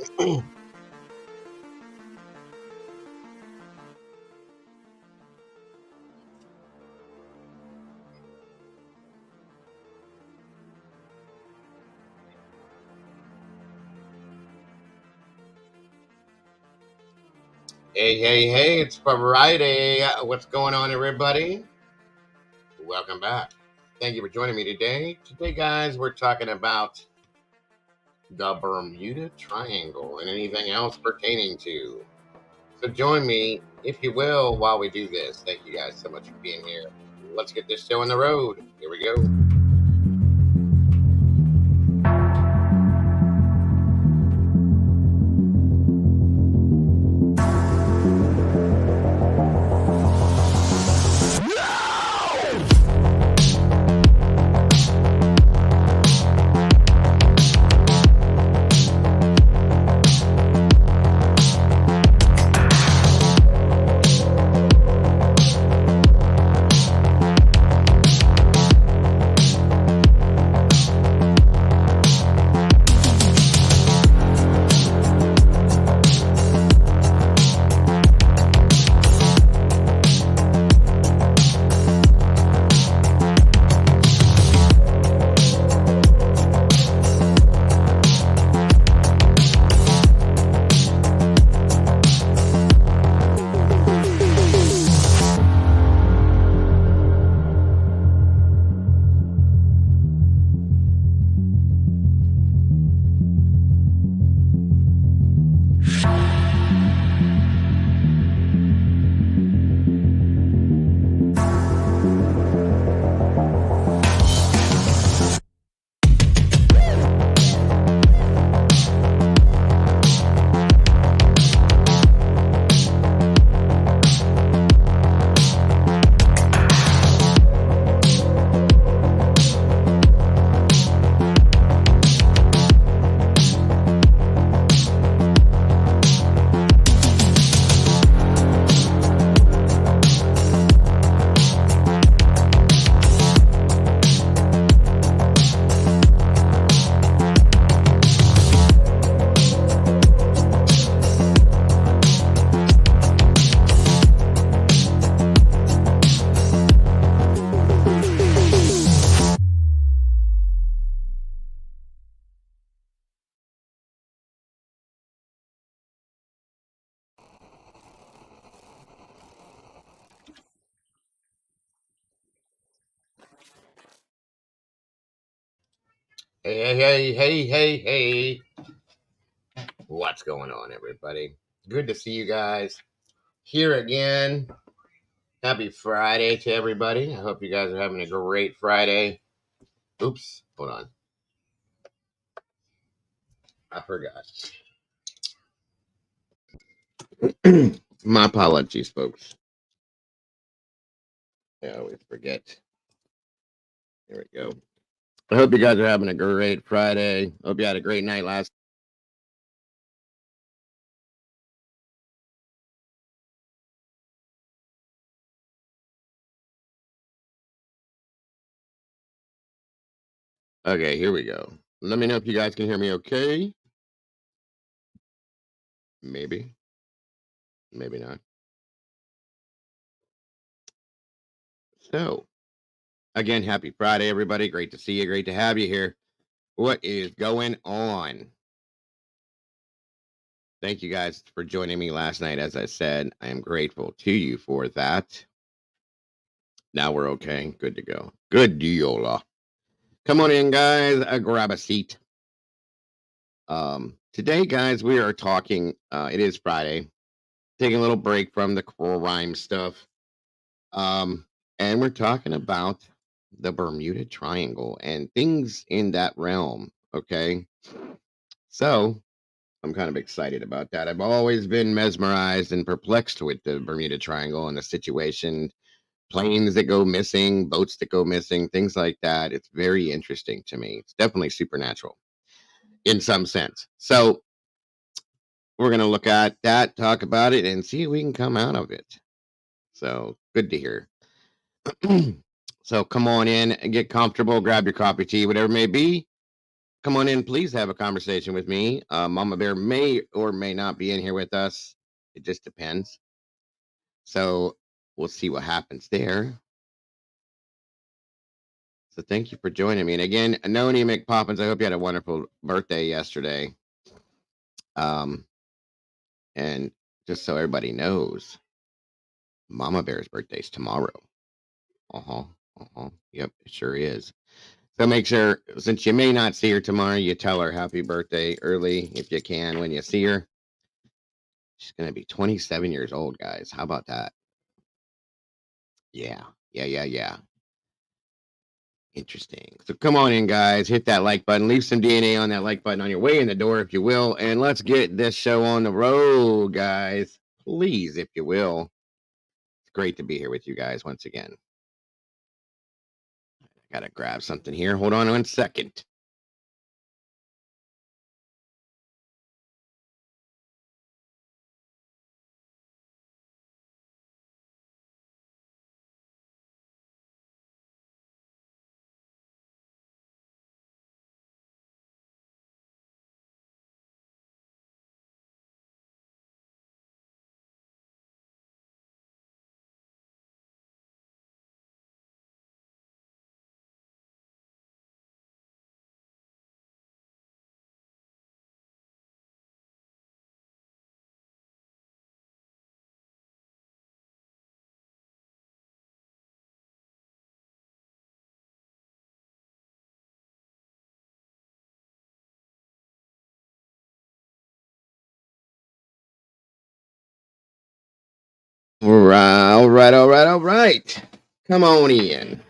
Hey, it's Friday. What's going on, everybody? Welcome back. Thank you for joining me today. Today, guys, we're talking about the Bermuda Triangle and anything else pertaining to. So, join me, if you will, while we do this. Thank you guys so much for being here. Let's get this show on the road. Here we go. Hey. What's going on, everybody? Good to see you guys here again. Happy Friday to everybody. I hope you guys are having a great Friday. Oops, hold on. I forgot. My apologies, folks. I always forget. There we go. I hope you guys are having a great Friday. Hope you had a great night last. Okay, here we go. Let me know if you guys can hear me okay. Maybe, maybe not. So, again, happy Friday, everybody. Great to see you. Great to have you here. What is going on? Thank you guys for joining me last night. As I said, I am grateful to you for that. Now we're okay. Good to go. Good deal. Come on in, guys. Grab a seat. Today, guys, we are talking. It is Friday. Taking a little break from the crime stuff. And we're talking about the Bermuda Triangle and things in that realm. Okay. So I'm kind of excited about that. I've always been mesmerized and perplexed with the Bermuda Triangle and the situation. Planes that go missing, boats that go missing, things like that. It's very interesting to me. It's definitely supernatural in some sense. So we're going to look at that, talk about it, and see if we can come out of it. So good to hear. So come on in and get comfortable, grab your coffee, tea, whatever it may be. come on in. Please have a conversation with me. Mama Bear may or may not be in here with us. It just depends. So we'll see what happens there. So thank you for joining me. And again, Noni McPoppins, I hope you had a wonderful birthday yesterday. Um, and just so everybody knows, Mama Bear's birthday's tomorrow. Uh-huh. Uh-huh. Yep, it sure is. So make sure, since you may not see her tomorrow, you tell her happy birthday early if you can when you see her. She's gonna be 27 years old, guys. How about that? Yeah. Yeah, yeah, yeah. Interesting. So come on in, guys. Hit that like button. Leave some DNA on that like button on your way in the door, if you will. And let's get this show on the road, guys. Please, if you will. It's great to be here with you guys once again. Gotta grab something here. Hold on 1 second. All right, all right, all right, all right. Come on in.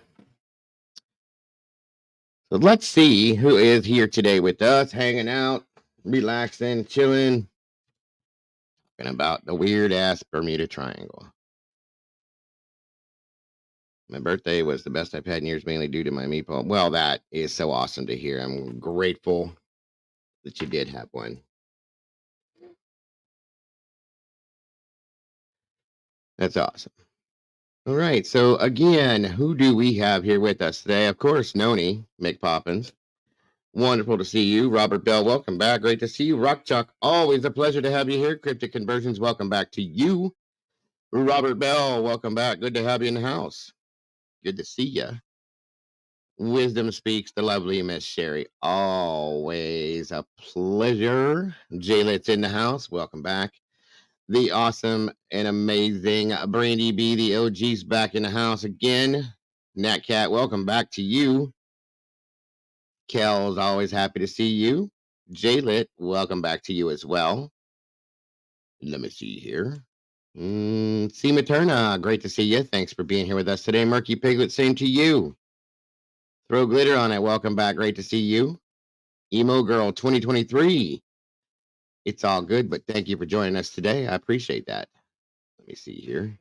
So let's see who is here today with us, hanging out, relaxing, chilling, talking about the weird ass Bermuda Triangle. My birthday was the best I've had in years, mainly due to my meatball. Well, that is so awesome to hear. I'm grateful that you did have one. That's awesome. All right. So again, who do we have here with us today? Of course, Noni McPoppins. Wonderful to see you. Robert Bell, welcome back. Great to see you. Rock Chuck, always a pleasure to have you here. Cryptic Conversions, welcome back to you. Robert Bell, welcome back. Good to have you in the house. Good to see you. Wisdom Speaks, the lovely Miss Sherry. Always a pleasure. Jaylet's in the house. Welcome back. The awesome and amazing Brandy B, the OG's back in the house again. Nat Cat, welcome back to you. Kel's always happy to see you. Jaylet, welcome back to you as well. Let me see here. See Materna, great to see you. Thanks for being here with us today. Murky Piglet, same to you. Throw glitter on it. Welcome back. Great to see you. Emo Girl 2023. It's all good, but thank you for joining us today. I appreciate that. Let me see here.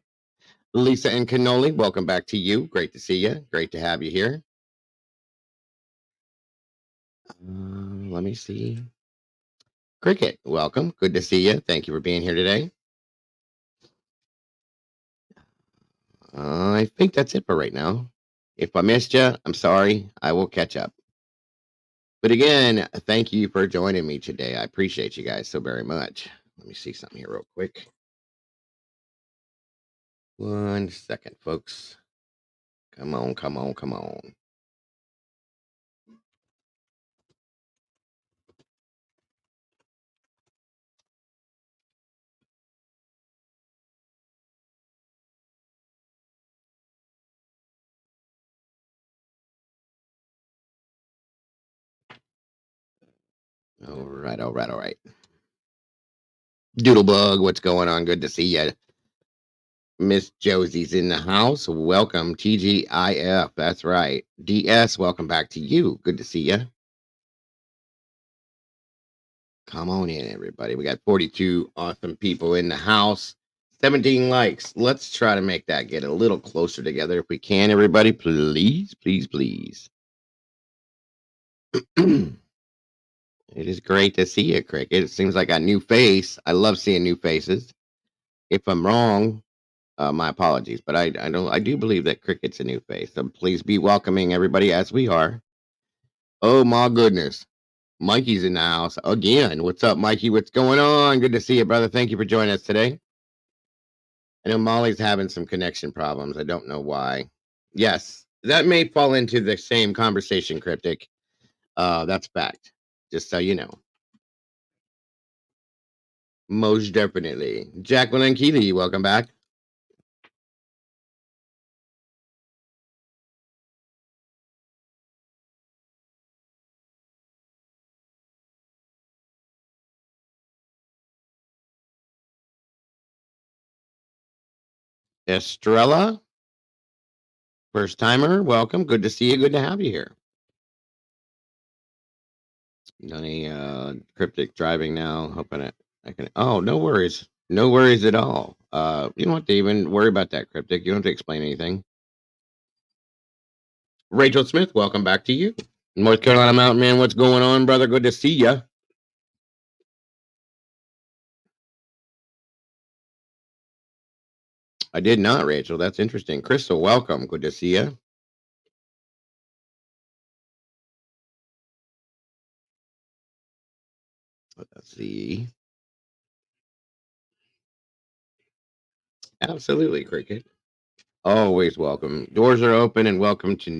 Lisa and Cannoli, welcome back to you. Great to see you. Great to have you here. Let me see. Cricket, welcome. Good to see you. Thank you for being here today. I think that's it for right now. If I missed you, I'm sorry. I will catch up. But again, thank you for joining me today. I appreciate you guys so very much. Let me see something here real quick. 1 second, folks. Come on, come on, come on. All right, all right, all right. Doodlebug, what's going on? Good to see you. Miss Josie's in the house. Welcome, TGIF. That's right. DS, welcome back to you. Good to see you. Come on in, everybody. We got 42 awesome people in the house. 17 likes. Let's try to make that get a little closer together if we can, everybody. Please, please, please. It is great to see you, Cricket. It seems like a new face. I love seeing new faces. If I'm wrong, my apologies, but I do believe that Cricket's a new face. So please be welcoming everybody as we are. Oh my goodness. Mikey's in the house again. What's up, Mikey? What's going on? Good to see you, brother. Thank you for joining us today. I know Molly's having some connection problems. I don't know why. Yes, that may fall into the same conversation, Cryptic. That's fact. Just so you know. Most definitely. Jacqueline Keeley, welcome back. Estrella, first timer, welcome. Good to see you. Good to have you here. Any Cryptic driving now. Hoping I can. Oh, no worries. No worries at all. You don't have to even worry about that, Cryptic. You don't have to explain anything. Rachel Smith, welcome back to you. North Carolina Mountain Man, what's going on, brother? Good to see you. I did not, Rachel. That's interesting. Crystal, welcome. Good to see you. Let's see. Absolutely, Cricket. Always welcome. Doors are open and welcome to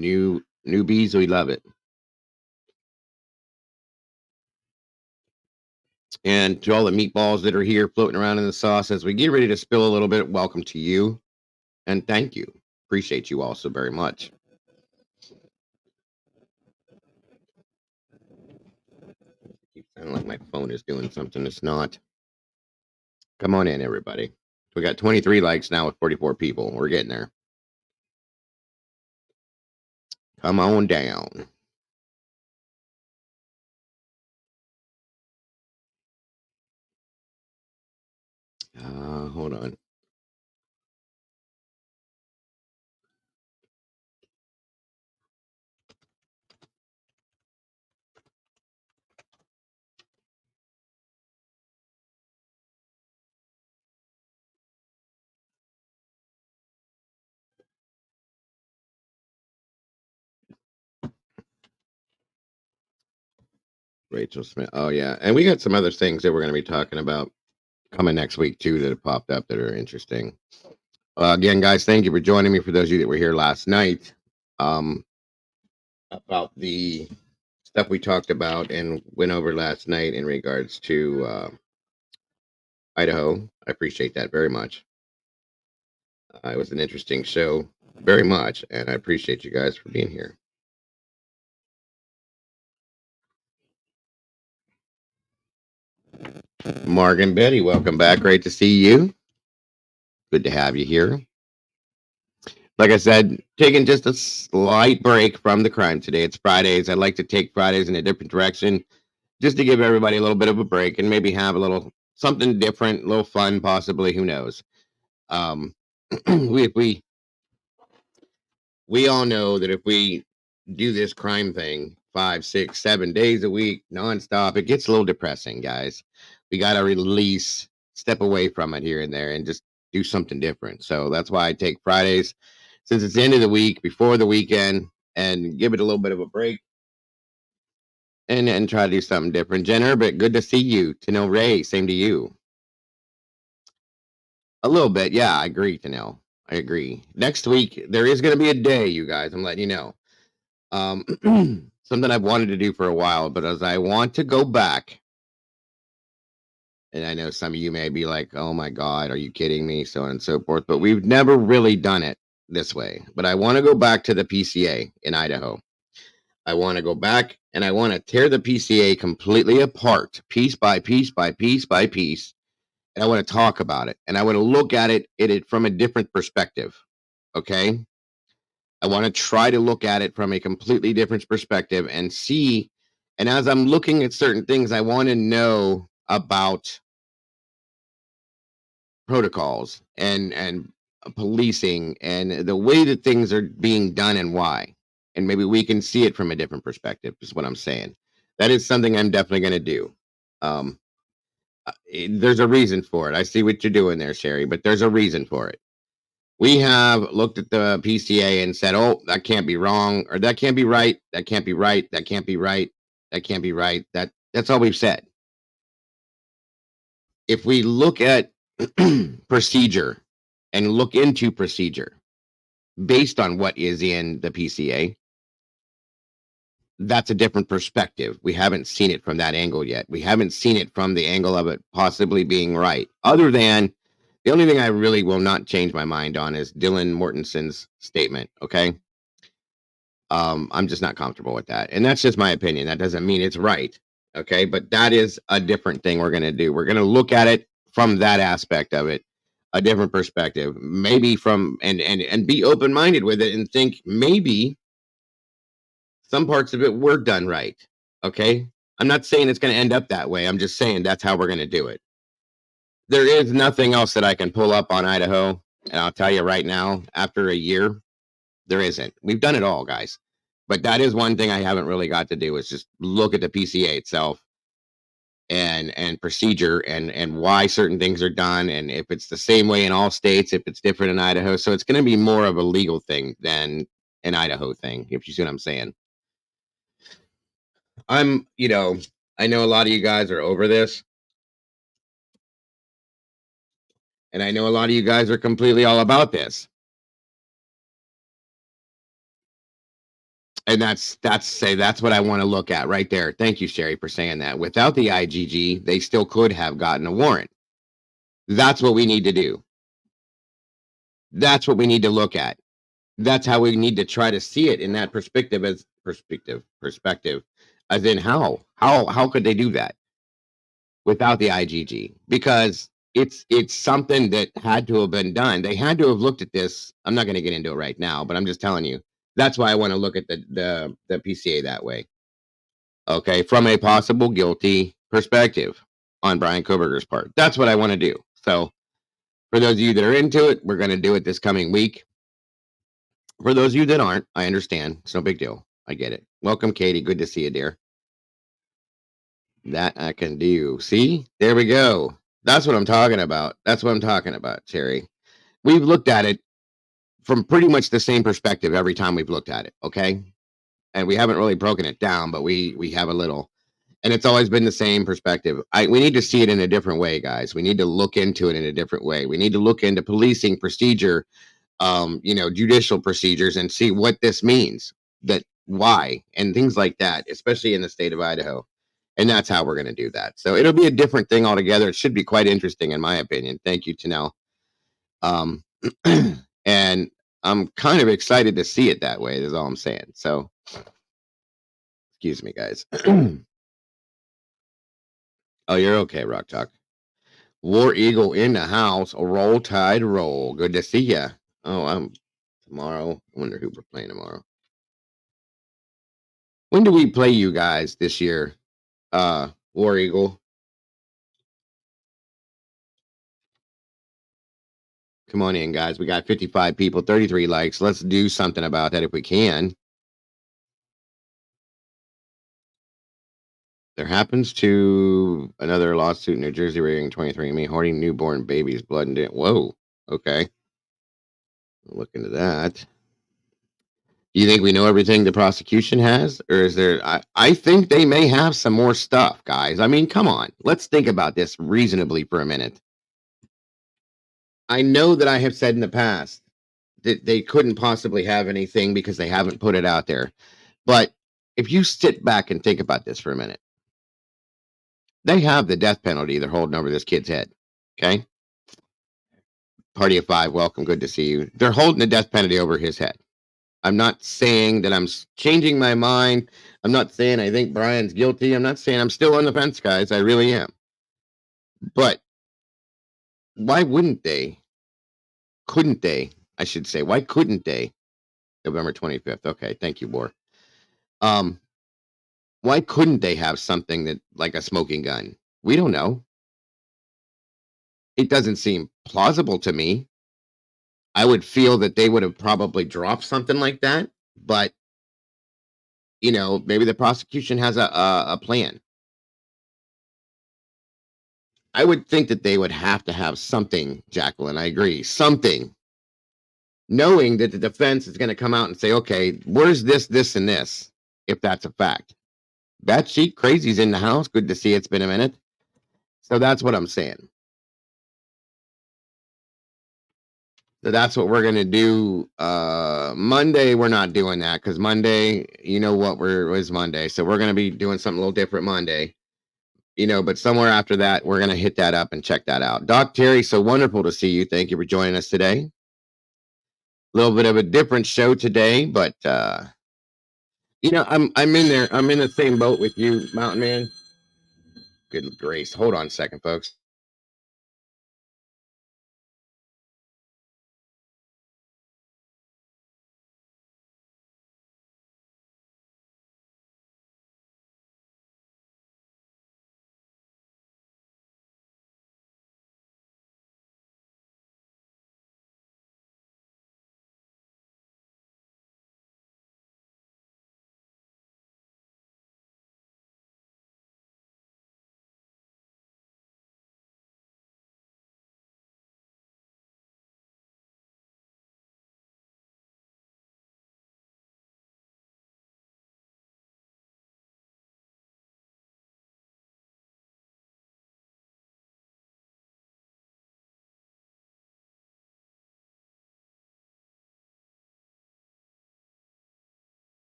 newbies. We love it. And to all the meatballs that are here floating around in the sauce as we get ready to spill a little bit, welcome to you and thank you. Appreciate you all so very much. Keep sounding like my phone is doing something it's not. Come on in, everybody. We got 23 likes now with 44 people. We're getting there. Come on down. Hold on. Rachel Smith. Oh yeah, and we got some other things that we're going to be talking about coming next week too that have popped up that are interesting. Again, guys, thank you for joining me. For those of you that were here last night, um, about the stuff we talked about and went over last night in regards to Idaho. I appreciate that very much. It was an interesting show, very much, and I appreciate you guys for being here. Mark and Betty, welcome back. Great to see you. Good to have you here. Like I said, taking just a slight break from the crime today. It's Fridays. I like to take Fridays in a different direction just to give everybody a little bit of a break and maybe have a little something different, a little fun, possibly. Who knows? Um, we all know that if we do this crime thing 5, 6, 7 days a week nonstop, it gets a little depressing, guys. We got to release, step away from it here and there, and just do something different. So that's why I take Fridays, since it's the end of the week, before the weekend, and give it a little bit of a break and try to do something different. Jenner, but good to see you. Tanil Ray, same to you. A little bit, yeah, I agree, Tanil. I agree. Next week, there is going to be a day, you guys. I'm letting you know. Something I've wanted to do for a while, but as I want to go back, and I know some of you may be like, oh my God, are you kidding me? So on and so forth, but we've never really done it this way. But I want to go back to the PCA in Idaho. I want to go back and I want to tear the PCA completely apart, piece by piece by piece by piece. And I want to talk about it. And I want to look at it from a different perspective. Okay. I want to try to look at it from a completely different perspective and see. And as I'm looking at certain things, I want to know about protocols and policing and the way that things are being done and why. And maybe we can see it from a different perspective, is what I'm saying. That is something I'm definitely going to do. Um, there's a reason for it. I see what you're doing there, Sherry, but there's a reason for it. We have looked at the PCA and said, oh, that can't be wrong, or that can't be right, that can't be right, that can't be right. That can't be right. That's all we've said. If we look at procedure and look into procedure based on what is in the PCA, that's a different perspective. We haven't seen it from that angle yet. We haven't seen it from the angle of it possibly being right. Other than the only thing I really will not change my mind on is Dylan Mortensen's statement. Okay. I'm just not comfortable with that. And that's just my opinion. That doesn't mean it's right. Okay. But that is a different thing we're going to do. We're going to look at it from that aspect of it, a different perspective, maybe from, and be open minded with it and think maybe some parts of it were done right. Okay. I'm not saying it's going to end up that way. I'm just saying that's how we're going to do it. There is nothing else that I can pull up on Idaho. And I'll tell you right now, after a year, there isn't. We've done it all, guys. But that is one thing I haven't really got to do is just look at the PCA itself and procedure and why certain things are done and if it's the same way in all states, if it's different in Idaho. So it's going to be more of a legal thing than an Idaho thing, if you see what I'm saying. I know a lot of you guys are over this, and I know a lot of you guys are completely all about this. And that's what I want to look at right there. Thank you, Sherry, for saying that. Without the IGG, they still could have gotten a warrant. That's what we need to do. That's what we need to look at. That's how we need to try to see it in that perspective as in how could they do that without the IGG? Because it's something that had to have been done. They had to have looked at this. I'm not going to get into it right now, but I'm just telling you. That's why I want to look at the PCA that way. Okay, from a possible guilty perspective on Brian Koberger's part. That's what I want to do. So for those of you that are into it, we're going to do it this coming week. For those of you that aren't, I understand. It's no big deal. I get it. Welcome, Katie. Good to see you, dear. That I can do. See? There we go. That's what I'm talking about. That's what I'm talking about, Cherry. We've looked at it from pretty much the same perspective every time we've looked at it, okay? And we haven't really broken it down, but we have a little. And it's always been the same perspective. We need to see it in a different way, guys. We need to look into it in a different way. We need to look into policing procedure, judicial procedures and see what this means, that why, and things like that, especially in the state of Idaho. And that's how we're going to do that. So it'll be a different thing altogether. It should be quite interesting, in my opinion. Thank you, Tanel. And I'm kind of excited to see it that way, is all I'm saying. So, excuse me, guys. Oh, you're okay, Rock Talk. War Eagle in the house. Roll Tide Roll. Good to see ya. Oh, I'm tomorrow. I wonder who we're playing tomorrow. When do we play you guys this year? War Eagle. Come on in, guys. We got 55 people, 33 likes. Let's do something about that if we can. There happens to another lawsuit in New Jersey regarding 23andMe hoarding newborn babies' blood and whoa. Okay. We'll look into that. Do you think we know everything the prosecution has? Or is there I think they may have some more stuff, guys. I mean, come on. Let's think about this reasonably for a minute. I know that I have said in the past that they couldn't possibly have anything because they haven't put it out there. But if you sit back and think about this for a minute, they have the death penalty they're holding over this kid's head. Okay. Party of five, welcome. Good to see you. They're holding the death penalty over his head. I'm not saying that I'm changing my mind. I'm not saying I think Brian's guilty. I'm not saying I'm still on the fence, guys. I really am. But why wouldn't they? Couldn't they? I should say, why couldn't they? November 25th. Okay, thank you, War. Why couldn't they have something that like a smoking gun? We don't know. It doesn't seem plausible to me. I would feel that they would have probably dropped something like that, but maybe the prosecution has a plan. I would think that they would have to have something, Jacqueline. I agree. Something. Knowing that the defense is going to come out and say, okay, where's this, and this, if that's a fact. Batshit crazy's in the house. Good to see you. It's been a minute. So that's what I'm saying. So that's what we're gonna do. Monday, we're not doing that because Monday, you know what we're is Monday. So we're gonna be doing something a little different Monday. But somewhere after that, we're gonna hit that up and check that out. Doc Terry, so wonderful to see you. Thank you for joining us today. A little bit of a different show today, but I'm in there. I'm in the same boat with you, Mountain Man. Good grace. Hold on a second, folks.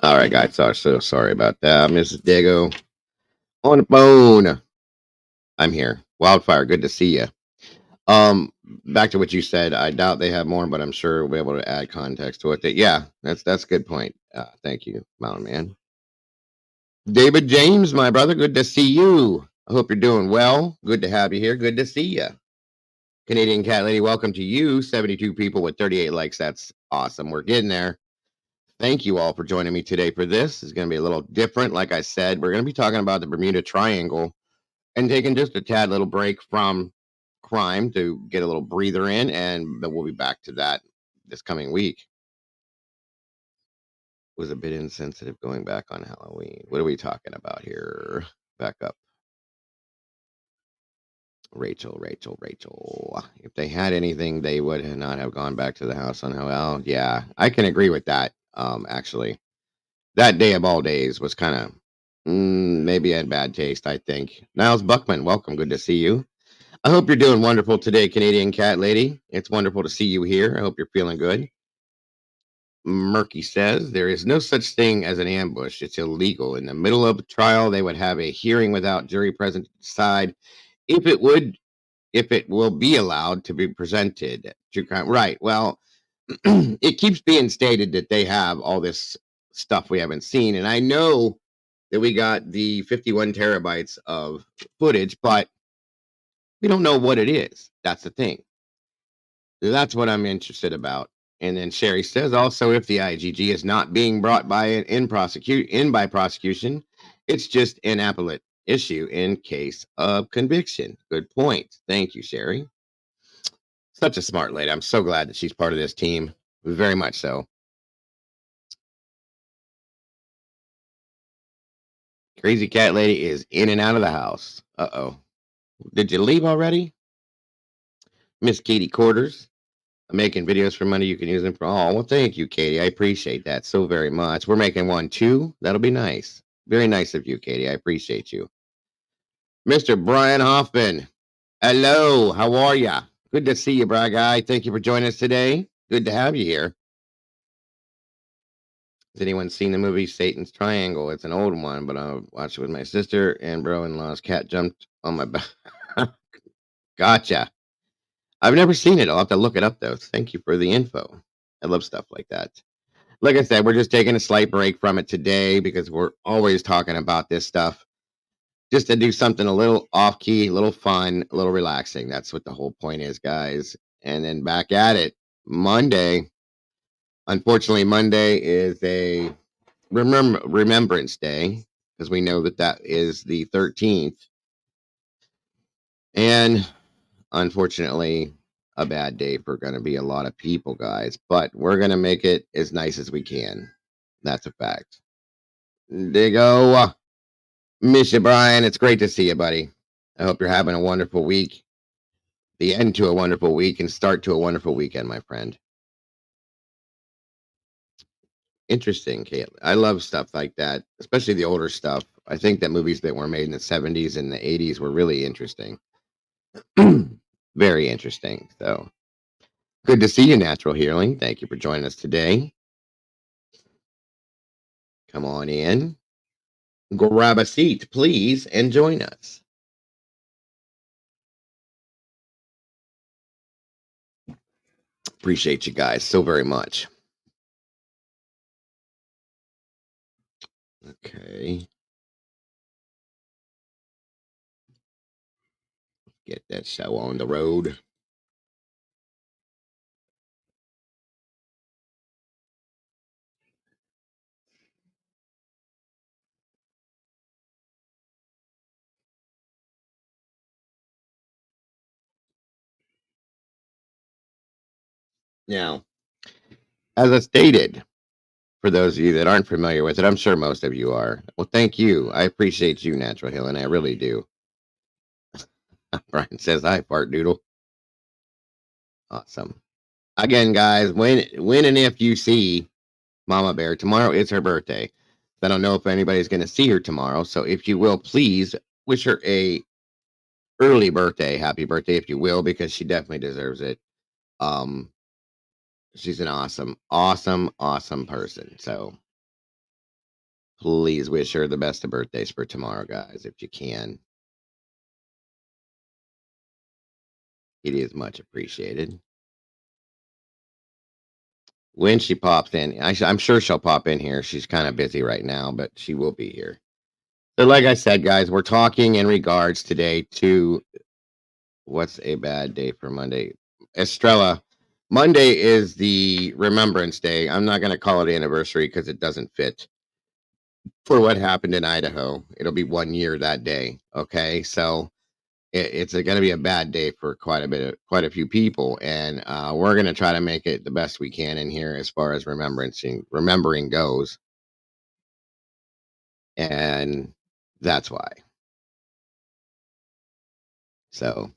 All right, guys. So sorry about that, Mrs. Dago on the phone. I'm here. Wildfire. Good to see you. Um, Back to what you said. I doubt they have more, but I'm sure we'll be able to add context to it. That yeah, that's a good point. Thank you, Mountain Man. David James, my brother. Good to see you. I hope you're doing well. Good to have you here. Good to see you. Canadian Cat Lady, welcome to you. 72 people with 38 likes. That's awesome. We're getting there. Thank you all for joining me today for this. It's going to be a little different. Like I said, we're going to be talking about the Bermuda Triangle and taking just a tad little break from crime to get a little breather in. And then we'll be back to that this coming week. Was a bit insensitive going back on Halloween. What are we talking about here? Back up. Rachel. If they had anything, they would not have gone back to the house on Halloween. Yeah, I can agree with that. Actually, that day of all days was kind of maybe had bad taste, I think. Niles Buckman, welcome. Good to see you. I hope you're doing wonderful today, Canadian Cat Lady. It's wonderful to see you here. I hope you're feeling good. Murky says there is no such thing as an ambush. It's illegal. In the middle of a trial, they would have a hearing without jury present to decide if it will be allowed to be presented. Right. Well, it keeps being stated that they have all this stuff we haven't seen, and I know that we got the 51 terabytes of footage, but we don't know what it is. That's the thing. That's what I'm interested about. And then Sherry says also, if the IGG is not being brought by by prosecution, it's just an appellate issue in case of conviction. Good point. Thank you, Sherry. Such a smart lady. I'm so glad that she's part of this team. Very much so. Crazy cat lady is in and out of the house. Uh-oh. Did you leave already? Miss Katie Quarters. I'm making videos for money. You can use them for. Oh, well, thank you, Katie. I appreciate that so very much. We're making one too. That'll be nice. Very nice of you, Katie. I appreciate you. Mr. Brian Hoffman. Hello. How are ya? Good to see you, bra guy. Thank you for joining us today. Good to have you here. Has anyone seen the movie Satan's Triangle? It's an old one, but I watched it with my sister and bro-in-law's cat jumped on my back. Gotcha. I've never seen it. I'll have to look it up though. Thank you for the info. I love stuff like that. Like I said, we're just taking a slight break from it today because we're always talking about this stuff. Just to do something a little off key, a little fun, a little relaxing. That's what the whole point is, guys. And then back at it Monday. Unfortunately, Monday is a Remembrance Day because we know that that is the 13th. And unfortunately, a bad day for going to be a lot of people, guys. But we're going to make it as nice as we can. That's a fact. There you go. Miss you, Brian. It's great to see you, buddy. I hope you're having a wonderful week. The end to a wonderful week and start to a wonderful weekend, my friend. Interesting, Caitlin. I love stuff like that, especially the older stuff. I think that movies that were made in the 70s and the 80s were really interesting. Very interesting. So good to see you, Natural Healing. Thank you for joining us today. Come on in. Grab a seat, please, and join us. Appreciate you guys so very much. Okay. Get that show on the road. Now, as I stated, for those of you that aren't familiar with it, I'm sure most of you are. Well, thank you. I appreciate you, Natural Healing. I really do. Brian says hi, Fart Doodle. Awesome. Again, guys, when and if you see Mama Bear tomorrow, is her birthday. I don't know if anybody's going to see her tomorrow, so if you will, please wish her a early birthday, happy birthday, if you will, because she definitely deserves it. Um, she's an awesome person. So please wish her the best of birthdays for tomorrow, guys, if you can. It is much appreciated. When she pops in, I'm sure she'll pop in here. She's kind of busy right now, but she will be here. So, like I said, guys, we're talking in regards today to what's a bad day for Monday. Estrella, Monday is the Remembrance Day. I'm not going to call it anniversary because it doesn't fit for what happened in Idaho. It'll be 1 year that day. Okay, so it's going to be a bad day for quite a few people, and we're going to try to make it the best we can in here as far as remembering goes, and that's why. So,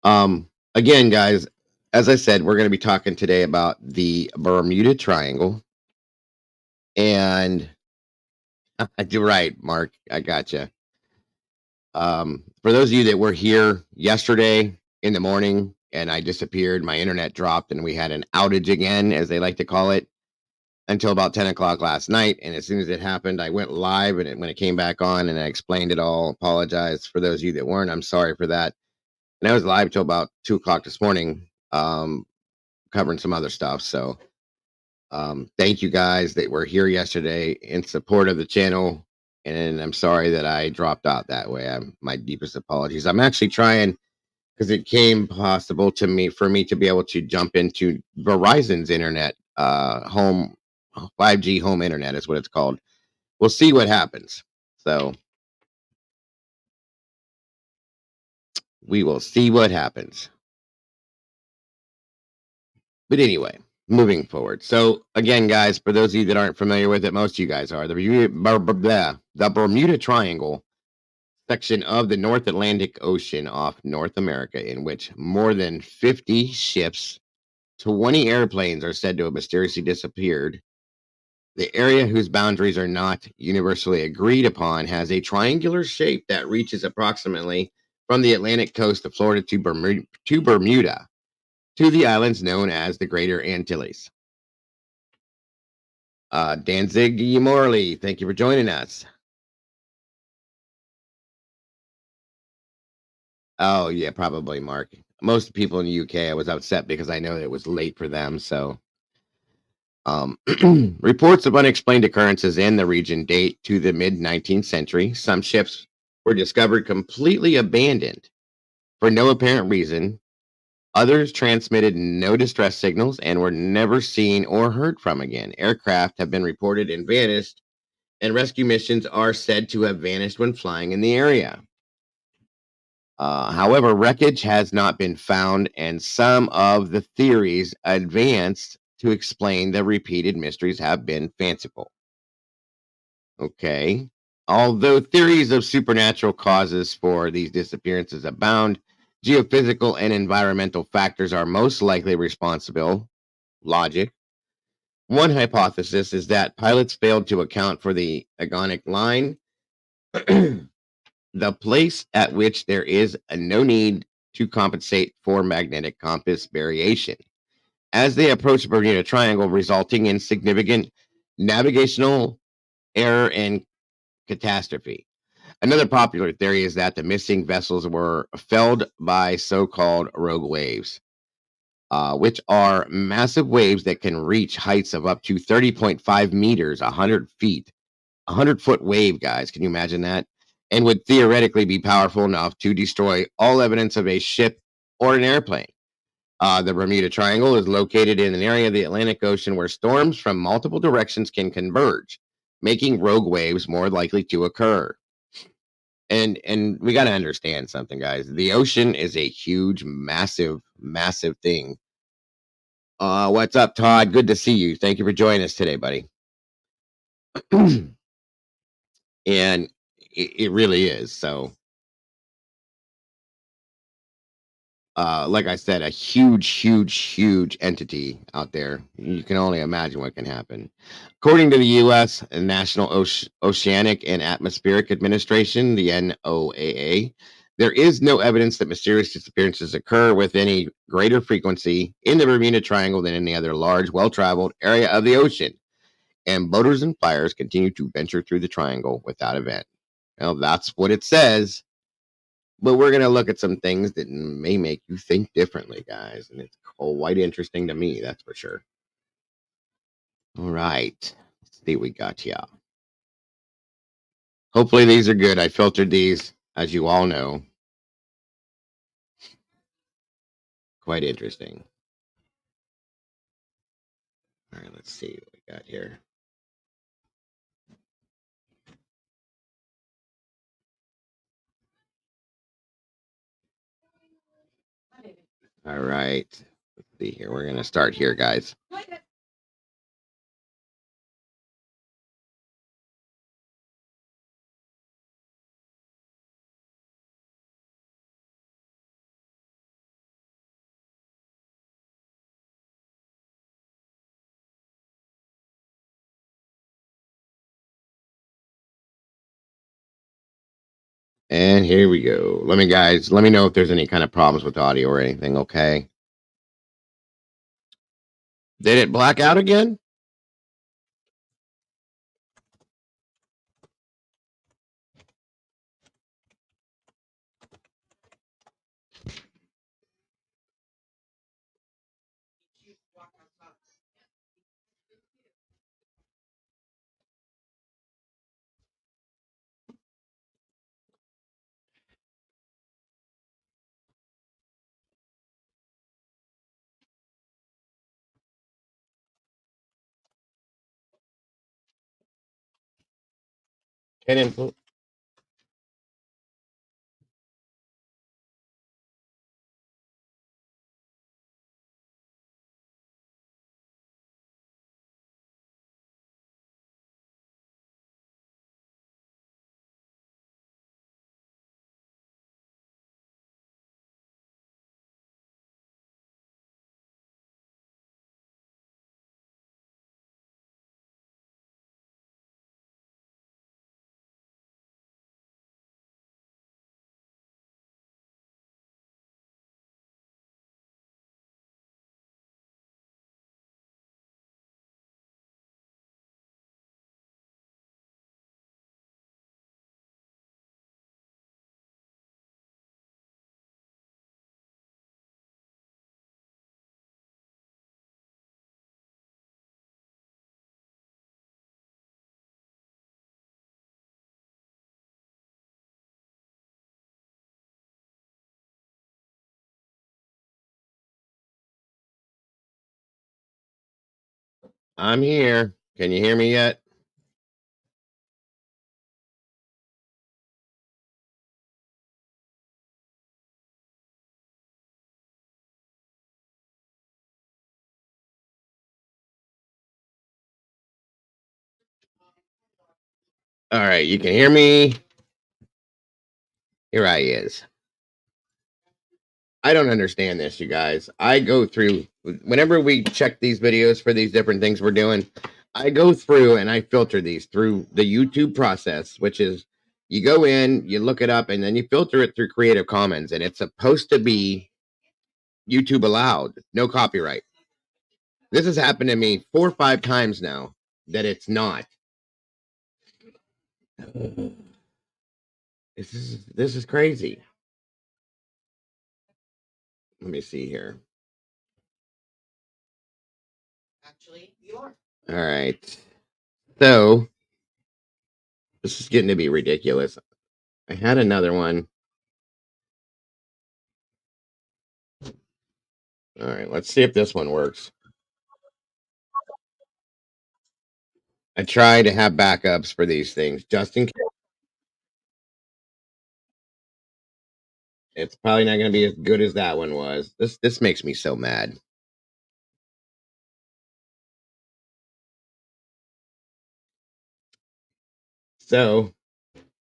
again, guys, as I said, we're going to be talking today about the Bermuda Triangle, and I do right, Mark. I gotcha. For those of you that were here yesterday in the morning and I disappeared, my internet dropped and we had an outage again, as they like to call it, until about 10 o'clock last night. And as soon as it happened, I went live and when it came back on and I explained it all, apologize for those of you that weren't. I'm sorry for that. And I was live till about 2 o'clock this morning, covering some other stuff. So thank you guys that were here yesterday in support of the channel. And I'm sorry that I dropped out that way. My deepest apologies. I'm actually trying because it came possible to me for me to be able to jump into Verizon's internet, home 5G home internet is what it's called. We'll see what happens. So we will see what happens. But anyway, moving forward. So again, guys, for those of you that aren't familiar with it, most of you guys are the Bermuda Triangle section of the North Atlantic Ocean off North America, in which more than 50 ships, 20 airplanes are said to have mysteriously disappeared. The area, whose boundaries are not universally agreed upon, has a triangular shape that reaches approximately from the Atlantic coast of Florida to Bermuda to the islands known as the Greater Antilles. Danzig Morley, thank you for joining us. Oh, yeah, probably, Mark. Most people in the UK, I was upset because I know that it was late for them. So, um, reports of unexplained occurrences in the region date to the mid 19th century. Some ships were discovered completely abandoned for no apparent reason. Others transmitted no distress signals and were never seen or heard from again. Aircraft have been reported and vanished, and rescue missions are said to have vanished when flying in the area. However, wreckage has not been found, and some of the theories advanced to explain the repeated mysteries have been fanciful. Okay. Although theories of supernatural causes for these disappearances abound, geophysical and environmental factors are most likely responsible. Logic. One hypothesis is that pilots failed to account for the agonic line, the place at which there is no need to compensate for magnetic compass variation as they approach the Bermuda Triangle, resulting in significant navigational error and catastrophe. Another popular theory is that the missing vessels were felled by so called rogue waves, which are massive waves that can reach heights of up to 30.5 meters, 100 feet. 100-foot wave, guys. Can you imagine that? And would theoretically be powerful enough to destroy all evidence of a ship or an airplane. The Bermuda Triangle is located in an area of the Atlantic Ocean where storms from multiple directions can converge, making rogue waves more likely to occur. And we got to understand something, guys. The ocean is a huge, massive, massive thing. What's up, Todd? Good to see you. Thank you for joining us today, buddy. And it really is. So, like I said, a huge, huge, huge entity out there. You can only imagine what can happen. According to the U.S. National Oceanic and Atmospheric Administration, the NOAA, there is no evidence that mysterious disappearances occur with any greater frequency in the Bermuda Triangle than any other large, well traveled area of the ocean. And boaters and flyers continue to venture through the triangle without event. Well, that's what it says. But we're going to look at some things that may make you think differently, guys. And it's quite interesting to me, that's for sure. All right. Let's see what we got here. Hopefully, these are good. I filtered these, as you all know. Quite interesting. All right, let's see what we got here. All right. Let's see here. We're going to start here, guys. And here we go. Let me know if there's any kind of problems with audio or anything, okay? Did it black out again? Hidden. I'm here. Can you hear me yet? All right, you can hear me. Here I is. I don't understand this, you guys. I go through whenever we check these videos for these different things we're doing. I go through and I filter these through the YouTube process, which is you go in, you look it up, and then you filter it through Creative Commons, and it's supposed to be YouTube allowed, no copyright. This has happened to me 4 or 5 times now that it's not. This is crazy. Let me see here. Actually, you are. All right. So this is getting to be ridiculous. I had another one. All right, let's see if this one works. I try to have backups for these things just in case. It's probably not going to be as good as that one was. This makes me so mad. So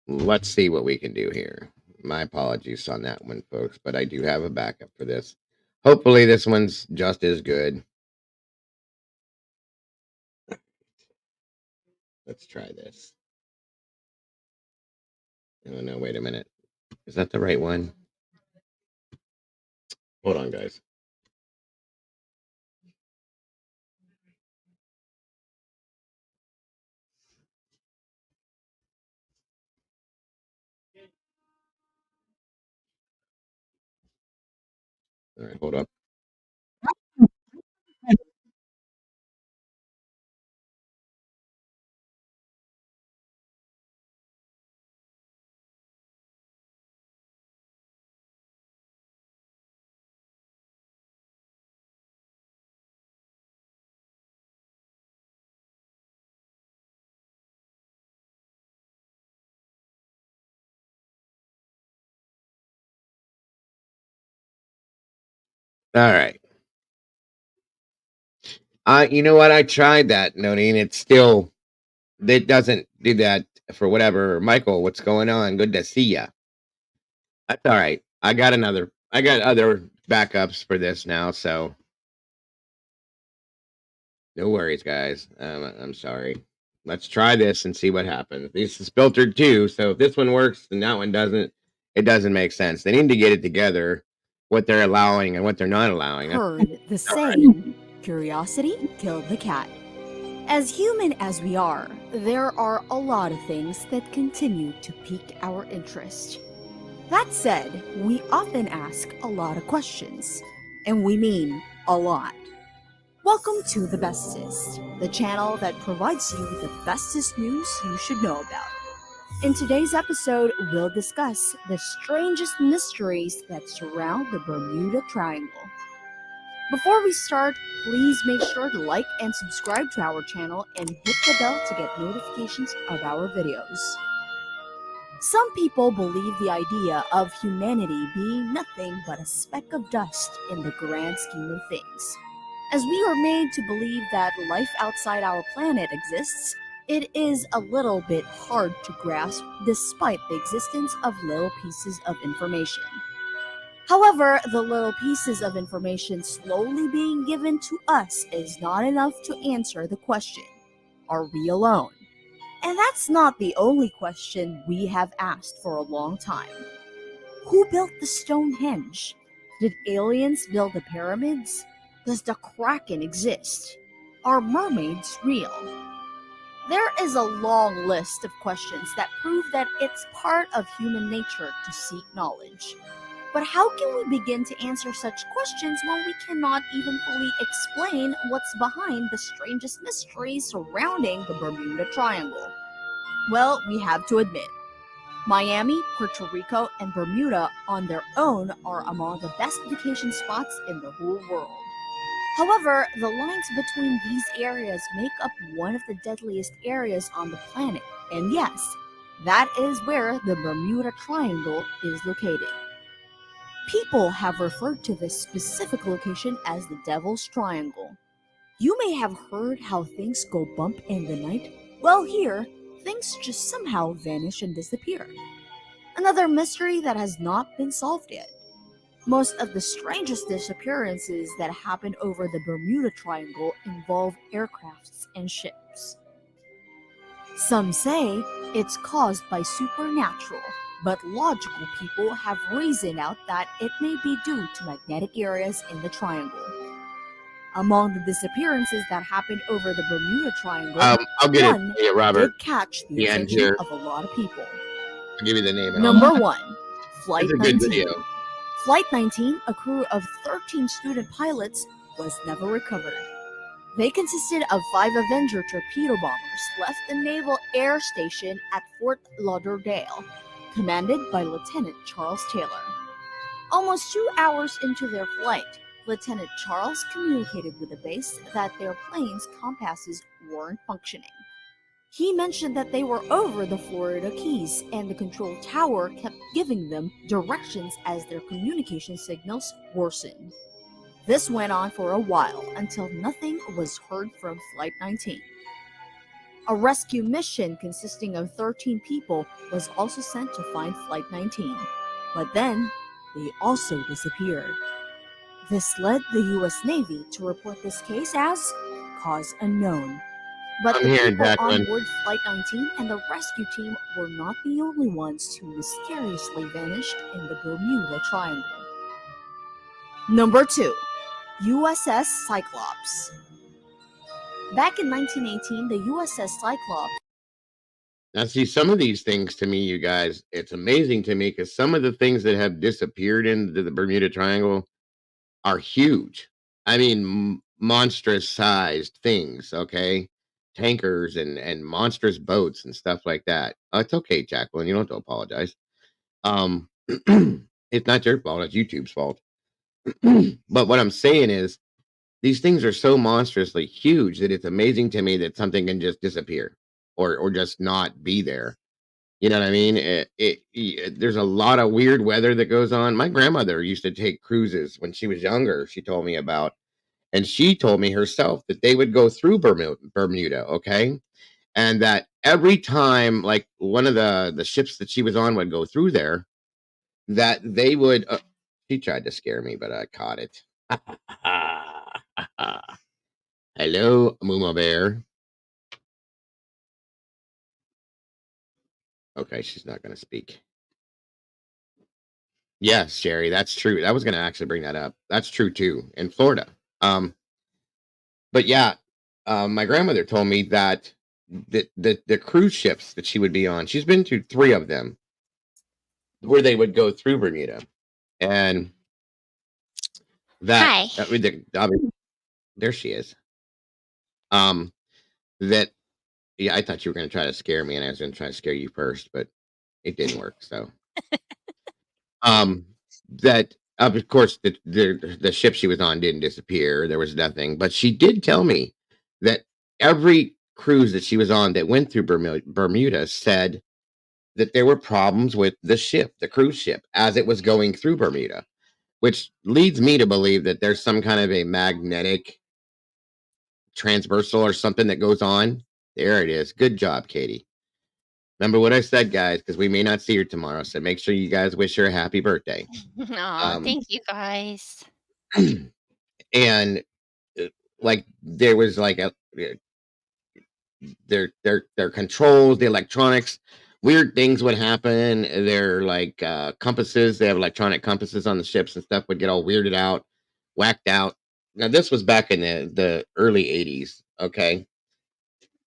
let's see what we can do here. My apologies on that one, folks, but I do have a backup for this. Hopefully, this one's just as good. Let's try this. Oh no, wait a minute. Is that the right one? Hold on, guys. All right, hold up. All right. You know what? I tried that, Noni, and it doesn't do that for whatever. Michael, what's going on? Good to see ya. That's all right. I got other backups for this now, so no worries, guys. I'm sorry. Let's try this and see what happens. This is filtered too, so if this one works and that one doesn't, it doesn't make sense. They need to get it together, what they're allowing and what they're not allowing. Heard the saying, curiosity killed the cat. As human as we are, there are a lot of things that continue to pique our interest. That said, we often ask a lot of questions, and we mean a lot. Welcome to The Bestest, the channel that provides you with the bestest news you should know about. In today's episode, we'll discuss the strangest mysteries that surround the Bermuda Triangle. Before we start, please make sure to like and subscribe to our channel and hit the bell to get notifications of our videos. Some people believe the idea of humanity being nothing but a speck of dust in the grand scheme of things. As we are made to believe that life outside our planet exists, it is a little bit hard to grasp despite the existence of little pieces of information. However, the little pieces of information slowly being given to us is not enough to answer the question, are we alone? And that's not the only question we have asked for a long time. Who built the Stonehenge? Did aliens build the pyramids? Does the Kraken exist? Are mermaids real? There is a long list of questions that prove that it's part of human nature to seek knowledge. But how can we begin to answer such questions when we cannot even fully explain what's behind the strangest mysteries surrounding the Bermuda Triangle? Well, we have to admit, Miami, Puerto Rico, and Bermuda on their own are among the best vacation spots in the whole world. However, the lines between these areas make up one of the deadliest areas on the planet, and yes, that is where the Bermuda Triangle is located. People have referred to this specific location as the Devil's Triangle. You may have heard how things go bump in the night. Well, here, things just somehow vanish and disappear. Another mystery that has not been solved yet. Most of the strangest disappearances that happen over the Bermuda Triangle involve aircrafts and ships. Some say it's caused by supernatural, but logical people have reasoned out that it may be due to magnetic areas in the triangle. Among the disappearances that happened over the Bermuda Triangle, I'll get it, one yeah, Robert. did catch the The end attention here. of a lot of people. I'll give you the name and all Number that. 1, Flight It's a good 19. video. Flight 19, a crew of 13 student pilots, was never recovered. They consisted of 5 Avenger torpedo bombers left the Naval Air Station at Fort Lauderdale, commanded by Lieutenant Charles Taylor. Almost 2 hours into their flight, Lieutenant Charles communicated with the base that their plane's compasses weren't functioning. He mentioned that they were over the Florida Keys and the control tower kept giving them directions as their communication signals worsened. This went on for a while until nothing was heard from Flight 19. A rescue mission consisting of 13 people was also sent to find Flight 19, but then they also disappeared. This led the U.S. Navy to report this case as cause unknown. But I'm the here, people on Jacqueline. board Flight 19 and the rescue team were not the only ones who mysteriously vanished in the Bermuda Triangle. Number 2. USS Cyclops. Back in 1918, the USS Cyclops. Now, see, some of these things to me, you guys, it's amazing to me because some of the things that have disappeared into the Bermuda Triangle are huge. I mean, monstrous sized things, okay? Tankers and monstrous boats and stuff like that. It's okay, Jacqueline. You don't have to apologize. Um, it's not your fault. It's YouTube's fault. But what I'm saying is, these things are so monstrously huge that it's amazing to me that something can just disappear or just not be there. You know what I mean? There's a lot of weird weather that goes on. My grandmother used to take cruises when she was younger. She told me about, and she told me herself that they would go through Bermuda, okay, and that every time, like one of the ships that she was on would go through there, that they would. She tried to scare me, but I caught it. Hello, Muma Bear. Okay, she's not going to speak. Yes, Sherry, that's true. I was going to actually bring that up. That's true too in Florida. Um, but yeah, my grandmother told me that the cruise ships that she would be on, she's been to 3 of them where they would go through Bermuda, and that Hi. there she is. Um, that yeah, I thought you were going to try to scare me, and I was going to try to scare you first, but it didn't work. So Um, that of course the ship she was on didn't disappear. There was nothing, but she did tell me that every cruise that she was on that went through Bermuda said that there were problems with the ship, the cruise ship, as it was going through Bermuda, which leads me to believe that there's some kind of a magnetic transversal or something that goes on. There it is. Good job, Katie. Remember what I said, guys, because we may not see her tomorrow. So make sure you guys wish her a happy birthday. Aw, Um, thank you guys. and like there was like a their controls, the electronics, weird things would happen. Their like compasses, they have electronic compasses on the ships and stuff would get all weirded out, whacked out. Now this was back in the early 80s. Okay.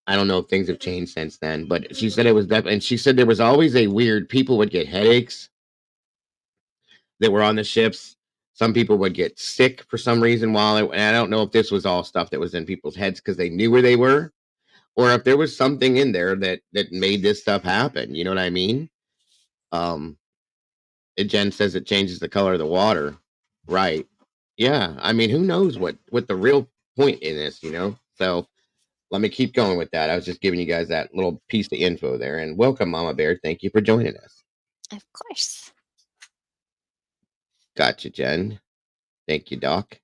I don't know if things have changed since then, but she said it was that, and she said there was always a weird people would get headaches that were on the ships. Some people would get sick for some reason and I don't know if this was all stuff that was in people's heads because they knew where they were, or if there was something in there that made this stuff happen. You know what I mean? Um, Jen says it changes the color of the water, right? Yeah, I mean, who knows what the real point in this, you know? So let me keep going with that. I was just giving you guys that little piece of info there, and welcome, Mama Bear. Thank you for joining us. Of course. Gotcha, Jen. Thank you, Doc.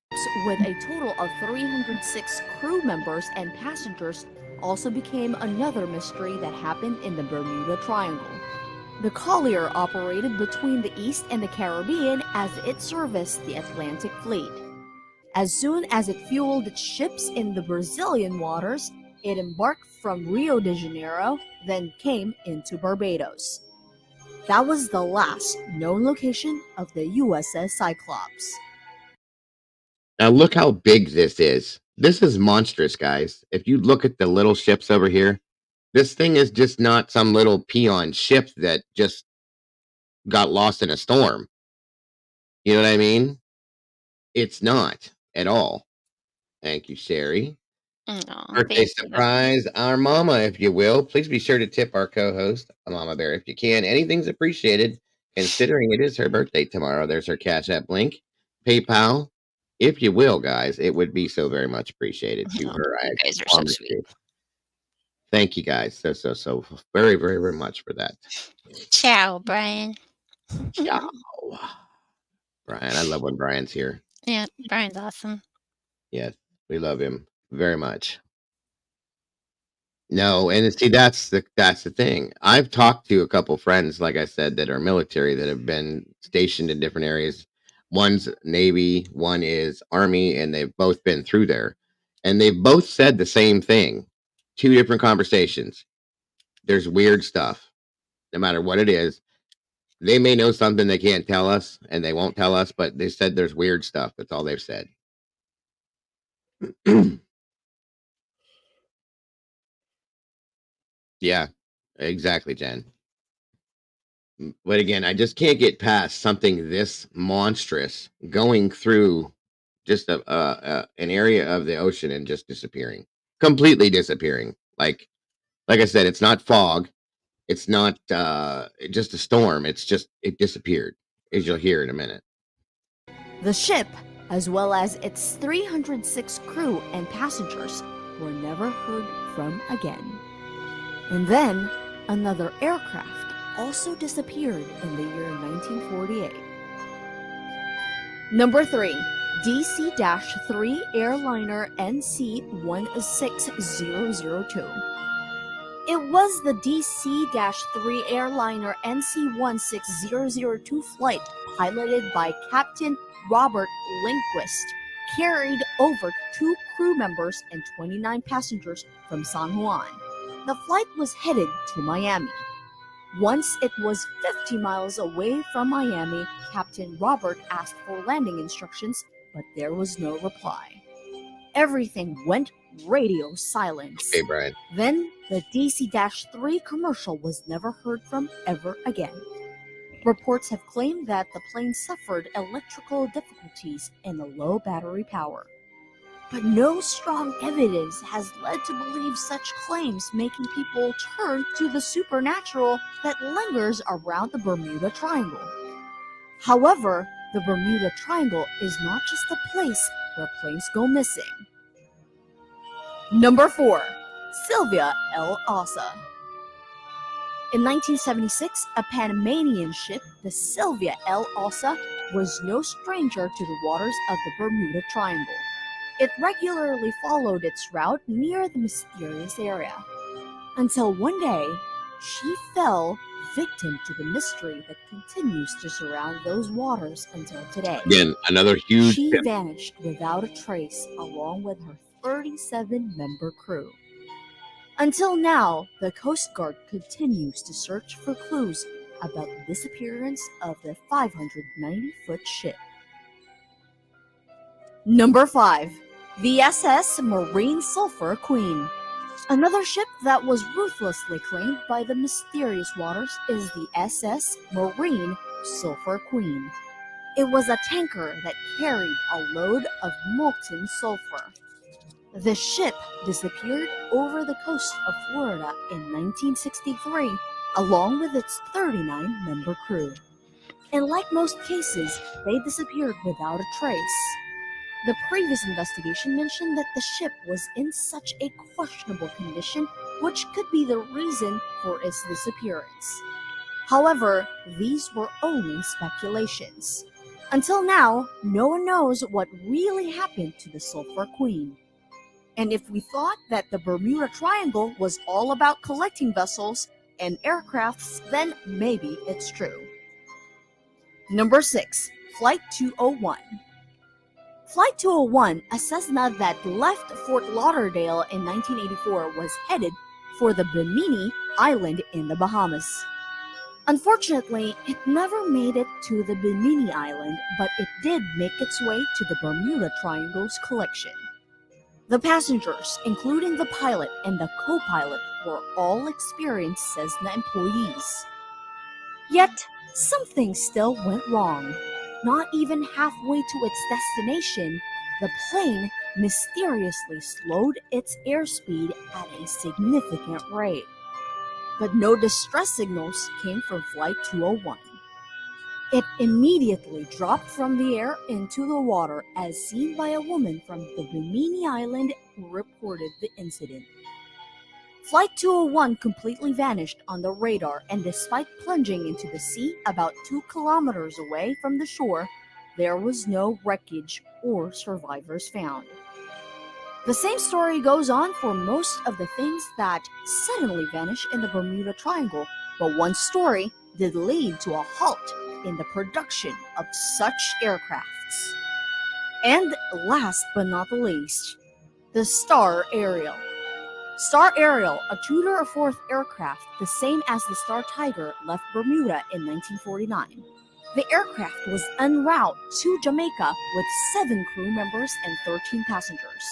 With a total of 306 crew members and passengers also became another mystery that happened in the Bermuda Triangle. The collier operated between the East and the Caribbean as it serviced the Atlantic Fleet. As soon as it fueled its ships in the Brazilian waters, it embarked from Rio de Janeiro, then came into Barbados. That was the last known location of the USS Cyclops. Now look how big this is. This is monstrous, guys. If you look at the little ships over here, this thing is just not some little peon ship that just got lost in a storm. You know what I mean? It's not at all. Thank you, Sherry. Aw, Birthday thank you. surprise, our mama, if you will. Please be sure to tip our co-host, Mama Bear, if you can. Anything's appreciated, considering it is her birthday tomorrow. There's her Cash App link, PayPal, if you will, guys. It would be so very much appreciated to Aw, her. I you guys are so promise sweet. you. Thank you, guys, so very, very, very much for that. Ciao, Brian. Ciao, Brian. I love when Brian's here. Yeah, Brian's awesome. Yes, we love him very much. No, and see, that's the thing. I've talked to a couple friends, like I said, that are military that have been stationed in different areas. One's Navy, one is Army, and they've both been through there. And they've both said the same thing. Two different conversations. There's weird stuff, no matter what it is. They may know something they can't tell us, and they won't tell us, but they said there's weird stuff. That's all they've said. Yeah, exactly, Jen. But again, I just can't get past something this monstrous going through just an area of the ocean and just disappearing, completely disappearing. Like I said, it's not fog, it's not just a storm. It's just it disappeared, as you'll hear in a minute. The ship, as well as its 306 crew and passengers, were never heard from again. And then, another aircraft also disappeared in the year 1948. Number 3. DC-3 airliner NC-16002. It was the DC-3 airliner NC-16002 flight piloted by Captain Robert Lindquist, carried over 2 crew members and 29 passengers from San Juan. The flight was headed to Miami. Once it was 50 miles away from Miami, Captain Robert asked for landing instructions, but there was no reply. Everything went radio silence. Hey, Brian. Then the DC-3 commercial was never heard from ever again. Reports have claimed that the plane suffered electrical difficulties and a low battery power. But no strong evidence has led to believe such claims, making people turn to the supernatural that lingers around the Bermuda Triangle. However, the Bermuda Triangle is not just a place where planes go missing. Number 4. Sylvia El Asa. In 1976, a Panamanian ship, the Sylvia L. Osa, was no stranger to the waters of the Bermuda Triangle. It regularly followed its route near the mysterious area, until one day she fell victim to the mystery that continues to surround those waters until today. Again, another huge She tip. vanished without a trace along with her 37-member crew. Until now, the Coast Guard continues to search for clues about the disappearance of the 590-foot ship. Number 5. The SS Marine Sulphur Queen. Another ship that was ruthlessly claimed by the mysterious waters is the SS Marine Sulphur Queen. It was a tanker that carried a load of molten sulfur. The ship disappeared over the coast of Florida in 1963, along with its 39-member crew. And like most cases, they disappeared without a trace. The previous investigation mentioned that the ship was in such a questionable condition, which could be the reason for its disappearance. However, these were only speculations. Until now, no one knows what really happened to the Sulphur Queen. And if we thought that the Bermuda Triangle was all about collecting vessels and aircrafts, then maybe it's true. Number 6. Flight 201. Flight 201, a Cessna that left Fort Lauderdale in 1984, was headed for the Bimini Island in the Bahamas. Unfortunately, it never made it to the Bimini Island, but it did make its way to the Bermuda Triangle's collection. The passengers, including the pilot and the co-pilot, were all experienced Cessna employees. Yet, something still went wrong. Not even halfway to its destination, the plane mysteriously slowed its airspeed at a significant rate. But no distress signals came from Flight 201. It immediately dropped from the air into the water, as seen by a woman from the Bimini Island who reported the incident. Flight 201 completely vanished on the radar, and despite plunging into the sea about 2 kilometers away from the shore, there was no wreckage or survivors found. The same story goes on for most of the things that suddenly vanish in the Bermuda Triangle, but one story did lead to a halt in the production of such aircrafts. And last but not the least, the Star Ariel. Star Ariel, a Tudor fourth aircraft, the same as the Star Tiger, left Bermuda in 1949. The aircraft was en route to Jamaica with 7 crew members and 13 passengers.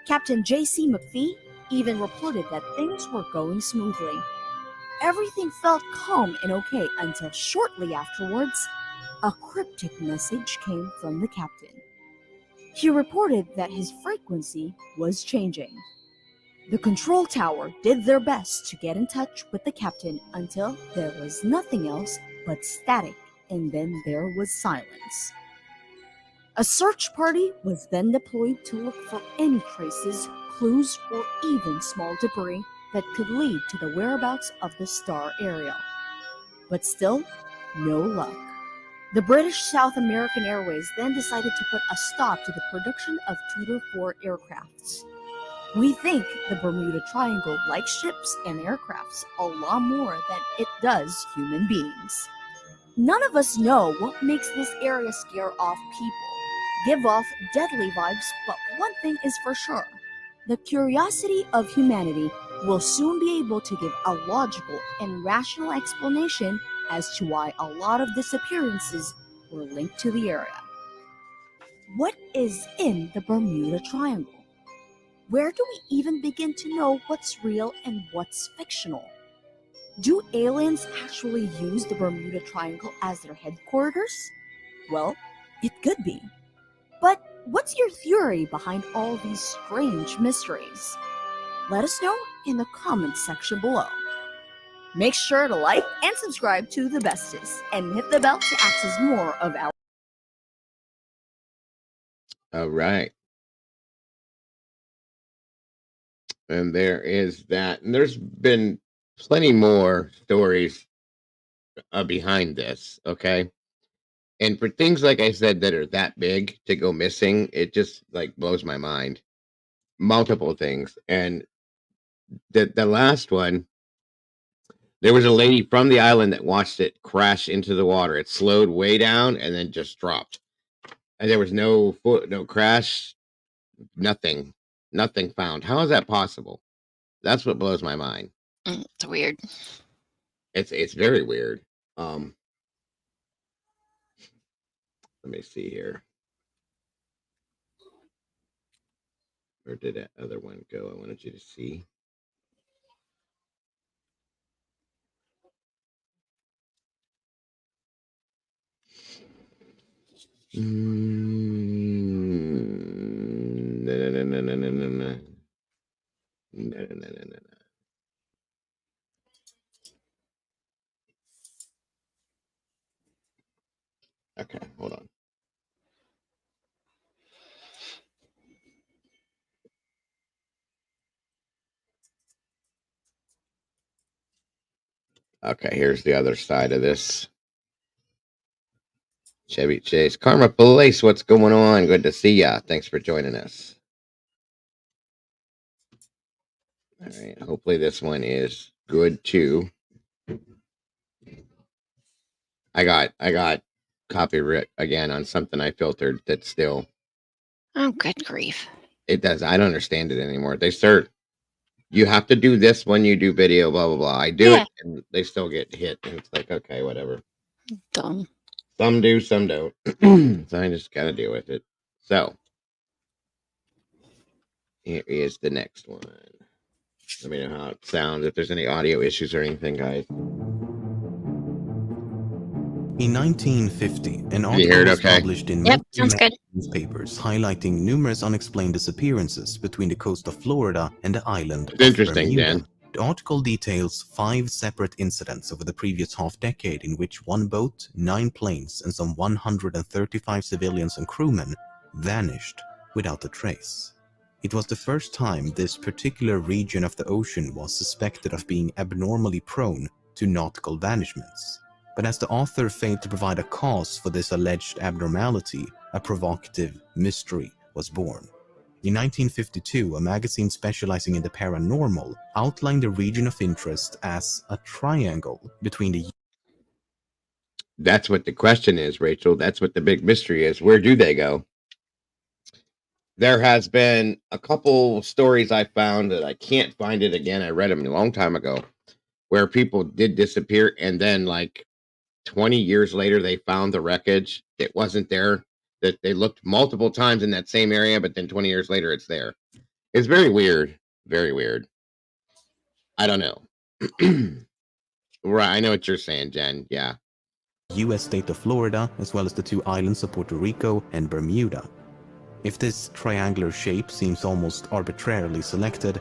Captain J.C. McPhee even reported that things were going smoothly. Everything felt calm and okay until shortly afterwards, a cryptic message came from the captain. He reported that his frequency was changing. The control tower did their best to get in touch with the captain until there was nothing else but static, and then there was silence. A search party was then deployed to look for any traces, clues, or even small debris that could lead to the whereabouts of the Star Ariel. But still, no luck. The British South American Airways then decided to put a stop to the production of Tudor 4 aircrafts. We think the Bermuda Triangle likes ships and aircrafts a lot more than it does human beings. None of us know what makes this area scare off people, give off deadly vibes, but one thing is for sure. The curiosity of humanity will soon be able to give a logical and rational explanation as to why a lot of disappearances were linked to the area. What is in the Bermuda Triangle? Where do we even begin to know what's real and what's fictional? Do aliens actually use the Bermuda Triangle as their headquarters? Well, it could be. But what's your theory behind all these strange mysteries? Let us know in the comments section below. Make sure to like and subscribe to The Bestest and hit the bell to access more of our. All right. And there is that. And there's been plenty more stories behind this. Okay. And for things like I said that are that big to go missing, it just like blows my mind. Multiple things. And the last one, there was a lady from the island that watched it crash into the water. It slowed way down and then just dropped. And there was no foot, no crash, nothing, nothing found. How is that possible? That's what blows my mind. It's weird. It's very weird. Um, let me see here. Where did that other one go? I wanted you to see. No, no, no, no, no, no, no, no. No, no, no, no, no, no. Okay, hold on. Okay, here's the other side of this. Chevy Chase. Karma Police, what's going on? Good to see ya. Thanks for joining us. All right, hopefully this one is good too. I got copyright again on something I filtered that still Oh, good grief. it does. I don't understand it anymore. They start you have to do this when you do video, blah blah blah. I do Yeah. it and they still get hit. And it's like, okay, whatever. Dumb. Some do, some don't. So I just gotta deal with it. So here is the next one. Let me know how it sounds, if there's any audio issues or anything, guys. In 1950, an you hear article it was okay? published in Yep, multiple sounds good. newspapers highlighting numerous unexplained disappearances between the coast of Florida and the island It's of interesting, Bermuda. Dan. The article details 5 separate incidents over the previous half-decade in which 1 boat, 9 planes, and some 135 civilians and crewmen vanished without a trace. It was the first time this particular region of the ocean was suspected of being abnormally prone to nautical vanishments. But as the author failed to provide a cause for this alleged abnormality, a provocative mystery was born. In 1952, a magazine specializing in the paranormal outlined the region of interest as a triangle between the That's what the question is, Rachel. That's what the big mystery is. Where do they go? There has been a couple stories I found that I can't find it again. I read them a long time ago, where people did disappear and then like 20 years later they found the wreckage. It wasn't there. That they looked multiple times in that same area, but then 20 years later it's there. It's very weird. Very weird. I don't know. Right, I know what you're saying, Jen. Yeah. US state of Florida, as well as the 2 islands of Puerto Rico and Bermuda. If this triangular shape seems almost arbitrarily selected,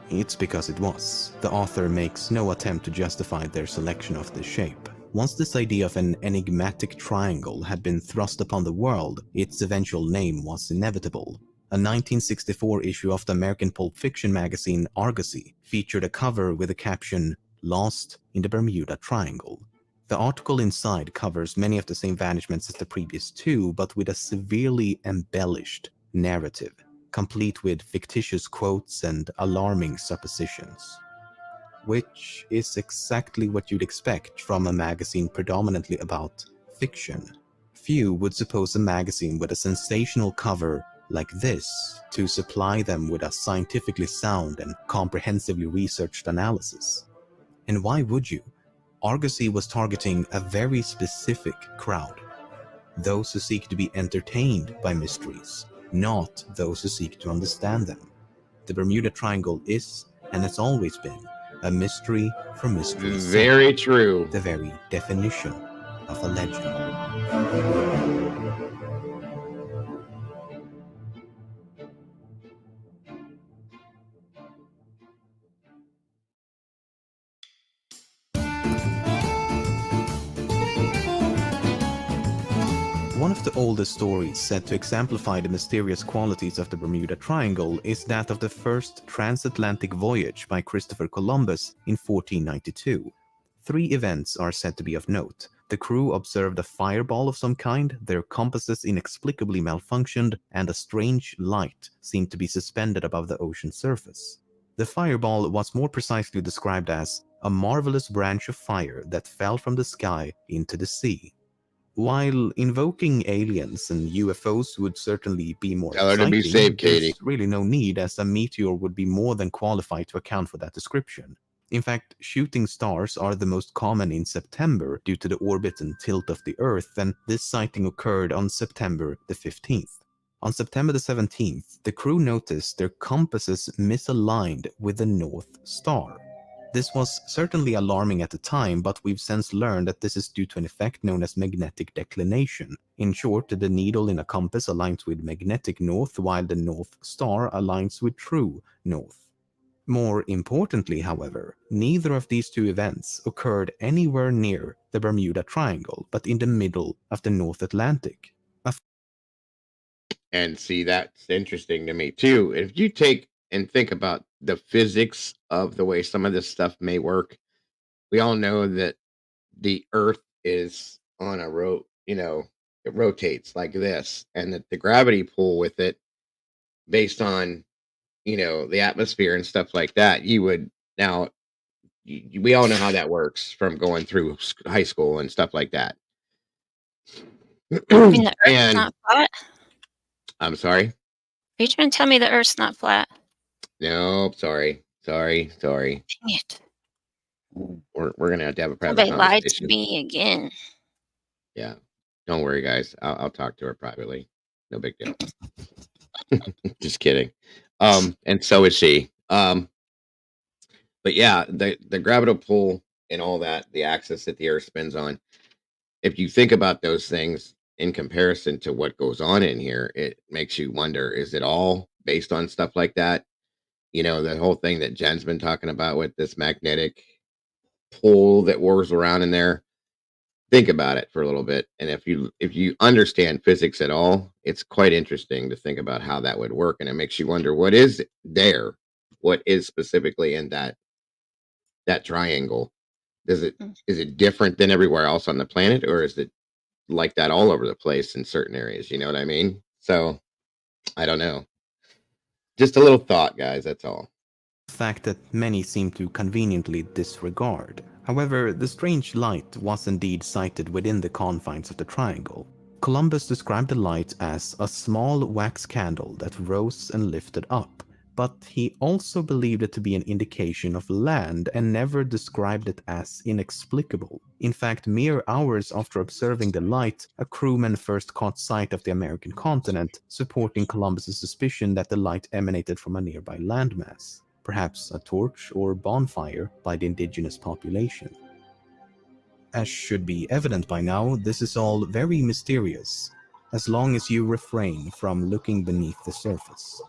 it's because it was. The author makes no attempt to justify their selection of this shape. Once this idea of an enigmatic triangle had been thrust upon the world, its eventual name was inevitable. A 1964 issue of the American pulp fiction magazine Argosy featured a cover with the caption, "Lost in the Bermuda Triangle." The article inside covers many of the same vanishments as the previous 2, but with a severely embellished narrative, complete with fictitious quotes and alarming suppositions. Which is exactly what you'd expect from a magazine predominantly about fiction. Few would suppose a magazine with a sensational cover like this to supply them with a scientifically sound and comprehensively researched analysis. And why would you? Argosy was targeting a very specific crowd. Those who seek to be entertained by mysteries, not those who seek to understand them. The Bermuda Triangle is, and has always been, a mystery for mystery's sake. Very true. The very definition of a legend. One of the oldest stories said to exemplify the mysterious qualities of the Bermuda Triangle is that of the first transatlantic voyage by Christopher Columbus in 1492. Three events are said to be of note. The crew observed a fireball of some kind, their compasses inexplicably malfunctioned, and a strange light seemed to be suspended above the ocean surface. The fireball was more precisely described as a marvelous branch of fire that fell from the sky into the sea. While invoking aliens and UFOs would certainly be more Tell her to be exciting, safe, Katie. there's really no need, as a meteor would be more than qualified to account for that description. In fact, shooting stars are the most common in September due to the orbit and tilt of the Earth, and this sighting occurred on September the 15th. On September the 17th, the crew noticed their compasses misaligned with the North Star. This was certainly alarming at the time, but we've since learned that this is due to an effect known as magnetic declination. In short, the needle in a compass aligns with magnetic north, while the North Star aligns with true north. More importantly, however, neither of these two events occurred anywhere near the Bermuda Triangle, but in the middle of the North Atlantic. And see, that's interesting to me too. If you take and think about the physics of the way some of this stuff may work, we all know that the Earth is on a it rotates like this, and that the gravity pull with it, based on the atmosphere and stuff like that, you would now. We all know how that works from going through high school and stuff like that. You mean the Earth's And not flat? I'm sorry. Are you trying to tell me the Earth's not flat? Nope. Sorry. Dang it. We're gonna have to have a private Somebody lied to conversation. me again. Yeah. Don't worry, guys. I'll talk to her privately. No big deal. Just kidding. And so is she. But yeah, the gravitational pull and all that, the axis that the Earth spins on. If you think about those things in comparison to what goes on in here, it makes you wonder: is it all based on stuff like that? The whole thing that Jen's been talking about with this magnetic pull that whirls around in there. Think about it for a little bit, and if you understand physics at all, it's quite interesting to think about how that would work, and it makes you wonder what is there, what is specifically in that triangle. Does it Mm. is it different than everywhere else on the planet, or is it like that all over the place in certain areas? You know what I mean? So I don't know. Just a little thought, guys. That's all. Fact that many seem to conveniently disregard. However, the strange light was indeed sighted within the confines of the triangle. Columbus described the light as a small wax candle that rose and lifted up, but he also believed it to be an indication of land and never described it as inexplicable. In fact, mere hours after observing the light, a crewman first caught sight of the American continent, supporting Columbus's suspicion that the light emanated from a nearby landmass, perhaps a torch or bonfire by the indigenous population. As should be evident by now, this is all very mysterious, as long as you refrain from looking beneath the surface.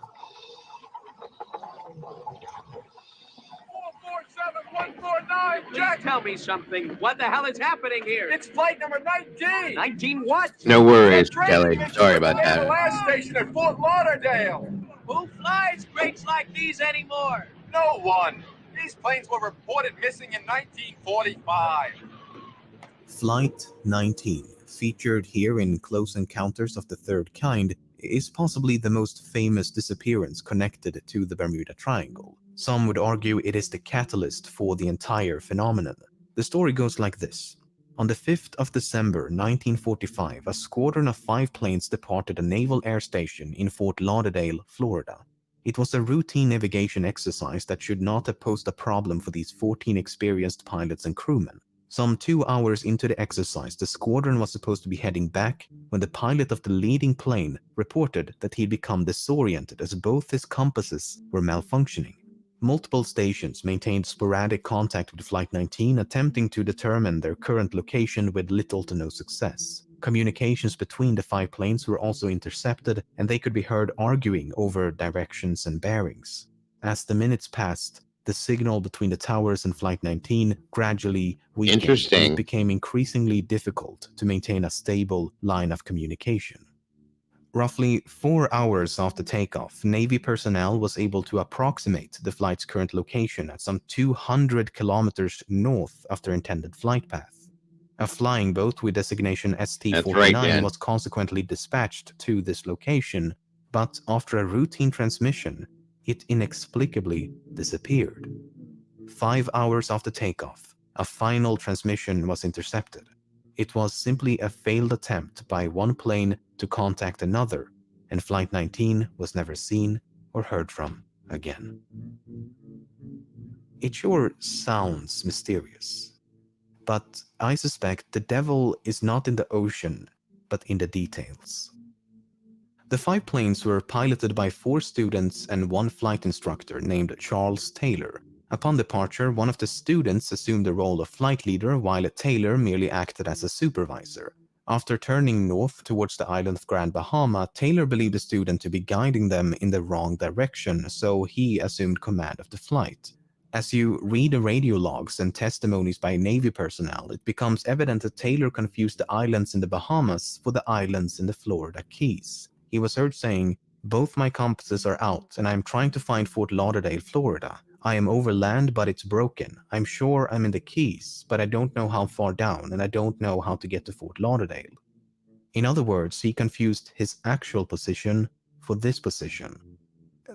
447149, Jack! Tell me something. What the hell is happening here? It's flight number 19. 19 what? No worries, Training Kelly. mission Sorry with the about that. Naval Air Station at Fort Lauderdale. Who flies crates like these anymore? No one. These planes were reported missing in 1945. Flight 19, featured here in Close Encounters of the Third Kind, is possibly the most famous disappearance connected to the Bermuda Triangle. Some would argue it is the catalyst for the entire phenomenon. The story goes like this. On the 5th of December 1945, a squadron of 5 planes departed a naval air station in Fort Lauderdale, Florida. It was a routine navigation exercise that should not have posed a problem for these 14 experienced pilots and crewmen. Some 2 hours into the exercise, the squadron was supposed to be heading back when the pilot of the leading plane reported that he'd become disoriented as both his compasses were malfunctioning. Multiple stations maintained sporadic contact with Flight 19, attempting to determine their current location with little to no success. Communications between the 5 planes were also intercepted, and they could be heard arguing over directions and bearings. As the minutes passed, The signal between the towers and Flight 19 gradually weakened, and it Interesting. became increasingly difficult to maintain a stable line of communication. Roughly 4 hours after takeoff, Navy personnel was able to approximate the flight's current location at some 200 kilometers north of their intended flight path. A flying boat with designation That's right, ST-49 Dan. was consequently dispatched to this location, but after a routine transmission, it inexplicably disappeared. 5 hours after takeoff, a final transmission was intercepted. It was simply a failed attempt by one plane to contact another, and Flight 19 was never seen or heard from again. It sure sounds mysterious, but I suspect the devil is not in the ocean, but in the details. The 5 planes were piloted by 4 students and 1 flight instructor named Charles Taylor. Upon departure, one of the students assumed the role of flight leader while Taylor merely acted as a supervisor. After turning north towards the island of Grand Bahama, Taylor believed the student to be guiding them in the wrong direction, so he assumed command of the flight. As you read the radio logs and testimonies by Navy personnel, it becomes evident that Taylor confused the islands in the Bahamas for the islands in the Florida Keys. He was heard saying, "Both my compasses are out, and I am trying to find Fort Lauderdale, Florida. I am over land, but it's broken. I'm sure I'm in the Keys, but I don't know how far down, and I don't know how to get to Fort Lauderdale." In other words, he confused his actual position for this position.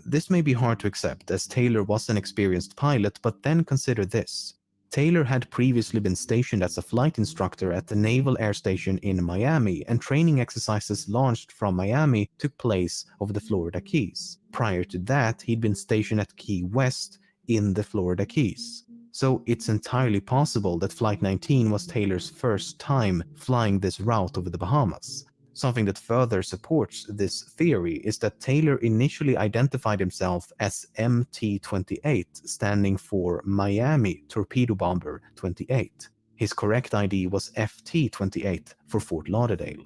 This may be hard to accept, as Taylor was an experienced pilot, but then consider this. Taylor had previously been stationed as a flight instructor at the Naval Air Station in Miami, and training exercises launched from Miami took place over the Florida Keys. Prior to that, he'd been stationed at Key West in the Florida Keys. So it's entirely possible that Flight 19 was Taylor's first time flying this route over the Bahamas. Something that further supports this theory is that Taylor initially identified himself as MT-28, standing for Miami Torpedo Bomber 28. His correct ID was FT-28 for Fort Lauderdale.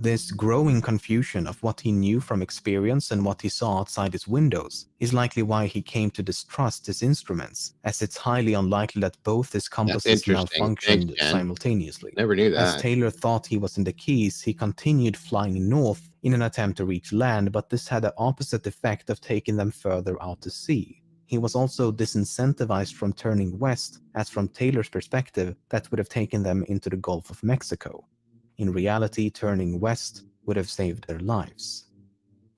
This growing confusion of what he knew from experience and what he saw outside his windows is likely why he came to distrust his instruments, as it's highly unlikely that both his compasses interesting. Thanks, malfunctioned Jen. simultaneously. Never knew As that. Taylor thought he was in the Keys, he continued flying north in an attempt to reach land, but this had the opposite effect of taking them further out to sea. He was also disincentivized from turning west, as from Taylor's perspective, that would have taken them into the Gulf of Mexico. In reality, turning west would have saved their lives.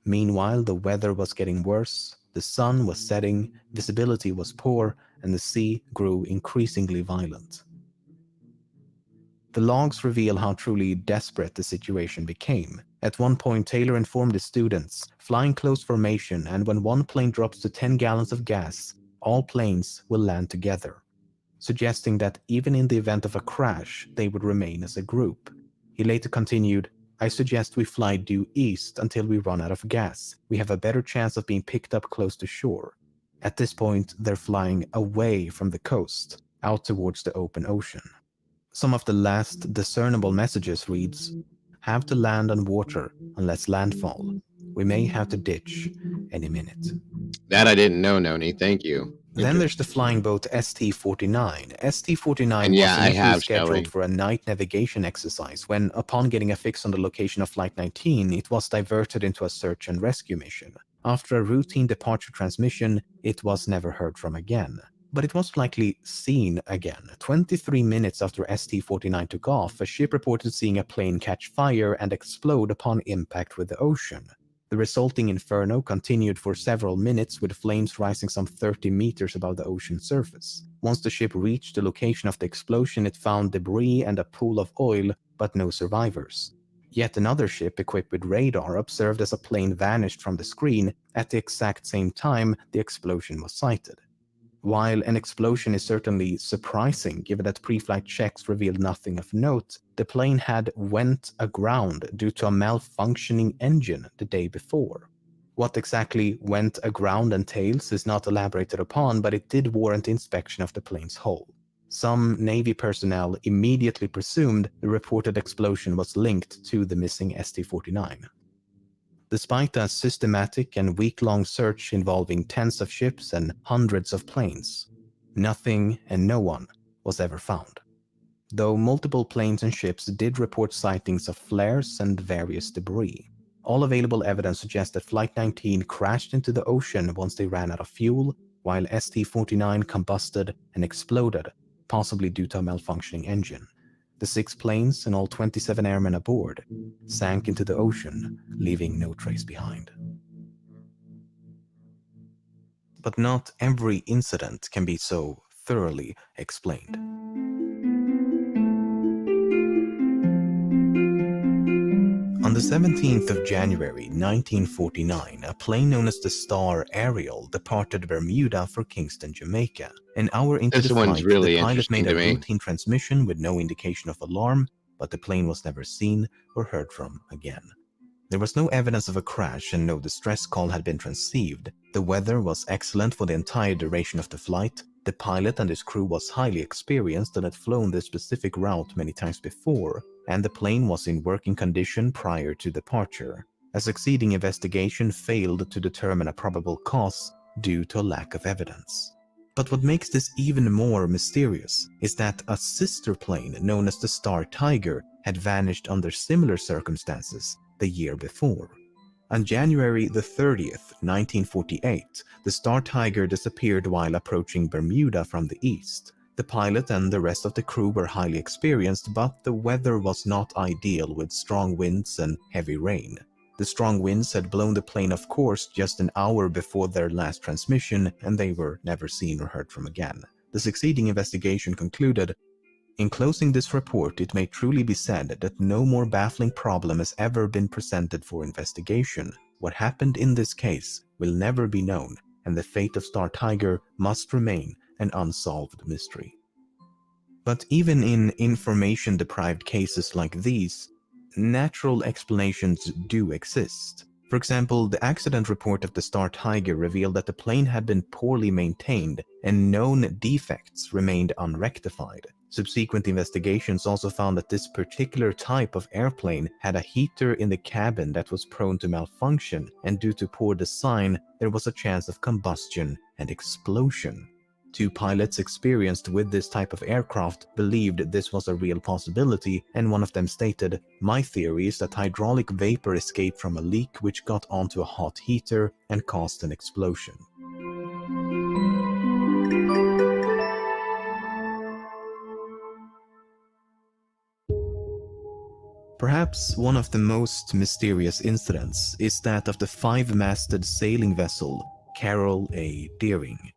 Meanwhile, the weather was getting worse, the sun was setting, visibility was poor, and the sea grew increasingly violent. The logs reveal how truly desperate the situation became. At one point, Taylor informed his students, "Flying close formation, and when one plane drops to 10 gallons of gas, all planes will land together," suggesting that even in the event of a crash, they would remain as a group. He later continued, "I suggest we fly due east until we run out of gas. We have a better chance of being picked up close to shore." At this point, they're flying away from the coast, out towards the open ocean. Some of the last discernible messages reads, "Have to land on water unless landfall. We may have to ditch any minute." That I didn't know, Noni. Thank you. Then there's the flying boat ST-49. ST-49 And was yeah, I initially have, scheduled Shelley. for a night navigation exercise when, upon getting a fix on the location of Flight 19, it was diverted into a search and rescue mission. After a routine departure transmission, it was never heard from again. But it was likely seen again. 23 minutes after ST-49 took off, a ship reported seeing a plane catch fire and explode upon impact with the ocean. The resulting inferno continued for several minutes, with flames rising some 30 meters above the ocean surface. Once the ship reached the location of the explosion, it found debris and a pool of oil, but no survivors. Yet another ship equipped with radar observed as a plane vanished from the screen at the exact same time the explosion was sighted. While an explosion is certainly surprising, given that pre-flight checks revealed nothing of note, the plane had went aground due to a malfunctioning engine the day before. What exactly went aground entails is not elaborated upon, but it did warrant inspection of the plane's hull. Some Navy personnel immediately presumed the reported explosion was linked to the missing ST-49. Despite a systematic and week-long search involving tens of ships and hundreds of planes, nothing and no one was ever found. Though multiple planes and ships did report sightings of flares and various debris. All available evidence suggests that Flight 19 crashed into the ocean once they ran out of fuel, while ST-49 combusted and exploded, possibly due to a malfunctioning engine. The 6 planes and all 27 airmen aboard sank into the ocean, leaving no trace behind. But not every incident can be so thoroughly explained. On the 17th of January 1949, a plane known as the Star Ariel departed Bermuda for Kingston, Jamaica. An hour into This the one's flight, really the pilot interesting made to a me. routine transmission with no indication of alarm, but the plane was never seen or heard from again. There was no evidence of a crash and no distress call had been received. The weather was excellent for the entire duration of the flight. The pilot and his crew was highly experienced and had flown this specific route many times before, and the plane was in working condition prior to departure. A succeeding investigation failed to determine a probable cause due to a lack of evidence. But what makes this even more mysterious is that a sister plane known as the Star Tiger had vanished under similar circumstances the year before. On January the 30th, 1948, the Star Tiger disappeared while approaching Bermuda from the east. The pilot and the rest of the crew were highly experienced, but the weather was not ideal with strong winds and heavy rain. The strong winds had blown the plane off course just an hour before their last transmission, and they were never seen or heard from again. The succeeding investigation concluded, "In closing this report, it may truly be said that no more baffling problem has ever been presented for investigation. What happened in this case will never be known, and the fate of Star Tiger must remain an unsolved mystery." But even in information-deprived cases like these, natural explanations do exist. For example, the accident report of the Star Tiger revealed that the plane had been poorly maintained and known defects remained unrectified. Subsequent investigations also found that this particular type of airplane had a heater in the cabin that was prone to malfunction, and due to poor design, there was a chance of combustion and explosion. 2 pilots experienced with this type of aircraft believed this was a real possibility, and one of them stated, "My theory is that hydraulic vapor escaped from a leak which got onto a hot heater and caused an explosion." Perhaps one of the most mysterious incidents is that of the 5-masted sailing vessel Carol A. Deering.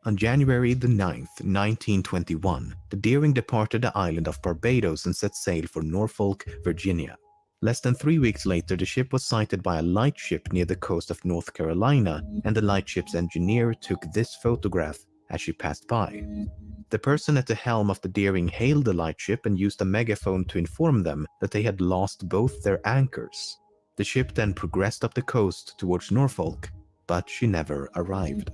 On January the 9th, 1921, the Deering departed the island of Barbados and set sail for Norfolk, Virginia. Less than 3 weeks later, the ship was sighted by a lightship near the coast of North Carolina, and the lightship's engineer took this photograph as she passed by. The person at the helm of the Deering hailed the lightship and used a megaphone to inform them that they had lost both their anchors. The ship then progressed up the coast towards Norfolk, but she never arrived.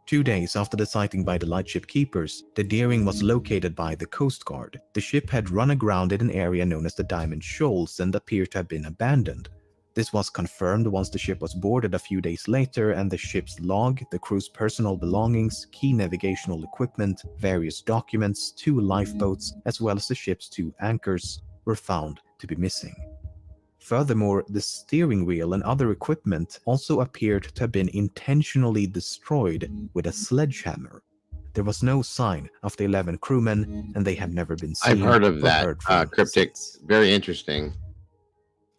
2 days after the sighting by the lightship keepers, the Deering was located by the Coast Guard. The ship had run aground in an area known as the Diamond Shoals and appeared to have been abandoned. This was confirmed once the ship was boarded a few days later, and the ship's log, the crew's personal belongings, key navigational equipment, various documents, 2 lifeboats, as well as the ship's 2 anchors were found to be missing. Furthermore, the steering wheel and other equipment also appeared to have been intentionally destroyed with a sledgehammer. There was no sign of the 11 crewmen, and they have never been seen I've heard of or that heard from cryptic. since. Very interesting.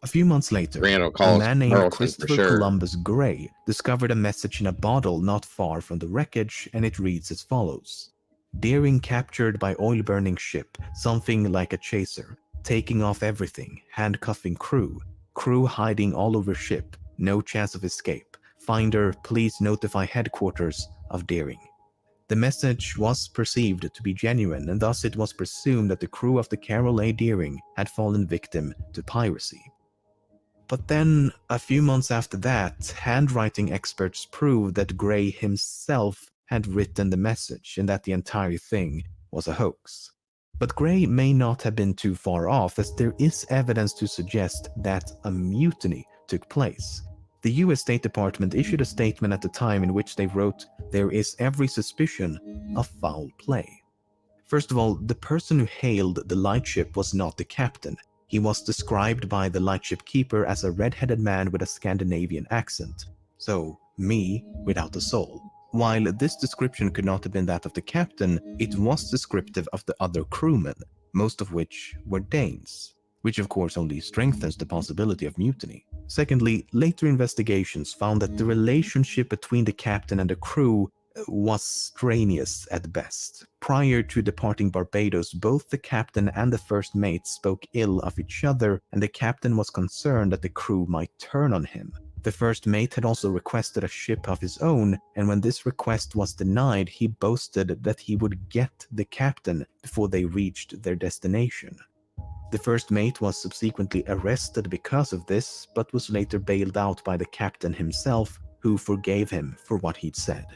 A few months later, Randall a calls man named Carlson for Christopher sure. Columbus Gray discovered a message in a bottle not far from the wreckage, and it reads as follows: "Deering captured by oil-burning ship, something like a chaser. Taking off everything, handcuffing crew. Crew hiding all over ship, no chance of escape. Finder, please notify headquarters of Deering." The message was perceived to be genuine, and thus it was presumed that the crew of the Carol A. Deering had fallen victim to piracy. But then, a few months after that, handwriting experts proved that Gray himself had written the message and that the entire thing was a hoax. But Gray may not have been too far off, as there is evidence to suggest that a mutiny took place. The US State Department issued a statement at the time in which they wrote, "There is every suspicion of foul play." First of all, the person who hailed the lightship was not the captain. He was described by the lightship keeper as a red-headed man with a Scandinavian accent. So, me without a soul. While this description could not have been that of the captain, it was descriptive of the other crewmen, most of which were Danes, which of course only strengthens the possibility of mutiny. Secondly, later investigations found that the relationship between the captain and the crew was strenuous at best. Prior to departing Barbados, both the captain and the first mate spoke ill of each other, and the captain was concerned that the crew might turn on him. The first mate had also requested a ship of his own, and when this request was denied, he boasted that he would get the captain before they reached their destination. The first mate was subsequently arrested because of this, but was later bailed out by the captain himself, who forgave him for what he'd said.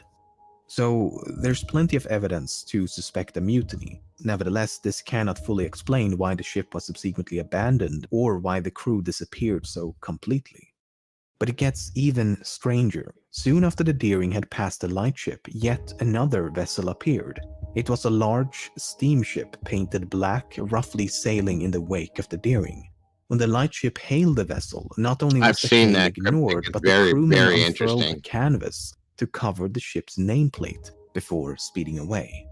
So there's plenty of evidence to suspect a mutiny. Nevertheless, this cannot fully explain why the ship was subsequently abandoned or why the crew disappeared so completely. But it gets even stranger. Soon after the Deering had passed the lightship, yet another vessel appeared. It was a large steamship painted black, roughly sailing in the wake of the Deering. When the lightship hailed the vessel, not only was the hail ignored, but the crewmen unfurled a canvas to cover the ship's nameplate before speeding away.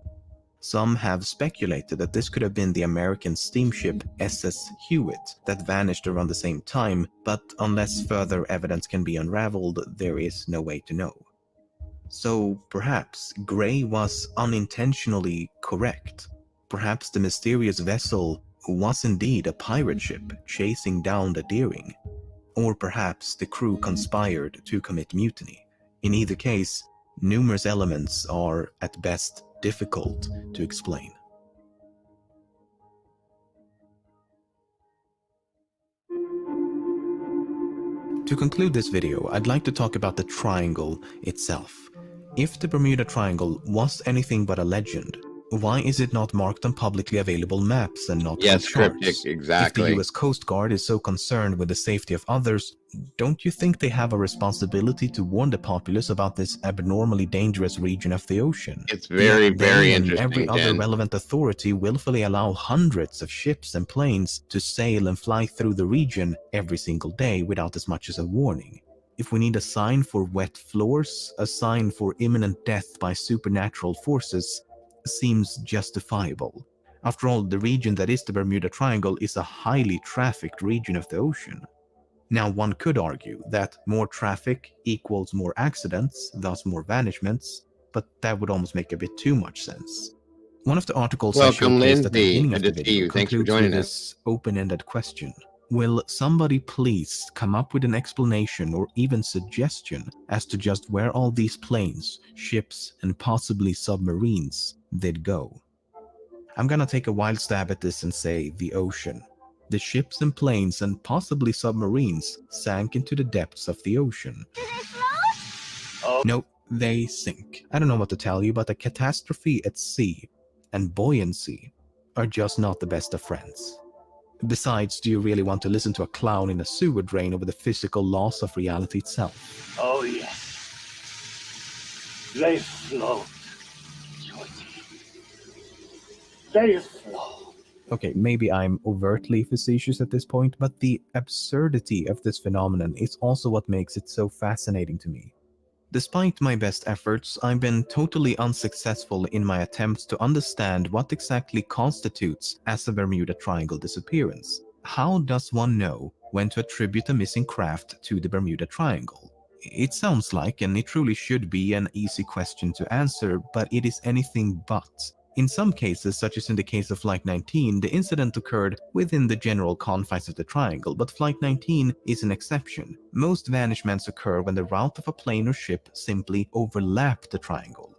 Some have speculated that this could have been the American steamship SS Hewitt that vanished around the same time, but unless further evidence can be unraveled, there is no way to know. So perhaps Gray was unintentionally correct. Perhaps the mysterious vessel was indeed a pirate ship chasing down the Deering. Or perhaps the crew conspired to commit mutiny. In either case, numerous elements are, at best, difficult to explain. To conclude this video, I'd like to talk about the triangle itself. If the Bermuda Triangle was anything but a legend, why is it not marked on publicly available maps and not on charts? Cryptic, exactly. If the US Coast Guard is so concerned with the safety of others, don't you think they have a responsibility to warn the populace about this abnormally dangerous region of the ocean? It's very interesting. Every other relevant authority willfully allow hundreds of ships and planes to sail and fly through the region every single day without as much as a warning. If we need a sign for wet floors, a sign for imminent death by supernatural forces, seems justifiable. After all, the region that is the Bermuda Triangle is a highly trafficked region of the ocean. Now, one could argue that more traffic equals more accidents, thus more vanishments, but that would almost make a bit too much sense. One of the articles I showcased at the beginning of the video concludes with this open-ended question. Will somebody please come up with an explanation or even suggestion as to just where all these planes, ships, and possibly submarines did go? I'm gonna take a wild stab at this and say the ocean. The ships and planes and possibly submarines sank into the depths of the ocean. Did it float? Oh. No, they sink. I don't know what to tell you, but a catastrophe at sea and buoyancy are just not the best of friends. Besides, do you really want to listen to a clown in a sewer drain over the physical loss of reality itself? Oh, yes. They float, Georgie. They float. Okay, maybe I'm overtly facetious at this point, but the absurdity of this phenomenon is also what makes it so fascinating to me. Despite my best efforts, I've been totally unsuccessful in my attempts to understand what exactly constitutes as a Bermuda Triangle disappearance. How does one know when to attribute a missing craft to the Bermuda Triangle? It sounds like, and it truly should be, an easy question to answer, but it is anything but. In some cases, such as in the case of Flight 19, the incident occurred within the general confines of the triangle, but Flight 19 is an exception. Most vanishments occur when the route of a plane or ship simply overlapped the triangle.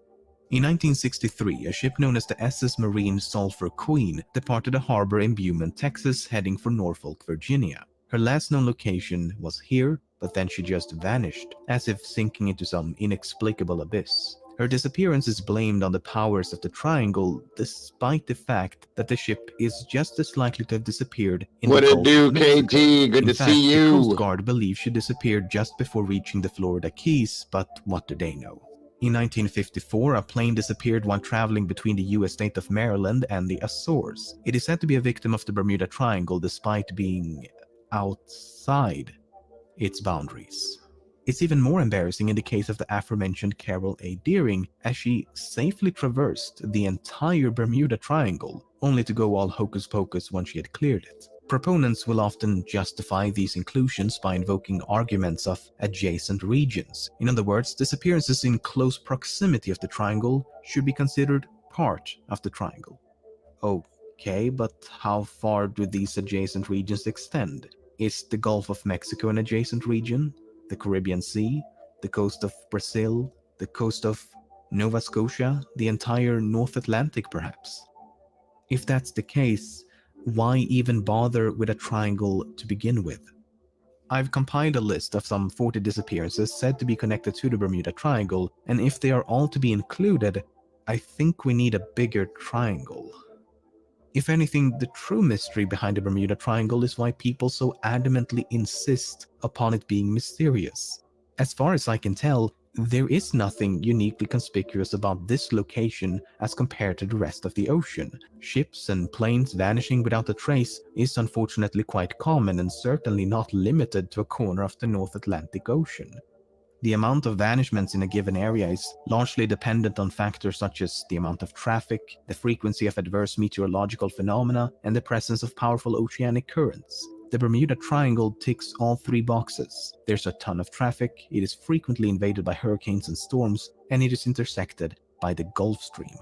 In 1963, a ship known as the SS Marine Sulphur Queen departed a harbor in Beaumont, Texas, heading for Norfolk, Virginia. Her last known location was here, but then she just vanished, as if sinking into some inexplicable abyss. Her disappearance is blamed on the powers of the Triangle, despite the fact that the ship is just as likely to have disappeared in the What it Gulf of do, Mexico. KT? Good In to fact, see the Coast you. Guard believes she disappeared just before reaching the Florida Keys, but what do they know? In 1954, a plane disappeared while traveling between the US state of Maryland and the Azores. It is said to be a victim of the Bermuda Triangle despite being outside its boundaries. It's even more embarrassing in the case of the aforementioned Carol A. Deering, as she safely traversed the entire Bermuda Triangle, only to go all hocus pocus once she had cleared it. Proponents will often justify these inclusions by invoking arguments of adjacent regions. In other words, disappearances in close proximity of the triangle should be considered part of the triangle. Okay, but how far do these adjacent regions extend? Is the Gulf of Mexico an adjacent region? The Caribbean Sea? The coast of Brazil? The coast of Nova Scotia? The entire North Atlantic, perhaps? If that's the case, why even bother with a triangle to begin with? I've compiled a list of some 40 disappearances said to be connected to the Bermuda Triangle, and if they are all to be included, I think we need a bigger triangle. If anything, the true mystery behind the Bermuda Triangle is why people so adamantly insist upon it being mysterious. As far as I can tell, there is nothing uniquely conspicuous about this location as compared to the rest of the ocean. Ships and planes vanishing without a trace is unfortunately quite common and certainly not limited to a corner of the North Atlantic Ocean. The amount of vanishments in a given area is largely dependent on factors such as the amount of traffic, the frequency of adverse meteorological phenomena, and the presence of powerful oceanic currents. The Bermuda Triangle ticks all three boxes. There's a ton of traffic, it is frequently invaded by hurricanes and storms, and it is intersected by the Gulf Stream.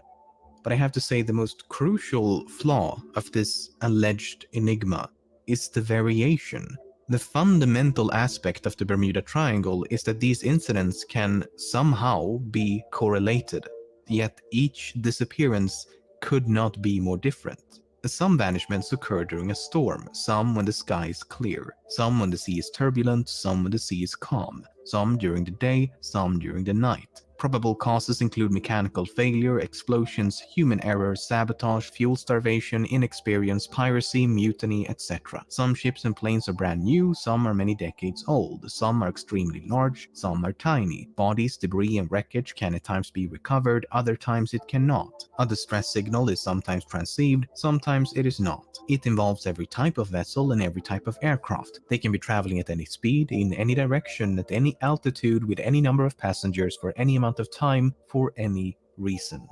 But I have to say the most crucial flaw of this alleged enigma is the variation. The fundamental aspect of the Bermuda Triangle is that these incidents can somehow be correlated, yet each disappearance could not be more different. Some vanishments occur during a storm, some when the sky is clear, some when the sea is turbulent, some when the sea is calm, some during the day, some during the night. Probable causes include mechanical failure, explosions, human error, sabotage, fuel starvation, inexperience, piracy, mutiny, etc. Some ships and planes are brand new, some are many decades old, some are extremely large, some are tiny. Bodies, debris, and wreckage can at times be recovered, other times it cannot. A distress signal is sometimes transceived, sometimes it is not. It involves every type of vessel and every type of aircraft. They can be traveling at any speed, in any direction, at any altitude, with any number of passengers for any amount of time, for any reason.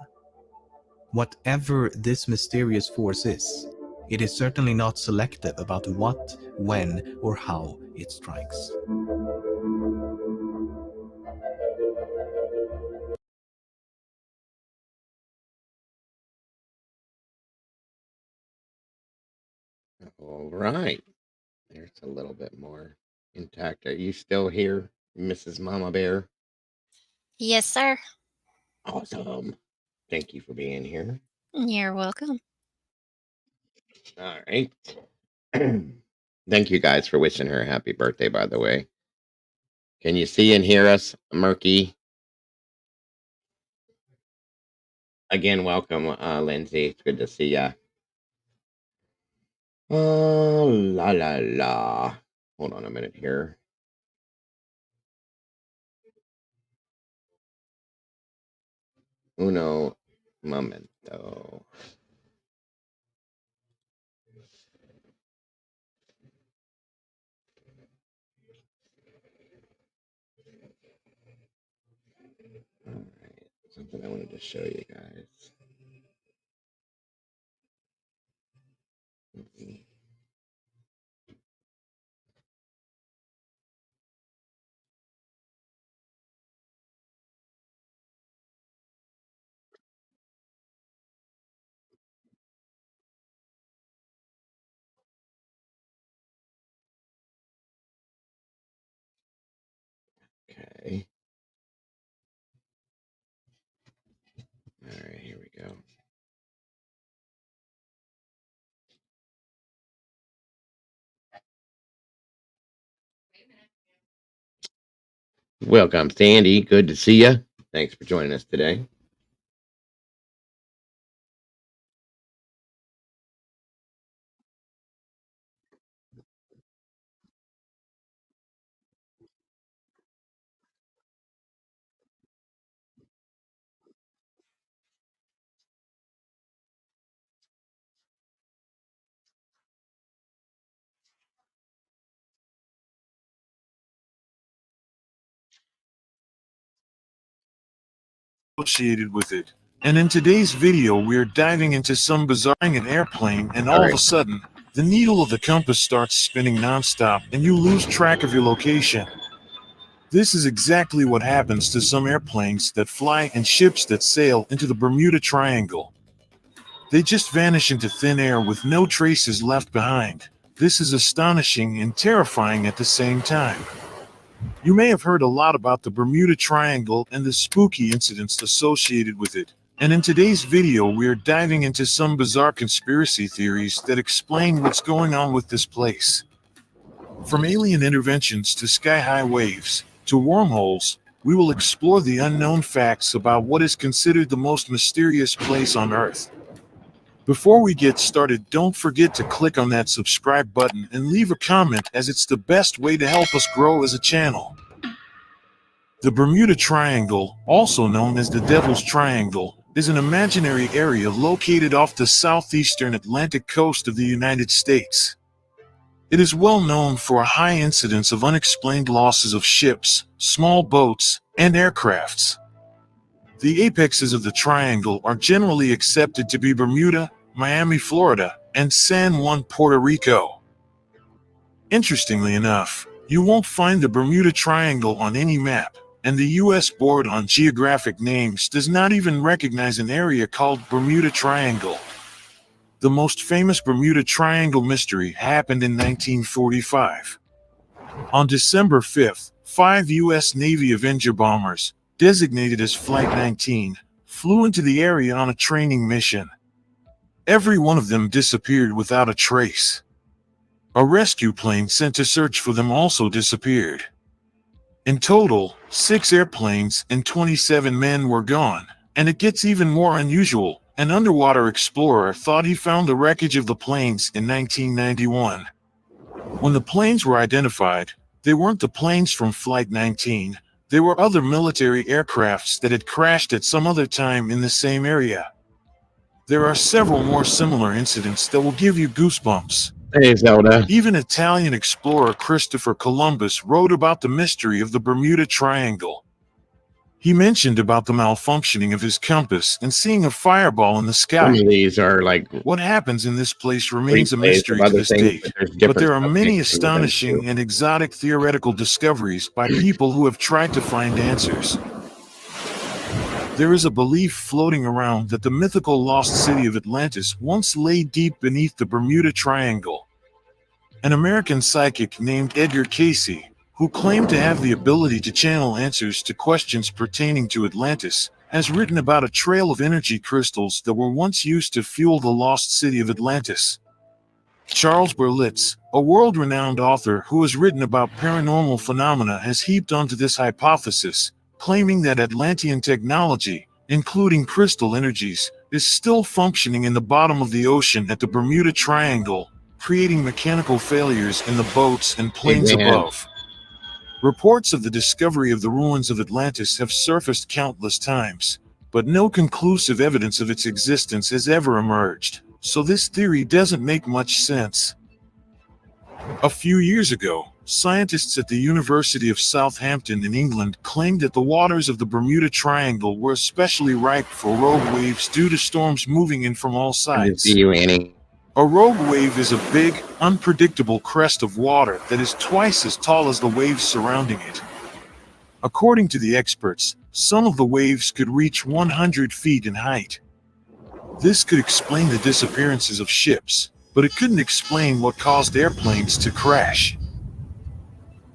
Whatever this mysterious force is, it is certainly not selective about what, when, or how it strikes. All right. There's a little bit more intact. Are you still here, Mrs. Mama Bear? Yes, sir. Awesome. Thank you for being here. You're welcome. All right. Thank you guys for wishing her a happy birthday, by the way. Can you see and hear us, Murky? Again, welcome, Lindsay. It's good to see ya. Oh, la la la. Hold on a minute here. Uno momento. All right. Something I wanted to show you guys. Mhm. Okay. All right. Here we go. Welcome, Sandy. Good to see you. Thanks for joining us today. Associated with it. And in today's video, we're diving into some bizarre an airplane, and All all of right. a sudden, the needle of the compass starts spinning nonstop, and you lose track of your location. This is exactly what happens to some airplanes that fly and ships that sail into the Bermuda Triangle. They just vanish into thin air with no traces left behind. This is astonishing and terrifying at the same time. You may have heard a lot about the Bermuda Triangle and the spooky incidents associated with it. And in today's video, we're diving into some bizarre conspiracy theories that explain what's going on with this place. From alien interventions to sky-high waves to wormholes, we will explore the unknown facts about what is considered the most mysterious place on Earth. Before we get started, don't forget to click on that subscribe button and leave a comment, as it's the best way to help us grow as a channel. The Bermuda Triangle, also known as the Devil's Triangle, is an imaginary area located off the southeastern Atlantic coast of the United States. It is well known for a high incidence of unexplained losses of ships, small boats, and aircrafts. The apexes of the triangle are generally accepted to be Bermuda, Miami, Florida, and San Juan, Puerto Rico. Interestingly enough, you won't find the Bermuda Triangle on any map, and the U.S. Board on Geographic Names does not even recognize an area called Bermuda Triangle. The most famous Bermuda Triangle mystery happened in 1945. On December 5th, 5 U.S. Navy Avenger bombers, designated as Flight 19, flew into the area on a training mission. Every one of them disappeared without a trace. A rescue plane sent to search for them also disappeared. In total, 6 airplanes and 27 men were gone, and it gets even more unusual. An underwater explorer thought he found the wreckage of the planes in 1991. When the planes were identified, they weren't the planes from Flight 19, they were other military aircrafts that had crashed at some other time in the same area. There are several more similar incidents that will give you goosebumps. Hey, Zelda. Even Italian explorer Christopher Columbus wrote about the mystery of the Bermuda Triangle. He mentioned about the malfunctioning of his compass and seeing a fireball in the Some sky. of these are like What happens in this place remains a replays mystery of to other this things, date, but there's but different there are stuff many mixed in with them too. astonishing and exotic theoretical discoveries by people who have tried to find answers. There is a belief floating around that the mythical lost city of Atlantis once lay deep beneath the Bermuda Triangle. An American psychic named Edgar Cayce, who claimed to have the ability to channel answers to questions pertaining to Atlantis, has written about a trail of energy crystals that were once used to fuel the lost city of Atlantis. Charles Berlitz, a world-renowned author who has written about paranormal phenomena, has heaped onto this hypothesis, claiming that Atlantean technology, including crystal energies, is still functioning in the bottom of the ocean at the Bermuda Triangle, creating mechanical failures in the boats and Hey, planes man. above. Reports of the discovery of the ruins of Atlantis have surfaced countless times, but no conclusive evidence of its existence has ever emerged, so this theory doesn't make much sense. A few years ago, scientists at the University of Southampton in England claimed that the waters of the Bermuda Triangle were especially ripe for rogue waves due to storms moving in from all Good to sides. see you, Annie. A rogue wave is a big, unpredictable crest of water that is twice as tall as the waves surrounding it. According to the experts, some of the waves could reach 100 feet in height. This could explain the disappearances of ships, but it couldn't explain what caused airplanes to crash.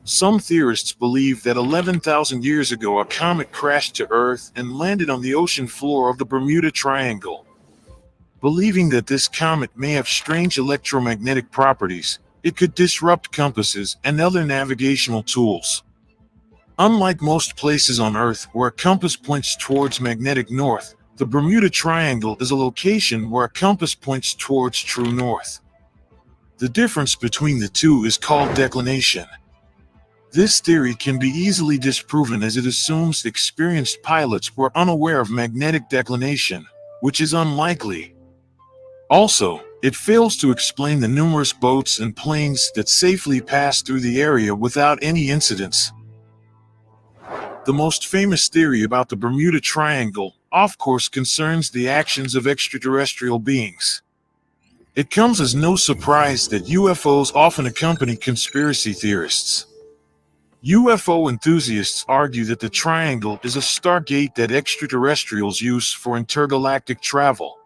Some theorists believe that 11,000 years ago a comet crashed to Earth and landed on the ocean floor of the Bermuda Triangle. Believing that this comet may have strange electromagnetic properties, it could disrupt compasses and other navigational tools. Unlike most places on Earth where a compass points towards magnetic north, the Bermuda Triangle is a location where a compass points towards true north. The difference between the two is called declination. This theory can be easily disproven as it assumes experienced pilots were unaware of magnetic declination, which is unlikely. Also, it fails to explain the numerous boats and planes that safely pass through the area without any incidents. The most famous theory about the Bermuda Triangle, of course, concerns the actions of extraterrestrial beings. It comes as no surprise that UFOs often accompany conspiracy theorists. UFO enthusiasts argue that the triangle is a stargate that extraterrestrials use for intergalactic travel.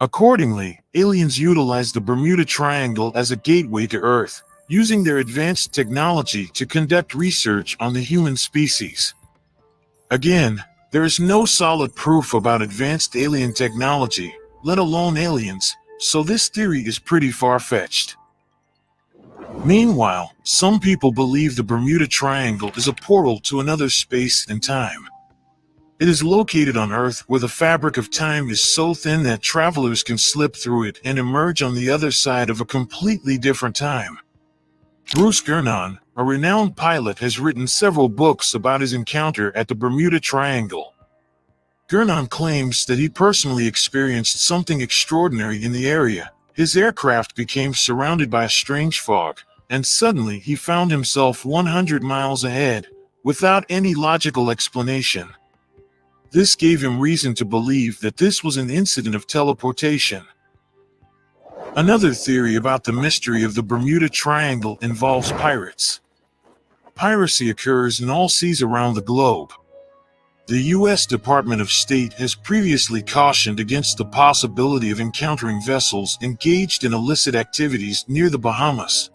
Accordingly, aliens utilize the Bermuda Triangle as a gateway to Earth, using their advanced technology to conduct research on the human species. Again, there is no solid proof about advanced alien technology, let alone aliens, so this theory is pretty far-fetched. Meanwhile, some people believe the Bermuda Triangle is a portal to another space and time. It is located on Earth where the fabric of time is so thin that travelers can slip through it and emerge on the other side of a completely different time. Bruce Gernon, a renowned pilot, has written several books about his encounter at the Bermuda Triangle. Gernon claims that he personally experienced something extraordinary in the area. His aircraft became surrounded by a strange fog, and suddenly he found himself 100 miles ahead, without any logical explanation. This gave him reason to believe that this was an incident of teleportation. Another theory about the mystery of the Bermuda Triangle involves pirates. Piracy occurs in all seas around the globe. The U.S. Department of State has previously cautioned against the possibility of encountering vessels engaged in illicit activities near the Bahamas.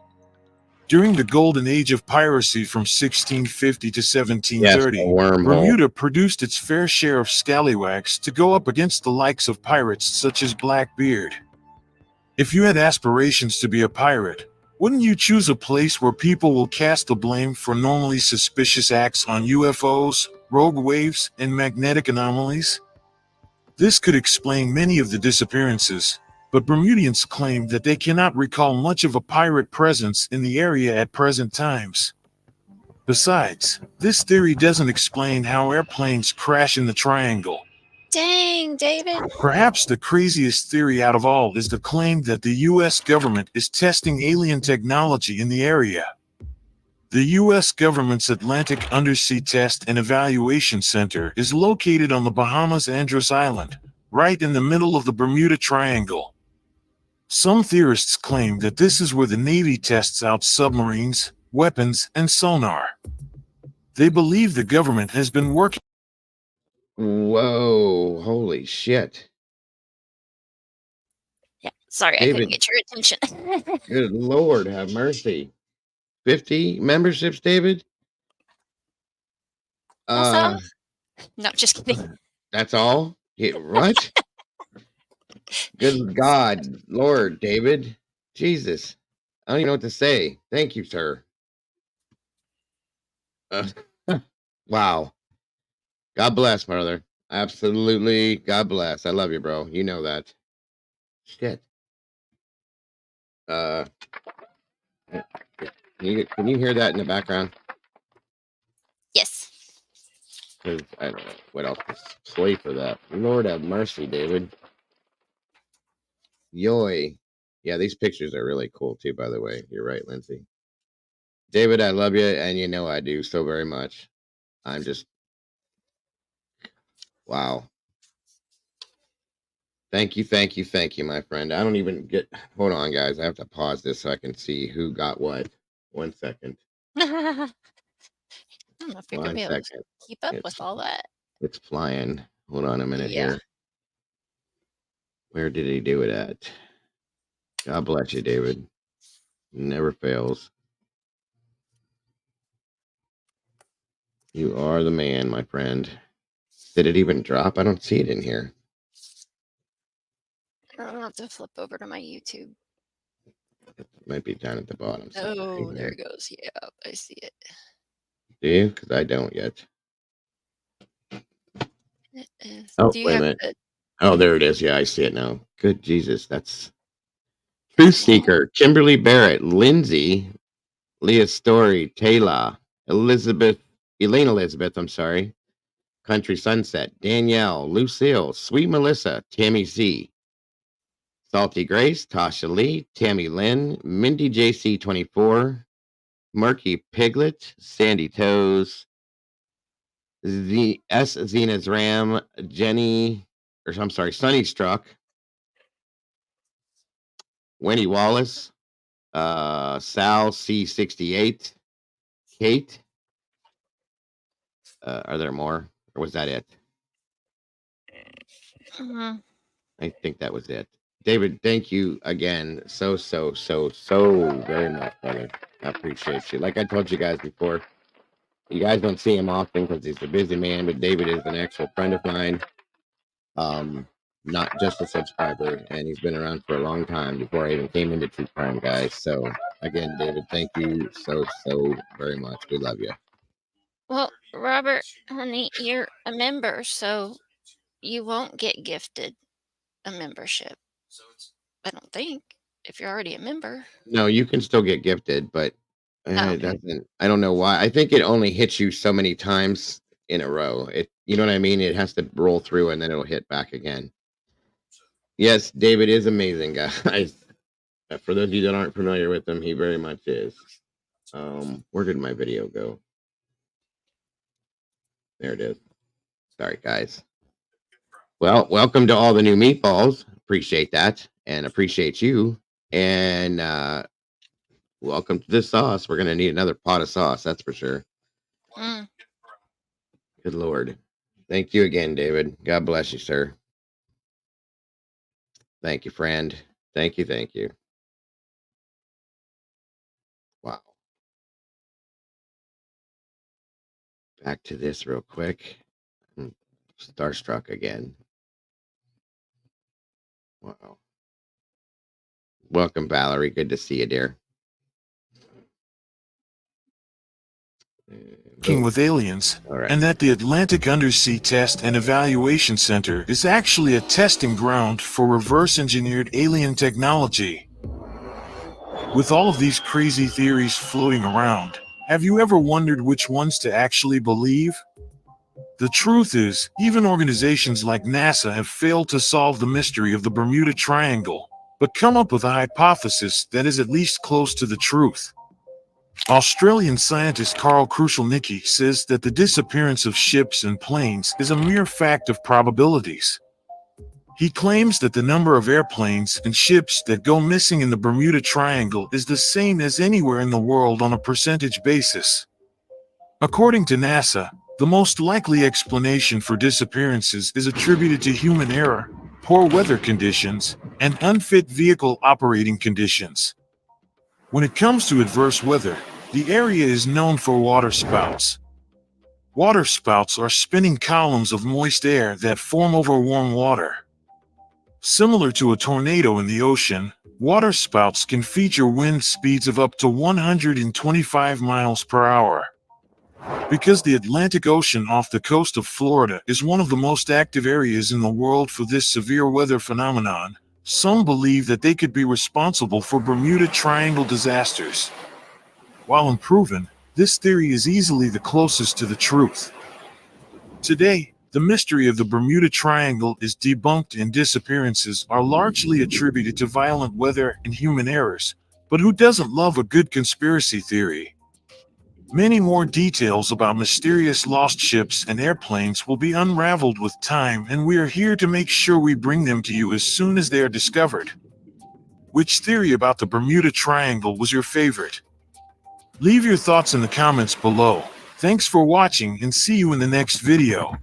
During the golden age of piracy from 1650 to Yes, a 1730, wormhole. Bermuda produced its fair share of scallywags to go up against the likes of pirates such as Blackbeard. If you had aspirations to be a pirate, wouldn't you choose a place where people will cast the blame for normally suspicious acts on UFOs, rogue waves, and magnetic anomalies? This could explain many of the disappearances, but Bermudians claim that they cannot recall much of a pirate presence in the area at present times. Besides, this theory doesn't explain how airplanes crash in the triangle. Dang, David. Perhaps the craziest theory out of all is the claim that the US government is testing alien technology in the area. The U.S. government's Atlantic Undersea Test and Evaluation Center is located on the Bahamas' Andros Island, right in the middle of the Bermuda Triangle. Some theorists claim that this is where the Navy tests out submarines, weapons, and sonar. They believe the government has been working. Whoa, holy shit. Yeah, sorry, I couldn't David, get your attention. good Lord, have mercy. 50 memberships, David? That's all? Uh, No, just kidding. that's all? What? Good God, Lord, David. Jesus. I don't even know what to say. Thank you, sir. Uh, wow. God bless, brother. Absolutely. God bless. I love you, bro. You know that. Shit. Uh, can you hear that in the background? Yes. Because I don't know what else to play for that. Lord have mercy, David. Yoy. Yeah, these pictures are really cool too, by the way. You're right, Lindsay. David, I love you, and you know I do so very much. I'm just wow. Thank you, my friend. I don't even get hold on, guys. I have to pause this so I can see who got what. 1 second. I don't know if you're going to One be able to second. keep up with It's all that. it's flying. Hold on a minute Yeah. here. Where did he do it at? God bless you, David. Never fails. You are the man, my friend. Did it even drop? I don't see it in here. I'll have to flip over to my YouTube. It might be down at the bottom somewhere. Oh, there Here. it goes. Yeah, I see it. Do you? Because I don't yet. It is. Oh, Do you wait a have minute. the? Oh, there it is. Yeah, I see it now. Good Jesus, that's Truth Oh, Seeker, Kimberly Barrett, Lindsay, Leah Story, Taylor, Elaine Elizabeth, I'm sorry, Country Sunset, Danielle, Lucille, Sweet Melissa, Tammy Z, Salty Grace, Tasha Lee, Tammy Lynn, Mindy JC24, Murky Piglet, Sandy Toes, Zena's Ram, Jenny, or I'm sorry, Sunny Struck, Winnie Wallace, Sal C68, Kate. Are there more? Or was that it? mhm. I think that was it. David, thank you again so very much, brother. I appreciate you. Like I told you guys before, you guys don't see him often because he's a busy man, but David is an actual friend of mine. Um, Not just a subscriber, and he's been around for a long time before I even came into True Crime, guys. So again, David, thank you so very much. We love you. Well, Robert, honey, you're a member, so you won't get gifted a membership. I don't think if you're already a member. No, you can still get gifted, but Oh, it doesn't. I don't know why. I think it only hits you so many times in a row. You know what I mean? It has to roll through and then it'll hit back again. Yes, David is amazing, guys. For those of you that aren't familiar with him, he very much is. Where did my video go? There it is. Sorry, guys. Well, welcome to all the new meatballs. Appreciate that and appreciate you. And welcome to this sauce. We're gonna need another pot of sauce, that's for sure. mm. Good Lord. Thank you again, David. God bless you, sir. Thank you, friend. Thank you. Thank you. Wow. Back to this real quick. I'm starstruck again. Wow. Welcome, Valerie. Good to see you, dear. Working Boom. with aliens, All right. and that the Atlantic Undersea Test and Evaluation Center is actually a testing ground for reverse engineered alien technology. With all of these crazy theories floating around, have you ever wondered which ones to actually believe? The truth is, even organizations like NASA have failed to solve the mystery of the Bermuda Triangle, but come up with a hypothesis that is at least close to the truth. Australian scientist Carl Krushelnicki says that the disappearance of ships and planes is a mere fact of probabilities. He claims that the number of airplanes and ships that go missing in the Bermuda Triangle is the same as anywhere in the world on a percentage basis. According to NASA, the most likely explanation for disappearances is attributed to human error, poor weather conditions, and unfit vehicle operating conditions. When it comes to adverse weather, the area is known for waterspouts. Waterspouts are spinning columns of moist air that form over warm water. Similar to a tornado in the ocean, waterspouts can feature wind speeds of up to 125 miles per hour. Because the Atlantic Ocean off the coast of Florida is one of the most active areas in the world for this severe weather phenomenon, some believe that they could be responsible for Bermuda Triangle disasters. While unproven, this theory is easily the closest to the truth. Today, the mystery of the Bermuda Triangle is debunked and disappearances are largely attributed to violent weather and human errors. But who doesn't love a good conspiracy theory? Many more details about mysterious lost ships and airplanes will be unraveled with time, and we are here to make sure we bring them to you as soon as they are discovered. Which theory about the Bermuda Triangle was your favorite? Leave your thoughts in the comments below. Thanks for watching and see you in the next video.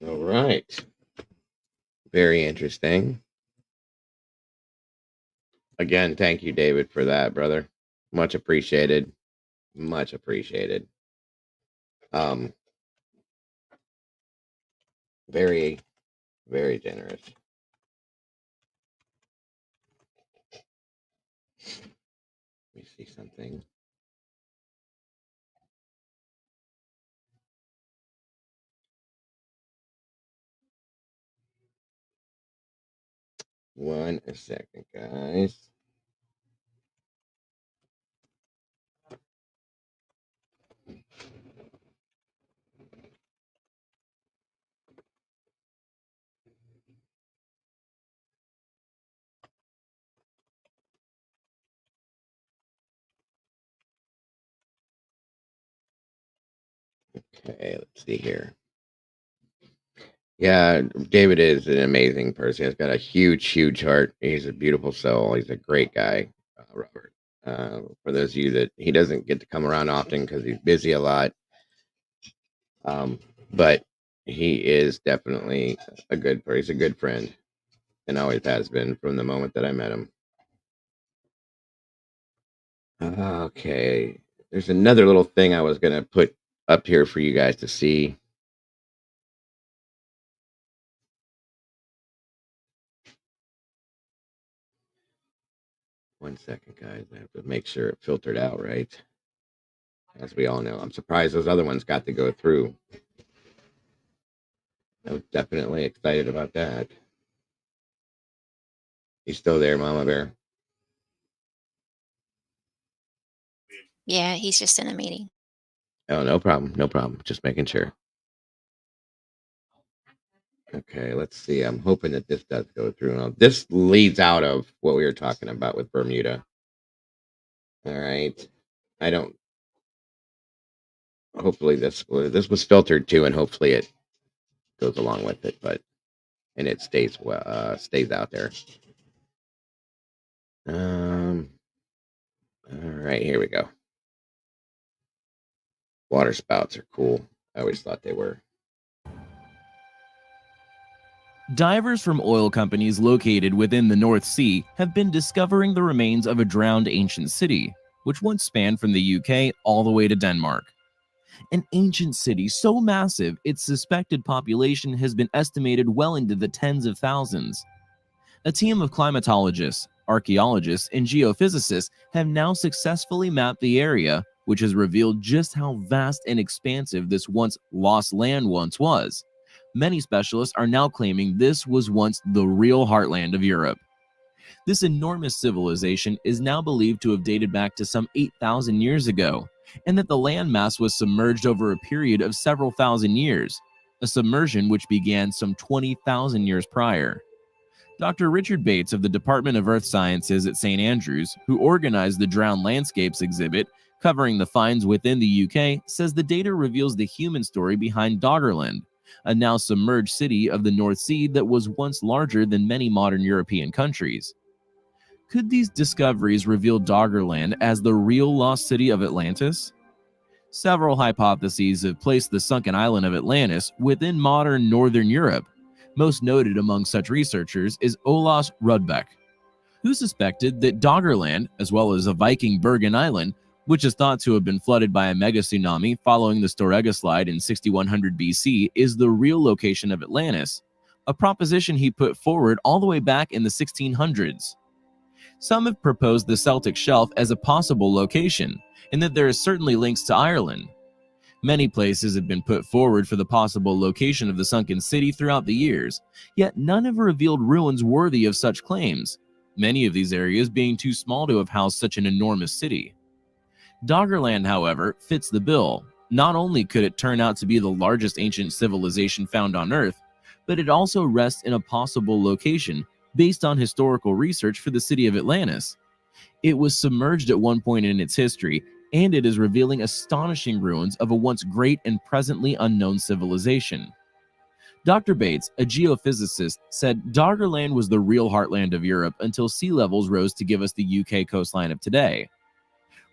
All right. Very interesting. Again, thank you, David, for that, brother. Much appreciated. Much appreciated. Um, Very, very generous. Let me see something. One second, guys. Okay, let's see here. Yeah, David is an amazing person. He's got a huge, huge heart. He's a beautiful soul. He's a great guy, Robert. For those of you that he doesn't get to come around often because he's busy a lot, but he is definitely a good person. He's a good friend and always has been from the moment that I met him. Okay, there's another little thing I was going to put up here for you guys to see. One second, guys. I have to make sure it filtered out right. As we all know, I'm surprised those other ones got to go through. I was definitely excited about that. You still there, Mama Bear? Yeah, he's just in a meeting. Oh, no problem. No problem. Just making sure. Okay, let's see. I'm hoping that this does go through. Now, this leads out of what we were talking about with Bermuda. All right. I don't. Hopefully, this was filtered too, and hopefully it goes along with it. But and it stays stays out there. All right, here we go. Water spouts are cool. I always thought they were. Divers from oil companies located within the North Sea have been discovering the remains of a drowned ancient city, which once spanned from the UK all the way to Denmark. An ancient city so massive its suspected population has been estimated well into the tens of thousands. A team of climatologists, archaeologists, and geophysicists have now successfully mapped the area, which has revealed just how vast and expansive this once lost land once was. Many specialists are now claiming this was once the real heartland of Europe. This enormous civilization is now believed to have dated back to some 8,000 years ago, and that the landmass was submerged over a period of several thousand years, a submersion which began some 20,000 years prior. Dr. Richard Bates of the Department of Earth Sciences at St. Andrews, who organized the Drowned Landscapes exhibit covering the finds within the UK, says the data reveals the human story behind Doggerland, a now submerged city of the North Sea that was once larger than many modern European countries. Could these discoveries reveal Doggerland as the real lost city of Atlantis? Several hypotheses have placed the sunken island of Atlantis within modern northern Europe. Most noted among such researchers is Olaus Rudbeck, who suspected that Doggerland, as well as a Viking Bergen Island, which is thought to have been flooded by a mega tsunami following the Storegga slide in 6100 BC, is the real location of Atlantis, a proposition he put forward all the way back in the 1600s. Some have proposed the Celtic Shelf as a possible location, and that there are certainly links to Ireland. Many places have been put forward for the possible location of the sunken city throughout the years, yet none have revealed ruins worthy of such claims, many of these areas being too small to have housed such an enormous city. Doggerland, however, fits the bill. Not only could it turn out to be the largest ancient civilization found on Earth, but it also rests in a possible location based on historical research for the city of Atlantis. It was submerged at one point in its history, and it is revealing astonishing ruins of a once great and presently unknown civilization. Dr. Bates, a geophysicist, said Doggerland was the real heartland of Europe until sea levels rose to give us the UK coastline of today.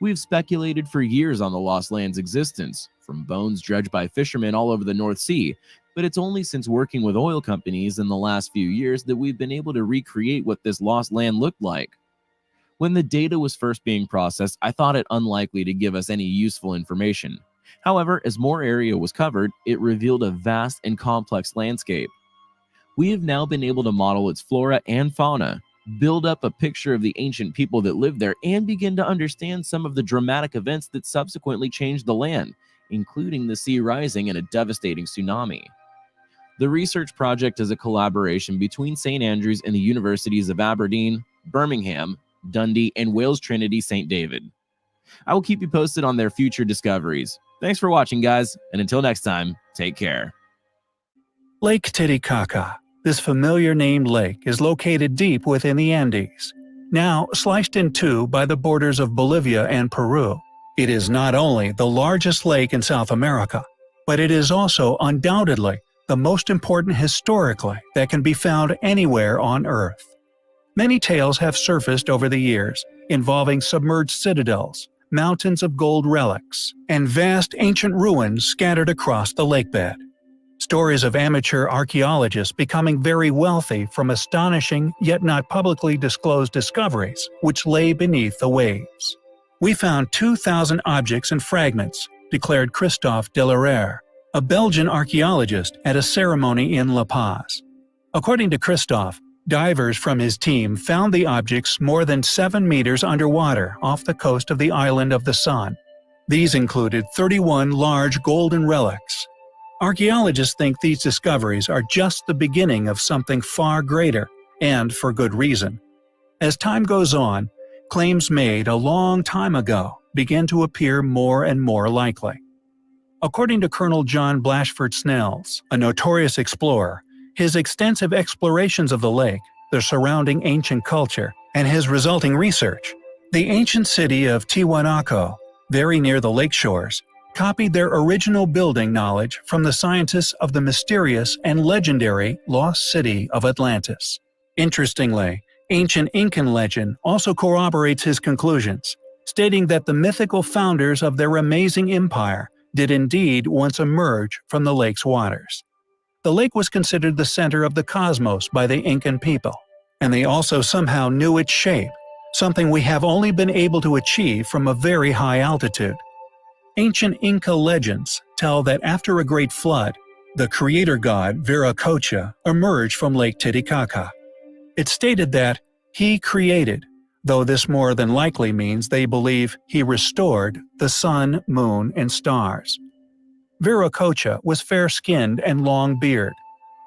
We've speculated for years on the lost land's existence, from bones dredged by fishermen all over the North Sea, but it's only since working with oil companies in the last few years that we've been able to recreate what this lost land looked like. When the data was first being processed, I thought it unlikely to give us any useful information, However, as more area was covered, it revealed a vast and complex landscape. We have now been able to model its flora and fauna, build up a picture of the ancient people that lived there, and begin to understand some of the dramatic events that subsequently changed the land, including the sea rising and a devastating tsunami. The research project is a collaboration between St. Andrews and the universities of Aberdeen, Birmingham, Dundee, and Wales Trinity St. David. I will keep you posted on their future discoveries. Thanks for watching, guys, and until next time, take care. Lake Titicaca. This familiar named lake is located deep within the Andes, now sliced in two by the borders of Bolivia and Peru. It is not only the largest lake in South America, but it is also undoubtedly the most important historically that can be found anywhere on Earth. Many tales have surfaced over the years involving submerged citadels, mountains of gold relics, and vast ancient ruins scattered across the lakebed. Stories of amateur archaeologists becoming very wealthy from astonishing yet not publicly disclosed discoveries which lay beneath the waves. We found 2,000 objects and fragments, declared Christophe Delarare, a Belgian archaeologist at a ceremony in La Paz. According to Christophe, divers from his team found the objects more than 7 meters underwater off the coast of the island of the Sun. These included 31 large golden relics. Archaeologists think these discoveries are just the beginning of something far greater, and for good reason. As time goes on, claims made a long time ago begin to appear more and more likely. According to Colonel John Blashford Snells, a notorious explorer, his extensive explorations of the lake, the surrounding ancient culture, and his resulting research, the ancient city of Tiwanaku, very near the lake shores, copied their original building knowledge from the scientists of the mysterious and legendary lost city of Atlantis. Interestingly, ancient Incan legend also corroborates his conclusions, stating that the mythical founders of their amazing empire did indeed once emerge from the lake's waters. The lake was considered the center of the cosmos by the Incan people, and they also somehow knew its shape, something we have only been able to achieve from a very high altitude. Ancient Inca legends tell that after a great flood, the creator god Viracocha emerged from Lake Titicaca. It's stated that he created, though this more than likely means they believe he restored the sun, moon, and stars. Viracocha was fair-skinned and long-bearded.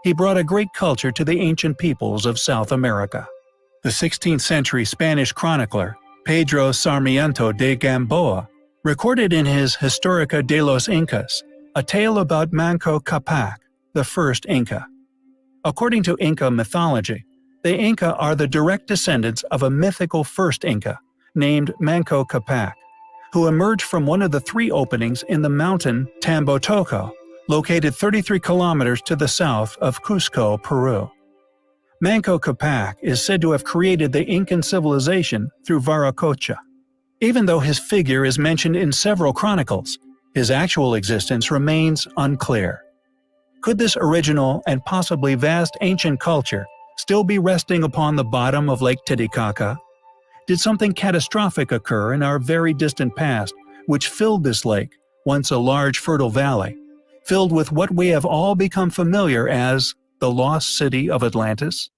He brought a great culture to the ancient peoples of South America. The 16th century Spanish chronicler Pedro Sarmiento de Gamboa recorded in his Historia de los Incas a tale about Manco Capac, the first Inca. According to Inca mythology, the Inca are the direct descendants of a mythical first Inca named Manco Capac, who emerged from one of the 3 openings in the mountain Tambotoco, located 33 kilometers to the south of Cusco, Peru. Manco Capac is said to have created the Incan civilization through Viracocha. Even though his figure is mentioned in several chronicles, his actual existence remains unclear. Could this original and possibly vast ancient culture still be resting upon the bottom of Lake Titicaca? Did something catastrophic occur in our very distant past which filled this lake, once a large fertile valley, filled with what we have all become familiar as the lost city of Atlantis?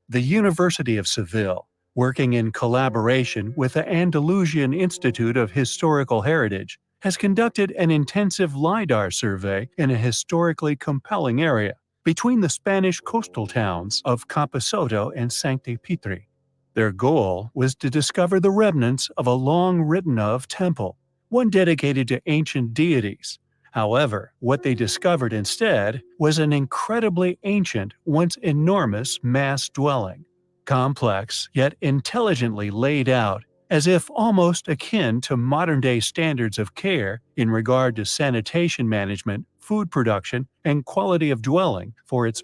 The University of Seville, working in collaboration with the Andalusian Institute of Historical Heritage, has conducted an intensive LiDAR survey in a historically compelling area between the Spanish coastal towns of Camposoto and Sancti Petri. Their goal was to discover the remnants of a long-written-of temple, one dedicated to ancient deities. However, what they discovered instead was an incredibly ancient, once enormous mass dwelling, complex yet intelligently laid out, as if almost akin to modern-day standards of care in regard to sanitation management, food production, and quality of dwelling for its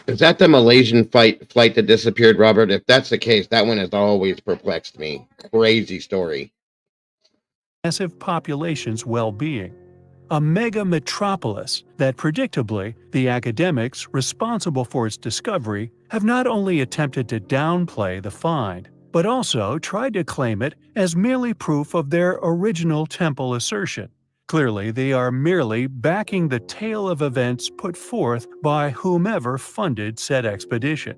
Is that the Malaysian flight that disappeared, Robert? If that's the case, that one has always perplexed me. Crazy story. massive population's well-being. A mega metropolis that predictably the academics responsible for its discovery have not only attempted to downplay the find, but also tried to claim it as merely proof of their original temple assertion. Clearly, they are merely backing the tale of events put forth by whomever funded said expedition.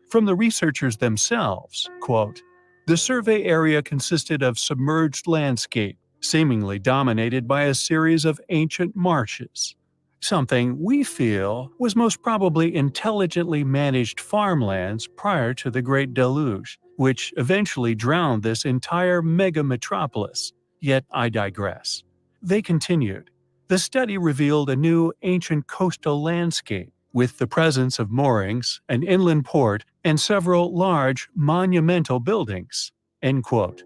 From the researchers themselves, quote, "The survey area consisted of submerged landscape, seemingly dominated by a series of ancient marshes. Something we feel was most probably intelligently managed farmlands prior to the Great Deluge, which eventually drowned this entire mega-metropolis. Yet I digress." They continued, "The study revealed a new ancient coastal landscape, with the presence of moorings, an inland port, and several large, monumental buildings." End quote.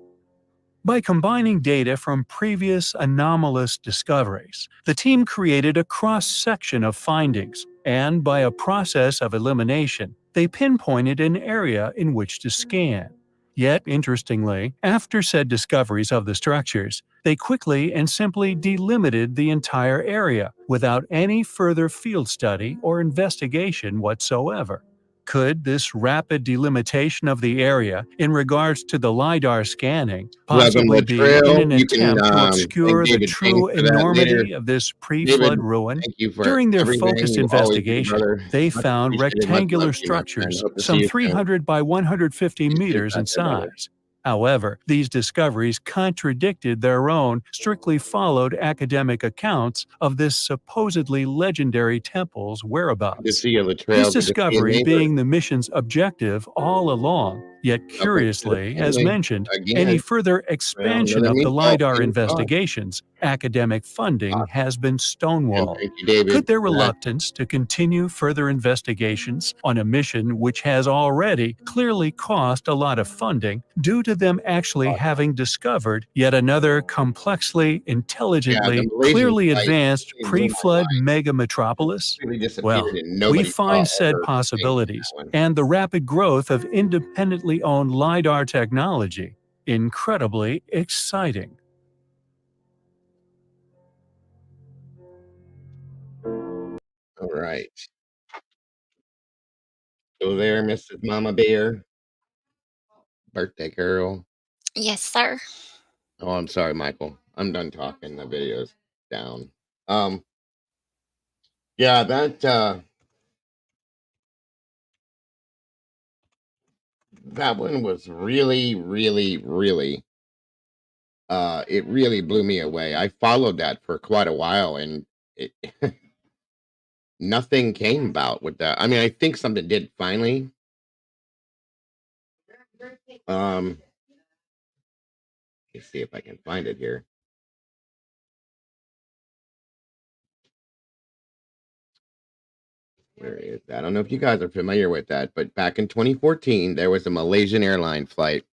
By combining data from previous anomalous discoveries, the team created a cross-section of findings, and by a process of elimination, they pinpointed an area in which to scan. Yet, interestingly, after said discoveries of the structures, they quickly and simply delimited the entire area without any further field study or investigation whatsoever. Could this rapid delimitation of the area in regards to the LiDAR scanning Welcome possibly to be in Trail. an You can attempt to thank obscure the David Payne true for that later. enormity of this David, pre-flood ruin? thank you for During their everything. focused You always do, investigation, brother. they Much found appreciated. Much love rectangular to you, my friend. structures Hope to see some you soon. 300 by 150 You too, meters in out there, brother. size. However, these discoveries contradicted their own strictly followed academic accounts of this supposedly legendary temple's Good to whereabouts. see you, Latrell. This Good to see you, discovery neighbor. being the mission's objective all along, yet Welcome to the curiously, as family. mentioned, Again, any further well, expansion another of the meatball. LiDAR Fingers crossed. investigations, academic funding Awesome. has been And stonewalled. thank you, David, Could their for that. reluctance to continue further investigations on a mission which has already clearly cost a lot of funding due to them actually having discovered yet another complexly, Yeah, the intelligently, Malaysian clearly flight advanced really blew my pre-flood mind. mega metropolis? Completely disappeared Well, and we nobody saw find or said heard anything from possibilities that one. and the rapid growth of independently owned LiDAR technology incredibly exciting. All right. Go there, Mrs. Mama Bear. Birthday girl. Yes, sir. Oh, I'm sorry, Michael. I'm done talking. The video's down. Um, yeah, that one was really, really, really it really blew me away. I followed that for quite a while and it nothing came about with that. I mean, I think something did finally. Um, let's see if I can find it here. Where is that? I don't know if you guys are familiar with that, but back in 2014, there was a Malaysian airline flight.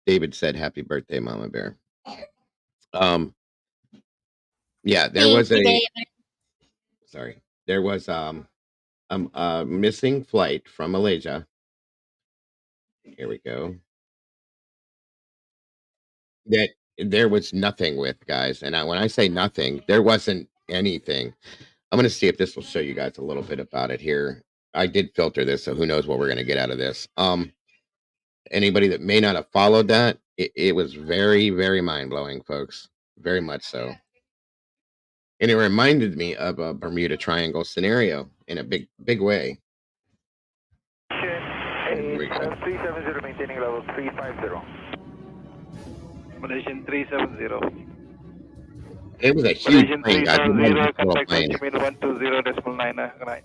David said, "Happy birthday, Mama Bear." Um, yeah, there Thank was you, a David. sorry, there was a missing flight from Malaysia. Here we go. That there was nothing with, guys, and when I say nothing, there wasn't anything. I'm gonna see if this will show you guys a little bit about it here. I did filter this, so who knows what we're gonna get out of this. Anybody that may not have followed that, it was very, very mind blowing, folks. Very much so. And it reminded me of a Bermuda Triangle scenario in a big, big way. Here we go. 370, maintaining level 350. Malaysian 370. It was a huge Malaysian plane, guys. It wasn't 370, just a little contact plane. altimeter 120.9. Right.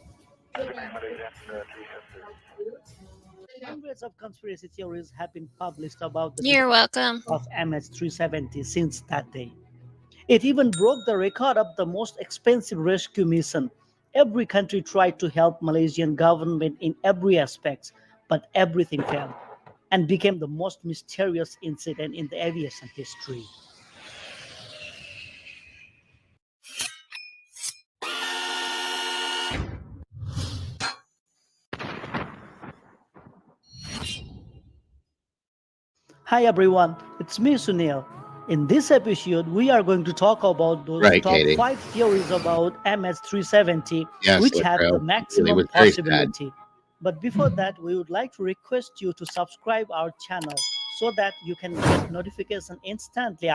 Hundreds of conspiracy theories have been published about the You're welcome. of MH370 since that day. It even broke the record of the most expensive rescue mission. Every country tried to help Malaysian government in every aspect, but everything failed and became the most mysterious incident in the aviation history. Hi everyone, it's me Sunil. In this episode, we are going to talk about those Right, top Katie. 5 theories about MS370 Yes, which have the Latrell. It maximum was very sad. possibility. But before that, we would like to request you to subscribe our channel so that you can get notification instantly.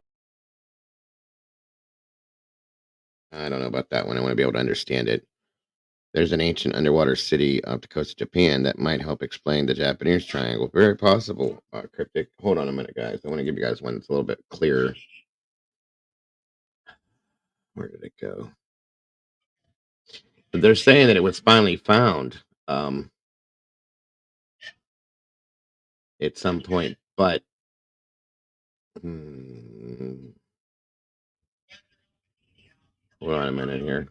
I don't know about that one. I want to be able to understand it. There's an ancient underwater city off the coast of Japan that might help explain the Japanese triangle. Very possible. Cryptic. Hold on a minute, guys. I want to give you guys one that's a little bit clearer. Where did it go? But they're saying that it was finally found at some point, but hold on a minute here.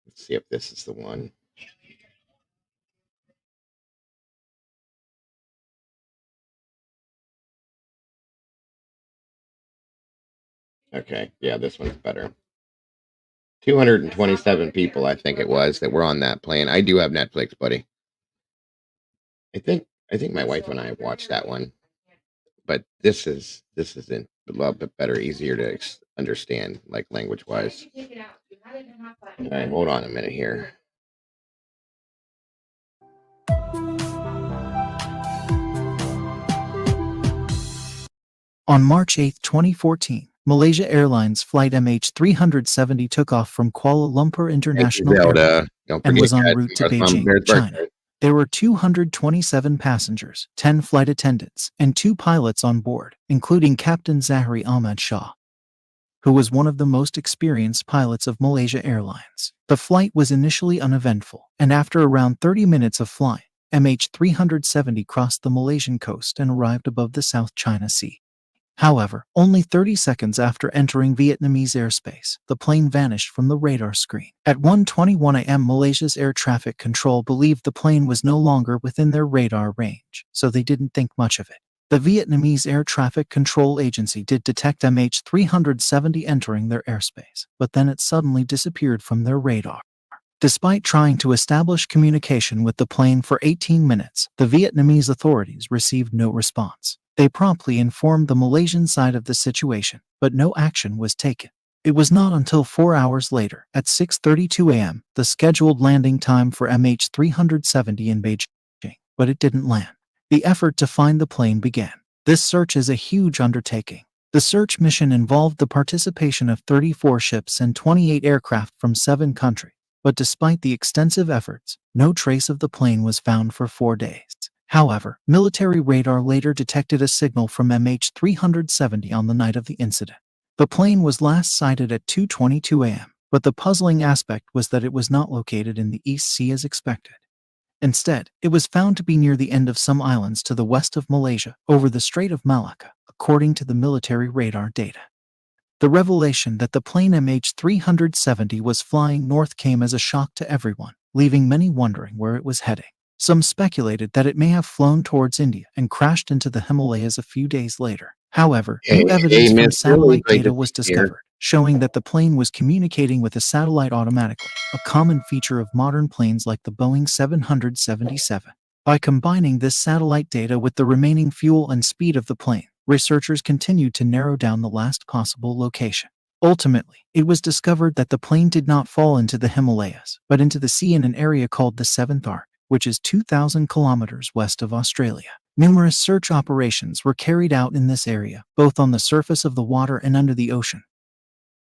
Let's see if this is the one. Okay, yeah, this one's better. 227 people, I think it was, that were on that plane. I do have Netflix, buddy. I think my wife and I have watched that one, but this is a little bit better, easier to understand, like language wise. All right, hold on a minute here. On March 8, 2014, Malaysia Airlines flight MH370 took off from Kuala Lumpur International Airport Don't and forget, was en guys, route to tomorrow's Mom Beijing, Bear's China. birthday. There were 227 passengers, 10 flight attendants, and 2 pilots on board, including Captain Zahari Ahmad Shah, who was one of the most experienced pilots of Malaysia Airlines. The flight was initially uneventful, and after around 30 minutes of flying, MH370 crossed the Malaysian coast and arrived above the South China Sea. However, only 30 seconds after entering Vietnamese airspace, the plane vanished from the radar screen. At 1:21 a.m., Malaysia's air traffic control believed the plane was no longer within their radar range, so they didn't think much of it. The Vietnamese Air Traffic Control Agency did detect MH370 entering their airspace, but then it suddenly disappeared from their radar. Despite trying to establish communication with the plane for 18 minutes, the Vietnamese authorities received no response. They promptly informed the Malaysian side of the situation, but no action was taken. It was not until 4 hours later, at 6:32 a.m., the scheduled landing time for MH370 in Beijing, but it didn't land. The effort to find the plane began. This search is a huge undertaking. The search mission involved the participation of 34 ships and 28 aircraft from 7 countries, but despite the extensive efforts, no trace of the plane was found for 4 days. However, military radar later detected a signal from MH370 on the night of the incident. The plane was last sighted at 2:22 a.m., but the puzzling aspect was that it was not located in the East Sea as expected. Instead, it was found to be near the end of some islands to the west of Malaysia, over the Strait of Malacca, according to the military radar data. The revelation that the plane MH370 was flying north came as a shock to everyone, leaving many wondering where it was heading. Some speculated that it may have flown towards India and crashed into the Himalayas a few days later. However, new evidence from satellite data was discovered, showing that the plane was communicating with a satellite automatically, a common feature of modern planes like the Boeing 777. By combining this satellite data with the remaining fuel and speed of the plane, researchers continued to narrow down the last possible location. Ultimately, it was discovered that the plane did not fall into the Himalayas, but into the sea in an area called the Seventh Arc, which is 2,000 kilometers west of Australia. Numerous search operations were carried out in this area, both on the surface of the water and under the ocean,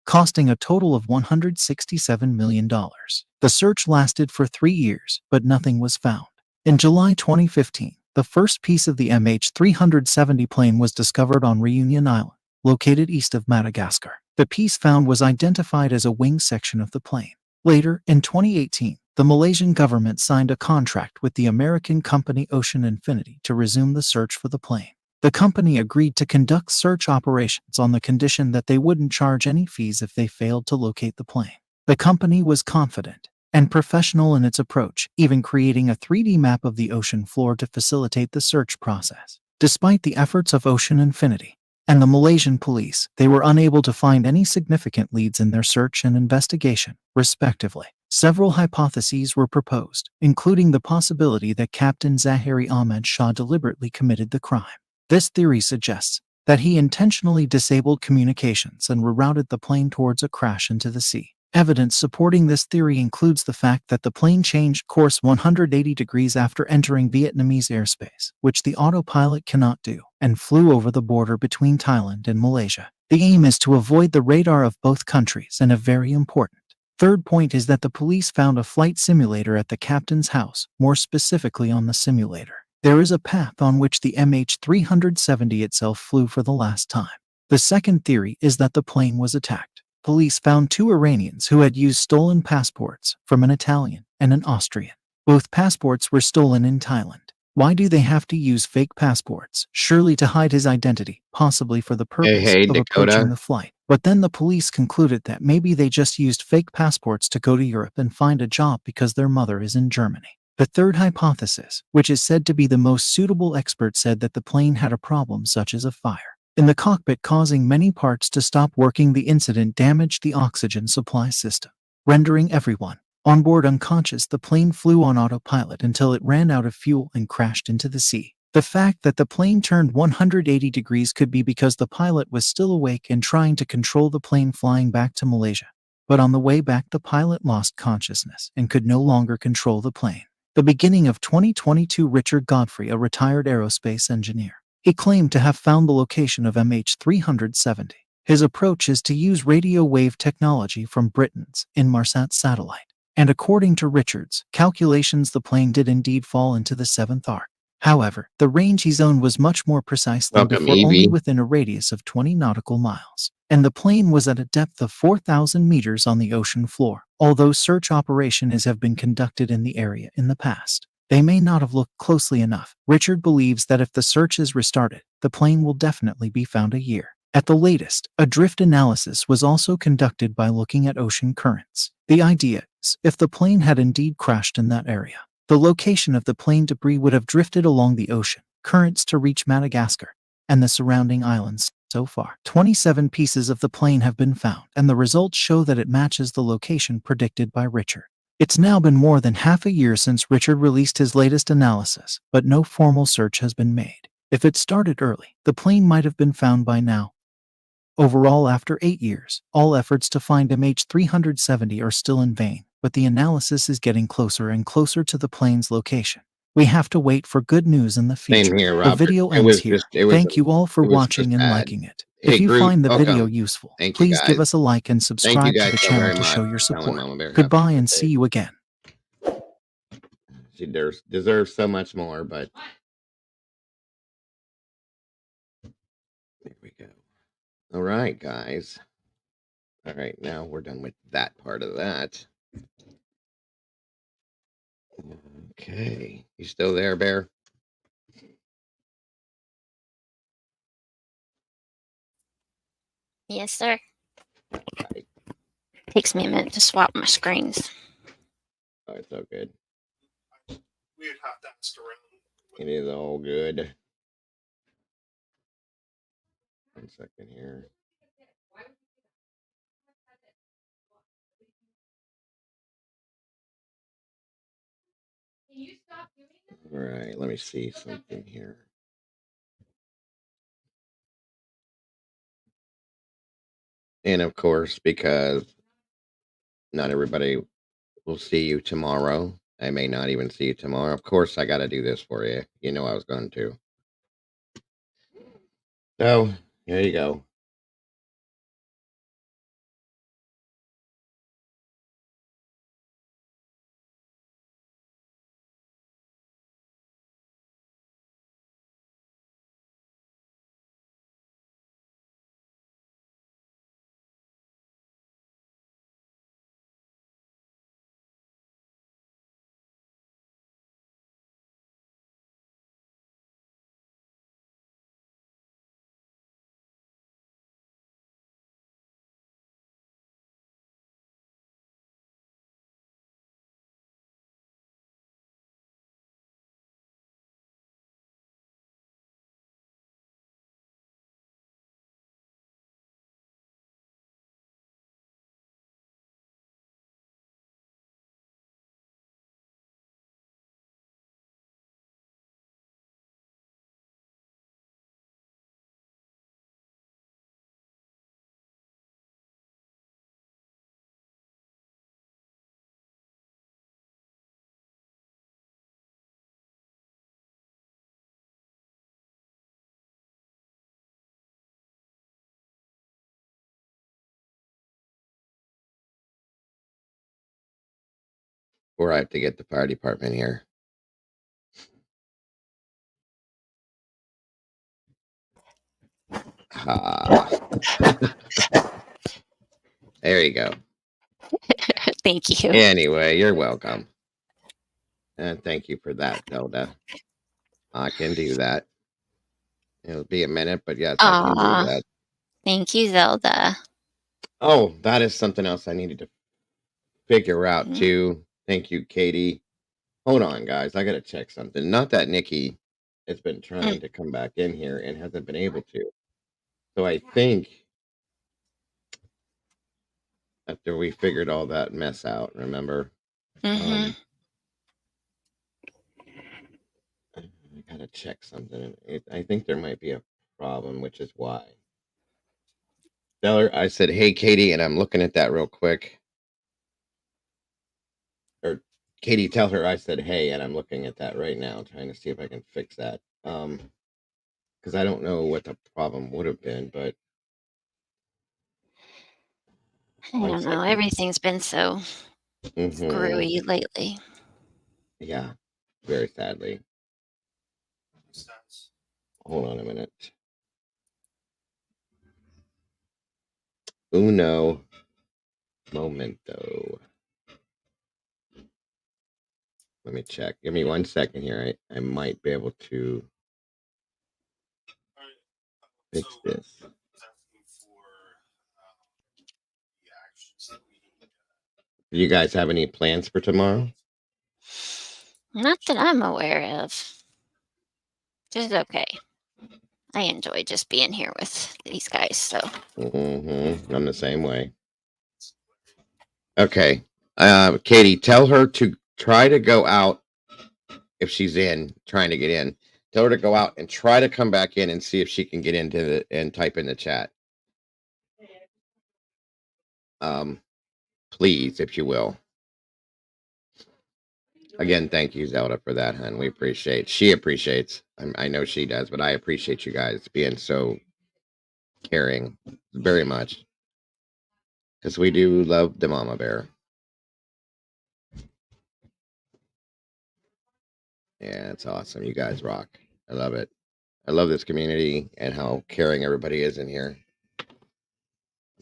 costing a total of $167 million. The search lasted for 3 years, but nothing was found. In July 2015, the first piece of the MH370 plane was discovered on Reunion Island, located east of Madagascar. The piece found was identified as a wing section of the plane. Later, in 2018, the Malaysian government signed a contract with the American company Ocean Infinity to resume the search for the plane. The company agreed to conduct search operations on the condition that they wouldn't charge any fees if they failed to locate the plane. The company was confident and professional in its approach, even creating a 3D map of the ocean floor to facilitate the search process. Despite the efforts of Ocean Infinity and the Malaysian police, they were unable to find any significant leads in their search and investigation, respectively. Several hypotheses were proposed, including the possibility that Captain Zahari Ahmad Shah deliberately committed the crime. This theory suggests that he intentionally disabled communications and rerouted the plane towards a crash into the sea. Evidence supporting this theory includes the fact that the plane changed course 180 degrees after entering Vietnamese airspace, which the autopilot cannot do, and flew over the border between Thailand and Malaysia. The aim is to avoid the radar of both countries, and a very important third point is that the police found a flight simulator at the captain's house, more specifically on the simulator. There is a path on which the MH370 itself flew for the last time. The second theory is that the plane was attacked. Police found 2 Iranians who had used stolen passports from an Italian and an Austrian. Both passports were stolen in Thailand. Why do they have to use fake passports? Surely to hide his identity, possibly for the Hey, purpose hey, of approaching Dakota. the flight. But then the police concluded that maybe they just used fake passports to go to Europe and find a job because their mother is in Germany. The third hypothesis, which is said to be the most suitable, expert said that the plane had a problem such as a fire in the cockpit causing many parts to stop working. The incident damaged the oxygen supply system, rendering everyone on board unconscious. The plane flew on autopilot until it ran out of fuel and crashed into the sea. The fact that the plane turned 180 degrees could be because the pilot was still awake and trying to control the plane flying back to Malaysia. But on the way back, the pilot lost consciousness and could no longer control the plane. The beginning of 2022, Richard Godfrey, a retired aerospace engineer, he claimed to have found the location of MH370. His approach is to use radio wave technology from Britain's Inmarsat satellite. And according to Richard's calculations, the plane did indeed fall into the 7th arc. However, the range he zoned was much more precise than Welcome, before, only Evie. within a radius of 20 nautical miles. And the plane was at a depth of 4,000 meters on the ocean floor. Although search operations have been conducted in the area in the past, they may not have looked closely enough. Richard believes that if the search is restarted, the plane will definitely be found a year at the latest. A drift analysis was also conducted by looking at ocean currents. The idea is, if the plane had indeed crashed in that area, the location of the plane debris would have drifted along the ocean currents to reach Madagascar and the surrounding islands. So far, 27 pieces of the plane have been found, and the results show that it matches the location predicted by Richard. It's now been more than half a year since Richard released his latest analysis, but no formal search has been made. If it started early, the plane might have been found by now. Overall, after 8 years, all efforts to find MH370 are still in vain, but the analysis is getting closer and closer to the plane's location. We have to wait for good news in the future. Same here, The Robert. video It ends was here. just, it was, Thank you all for it was just watching and sad. liking it. Hey, If you Groot, find the video welcome. useful, Thank you, please give guys. us a like and Thank you subscribe to guys the so channel very to much show your for telling support. Mama Bear happy Goodbye and birthday. see you again. She deserves so much more, but there we go. All right, guys. All right, now we're done with that part of that. Okay. You still there, Bear? Yes, sir. Right. Takes me a minute to swap my screens. Oh, it's so good. It is all good. 1 second here. All right, let me see something here. And of course, because not everybody will see you tomorrow, I may not even see you tomorrow. Of course, I got to do this for you. You know I was going to. So, there you go. or I have to get the fire department here. Ah. There you go. Thank you. Anyway, you're welcome. And thank you for that, Zelda. I can do that. It'll be a minute, but yes, I can do Aw, that. thank you, Zelda. Oh, that is something else I needed to figure out Mm, too. Thank you, Katie. Hold on, guys. I gotta check something. Not that Nikki has been mm, trying to come back in here and hasn't been able to. So I think after we figured all that mess out, remember? mhm. Um, I gotta check something. I think there might be a problem, which is why. Tell her I said, "Hey, Katie," and I'm looking at that real quick. Or Katie, tell her I said, "Hey," and I'm looking at that right now, trying to see if I can fix that. Because I don't know what the problem would have been, but I one don't know, second. everything's been so Mm-hmm. screwy lately. Yeah, very sadly. Hold on a minute. Uno momento. Let me check. Give me 1 second here. I might be able to fix this. Do you guys have any plans for tomorrow? Not that I'm aware of. Just okay. I enjoy just being here with these guys, so. Mm-hmm. I'm the same way. Okay. Katie, tell her to try to go out if she's in, trying to get in. Tell her to go out and try to come back in and see if she can get into the and type in the chat. Um, please, if you will. Again, thank you, Zelda, for that, hun. We appreciate. She appreciates. I know she does, but I appreciate you guys being so caring very much because we do love the mama bear. Yeah, it's awesome. You guys rock. I love it. I love this community and how caring everybody is in here.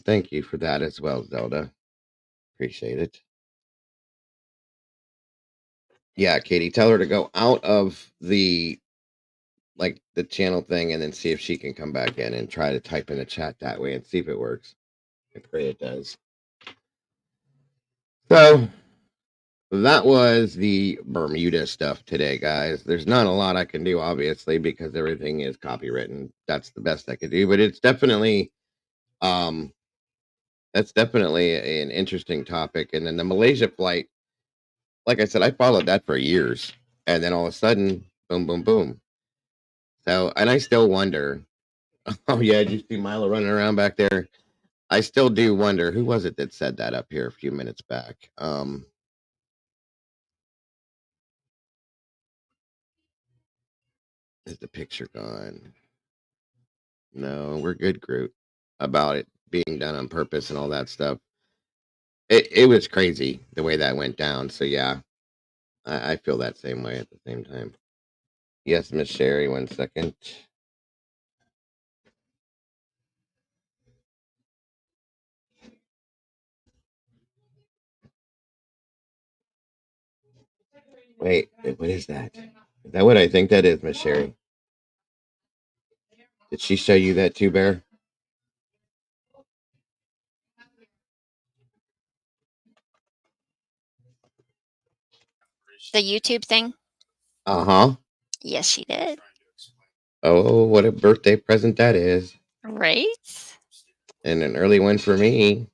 Thank you for that as well, Zelda. Appreciate it. Yeah, Katie, tell her to go out of the channel thing and then see if she can come back in and try to type in the chat that way and see if it works. I pray it does. So that was the Bermuda stuff today, guys. There's not a lot I can do, obviously, because everything is copywritten. That's the best I could do, but it's definitely um that's definitely an interesting topic. And then the Malaysia flight, like I said, I followed that for years, and then all of a sudden, boom, boom, boom. So, and I still wonder. Oh yeah, did you see Milo running around back there? I still do wonder who was it that said that up here a few minutes back. Is the picture gone? No, we're good, Groot. About it being done on purpose and all that stuff. It was crazy the way that went down. So yeah, I feel that same way at the same time. Yes, Miss Sherry. 1 second. Wait, what is that? Is that what I think that is, Miss Sherry? Did she show you that too, Bear? The YouTube thing? Uh huh. Yes, she did. Oh, what a birthday present that is. Right? And an early one for me.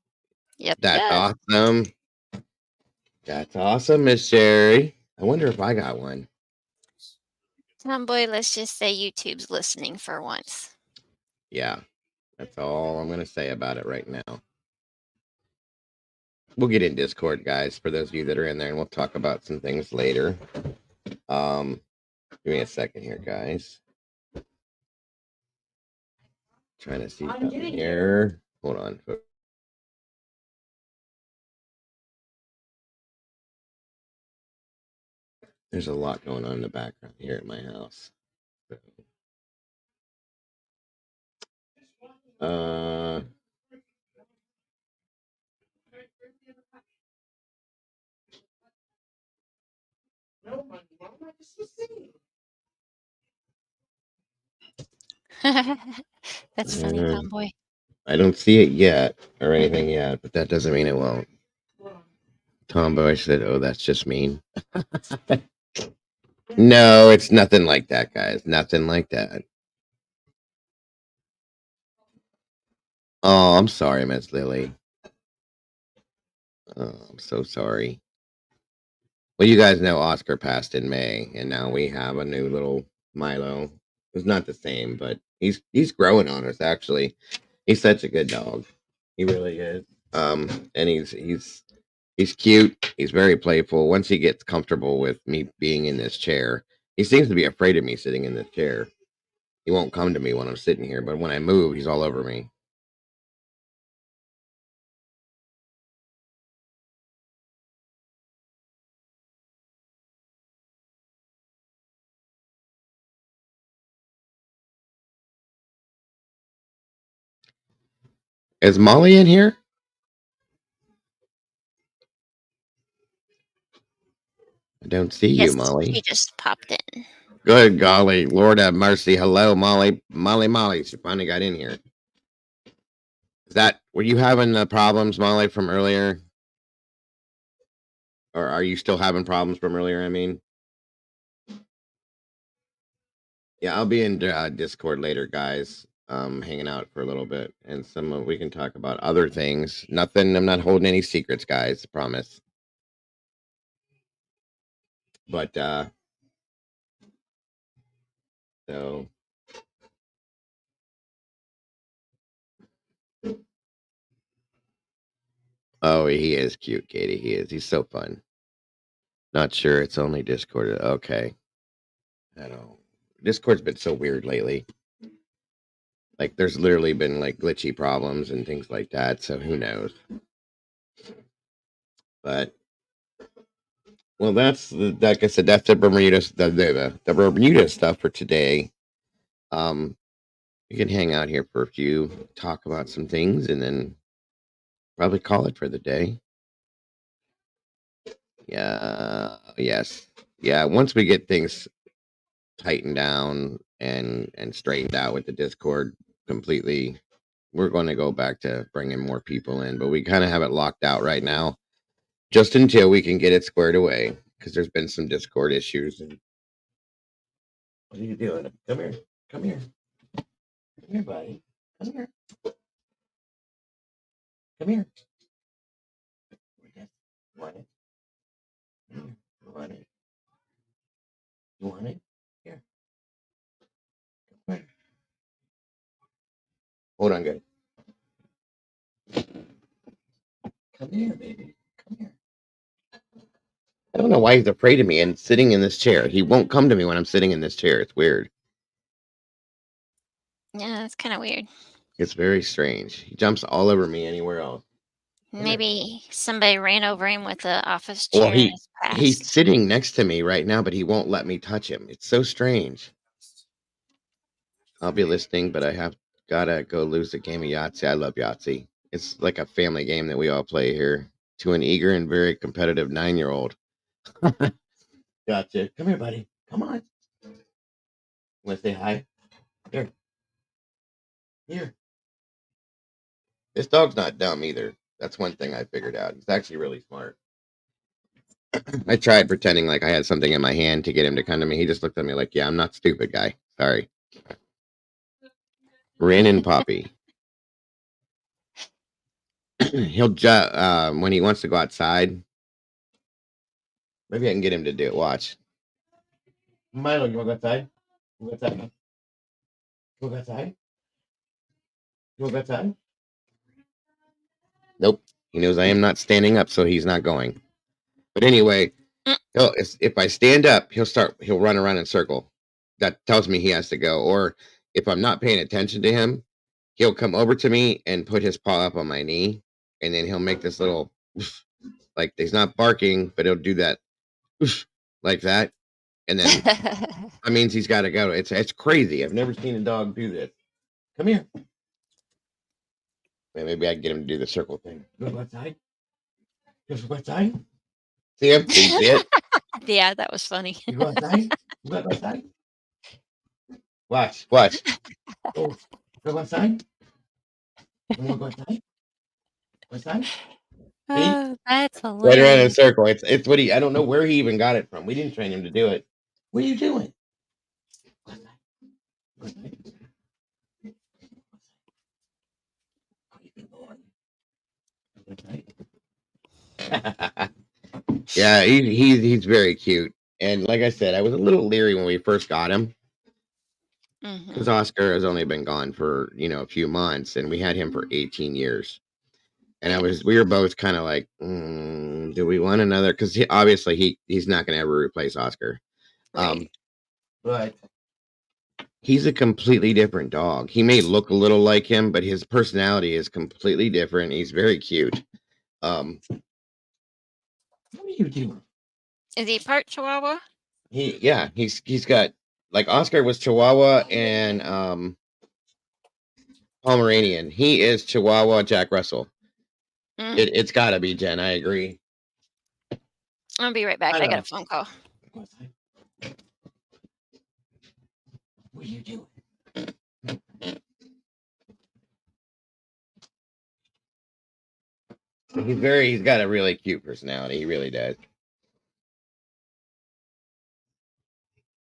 Yep, That's yep. awesome. That's awesome, Miss Sherry. I wonder if I got one. Tomboy, let's just say YouTube's listening for once. Yeah, that's all I'm going to say about it right now. We'll get in Discord, guys, for those of you that are in there, and we'll talk about some things later. Give me a second here, guys. Trying to see something here. Hold on, folks. There's a lot going on in the background here at my house. Uh, That's funny, uh, tomboy. I don't see it yet or anything yet, but that doesn't mean it won't. Tomboy said, "Oh, that's just mean." No, it's nothing like that, guys. Nothing like that. Oh, I'm sorry, Miss Lily. Oh, I'm so sorry. Well, you guys know Oscar passed in May, and now we have a new little Milo. It's not the same, but he's growing on us. Actually, he's such a good dog. He really is. And he's cute. He's very playful. Once he gets comfortable with me being in this chair, he seems to be afraid of me sitting in this chair. He won't come to me when I'm sitting here, but when I move, he's all over me. Is Molly in here? I don't see you, Yes, Molly. she just popped in. Good golly, Lord have mercy. Hello, Molly. Molly. She finally got in here. Were you having problems, Molly, from earlier? Or are you still having problems from earlier? I mean, yeah, I'll be in Discord later, guys. Hanging out for a little bit, and we can talk about other things. Nothing. I'm not holding any secrets, guys. Promise. But so. Oh, he is cute, Katie. He is. He's so fun. Not sure. It's only Discord. Okay. I don't. Discord's been so weird lately. Like, there's literally been like glitchy problems and things like that. So who knows? But well, like I said, that's the Bermuda stuff for today. You can hang out here for a few, talk about some things, and then probably call it for the day. Yeah. Yes. Yeah. Once we get things tightened down and straightened out with the Discord completely, we're going to go back to bringing more people in, but we kind of have it locked out right now just until we can get it squared away, because there's been some Discord issues. And what are you doing? Come here. Come here. Come here, buddy. Come here. Come here. You want it? Come here. You want it? You want it? Here. Come here. Hold on, good. Come here, baby. Come here. I don't know why he's afraid of me and sitting in this chair. He won't come to me when I'm sitting in this chair. It's weird. Yeah, that's kind of weird. It's very strange. He jumps all over me anywhere else. Maybe somebody ran over him with the office Well, chair in his he's past. sitting next to me right now, but he won't let me touch him. It's so strange. I'll be listening, but I have gotta go lose a game of Yahtzee. I love Yahtzee. It's like a family game that we all play here. To an eager and very competitive 9-year-old. Gotcha. Come here, buddy. Come on. Want to say hi? Here. Here. This dog's not dumb either. That's one thing I figured out. He's actually really smart. I tried pretending like I had something in my hand to get him to come to me. He just looked at me like, yeah, I'm not stupid, guy. Sorry. Rin and Poppy. He'll when he wants to go outside. Maybe I can get him to do it. Watch. Milo, you want to go outside? You want to go outside? You want to go outside? You want to go outside? Nope. He knows I am not standing up, so he's not going. But anyway, if I stand up, he'll run around in a circle. That tells me he has to go. Or if I'm not paying attention to him, he'll come over to me and put his paw up on my knee, and then he'll make this little like he's not barking, but he'll do that like that, and then that means he's got to go. It's crazy. I've never seen a dog do this. Come here. Maybe I can get him to do the circle thing. Go outside. Go outside. See him? Do you see it? Yeah, that was funny. You go outside. You go outside. Watch. Watch. Go outside. You want to go outside? Go outside. See? Oh, that's Right around in a hilarious. circle. It's what he. I don't know where he even got it from. We didn't train him to do it. What are you doing? Go outside. Go outside. Go outside. Yeah, he's very cute. And like I said, I was a little leery when we first got him because Mhm. Oscar has only been gone for a few months, and we had him for 18 years. And Yeah, we were both kind of like, do we want another? Because obviously he's not going to ever replace Oscar. right. But he's a completely different dog. He may look a little like him, but his personality is completely different. He's very cute. What are you doing? Is he part Chihuahua? He's got like Oscar was Chihuahua and Pomeranian. He is Chihuahua Jack Russell. Mm. It's got to be Jen. I agree. I'll be right back. I I got a know. phone call. What are you doing? He's got a really cute personality. He really does.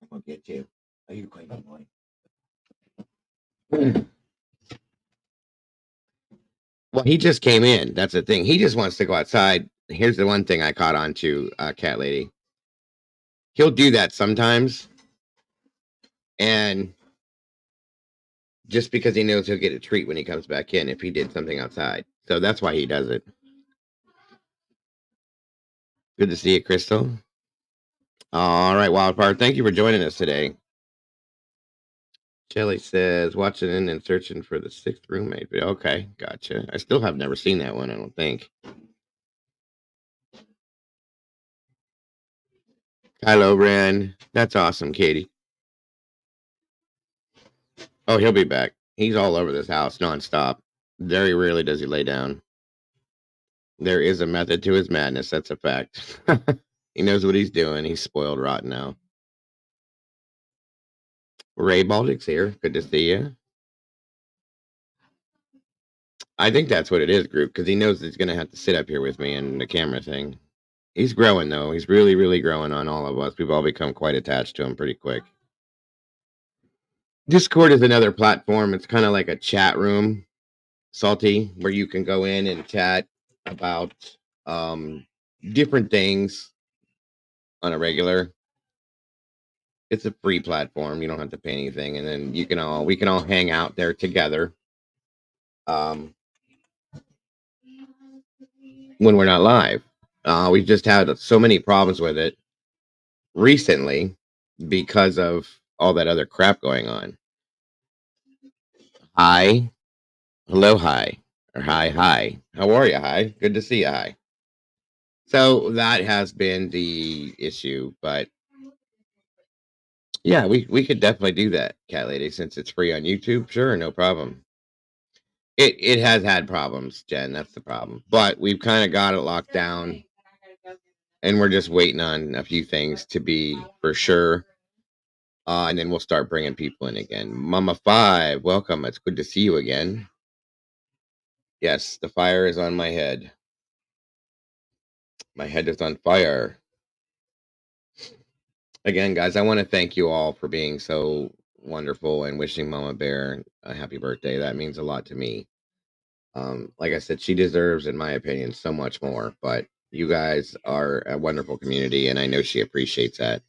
I'm gonna get you. Are you quite boy? Well, he just came in. That's the thing. He just wants to go outside. Here's the one thing I caught on to, cat lady. He'll do that sometimes, and just because he knows he'll get a treat when he comes back in if he did something outside. So that's why he does it. Good to see you, Crystal. All right, Wildfire. Thank you for joining us today. Shelly says, watching in and searching for the sixth roommate. Okay, gotcha. I still have never seen that one, I don't think. Hello, Ren. That's awesome, Katie. Oh, he'll be back. He's all over this house nonstop. Very rarely does he lay down. There is a method to his madness. That's a fact. He knows what he's doing. He's spoiled rotten now. Ray Baldic's here. Good to see you. I think that's what it is, group, because he knows he's going to have to sit up here with me and the camera thing. He's growing, though. He's really, really growing on all of us. We've all become quite attached to him pretty quick. Discord is another platform. It's kind of like a chat room, Salty, where you can go in and chat about um, different things on a regular. It's a free platform. You don't have to pay anything, and then we can all hang out there together. Um, when we're not live. We've just had so many problems with it recently because of all that other crap going on. Hi, hello, hi, or hi. How are you? Hi, good to see you. Hi. So that has been the issue, but yeah, we could definitely do that, Cat Lady, since it's free on YouTube. Sure, no problem. It has had problems, Jen. That's the problem, but we've kind of got it locked down, and we're just waiting on a few things to be for sure. And then we'll start bringing people in again. Mama Five, welcome. It's good to see you again. Yes, the fire is on my head. My head is on fire. Again, guys, I want to thank you all for being so wonderful and wishing Mama Bear a happy birthday. That means a lot to me. Like I said, she deserves, in my opinion, so much more. But you guys are a wonderful community, and I know she appreciates that.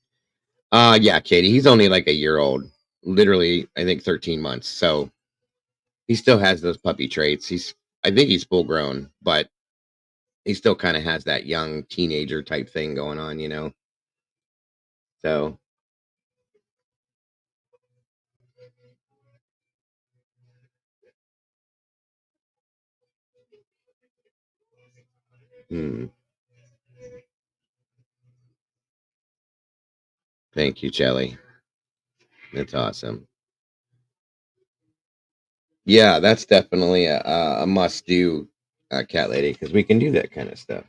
Yeah, Katie, he's only like a year old. Literally, I think 13 months. So he still has those puppy traits. I think he's full grown, but he still kind of has that young teenager type thing going on. So, hmm. Thank you, Jelly. That's awesome. Yeah, that's definitely a must do, cat lady, because we can do that kind of stuff.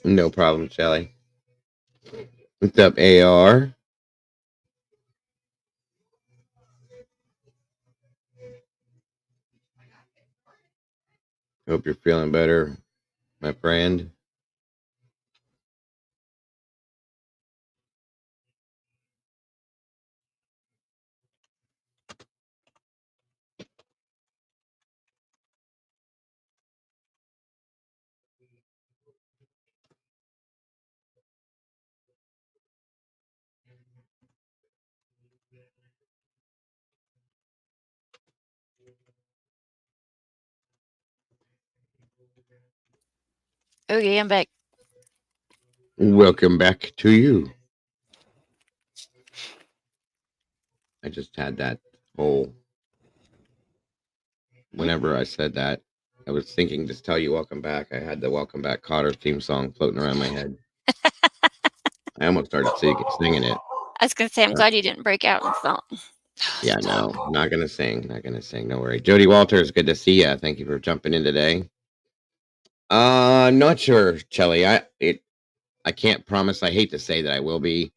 No problem, Jelly. What's up, AR? Hope you're feeling better, my friend. Okay, I'm back. Welcome back to you. I just had that whole. Whenever I said that, I was thinking just tell you welcome back. I had the Welcome Back Cotter theme song floating around my head. I almost started singing it. I was gonna say, I'm But glad you didn't break out in song. yeah, no, not gonna sing. Not gonna sing. No worry. Jody Walters, good to see you. Thank you for jumping in today. Not sure, Chelly. I can't promise. I hate to say that I will be.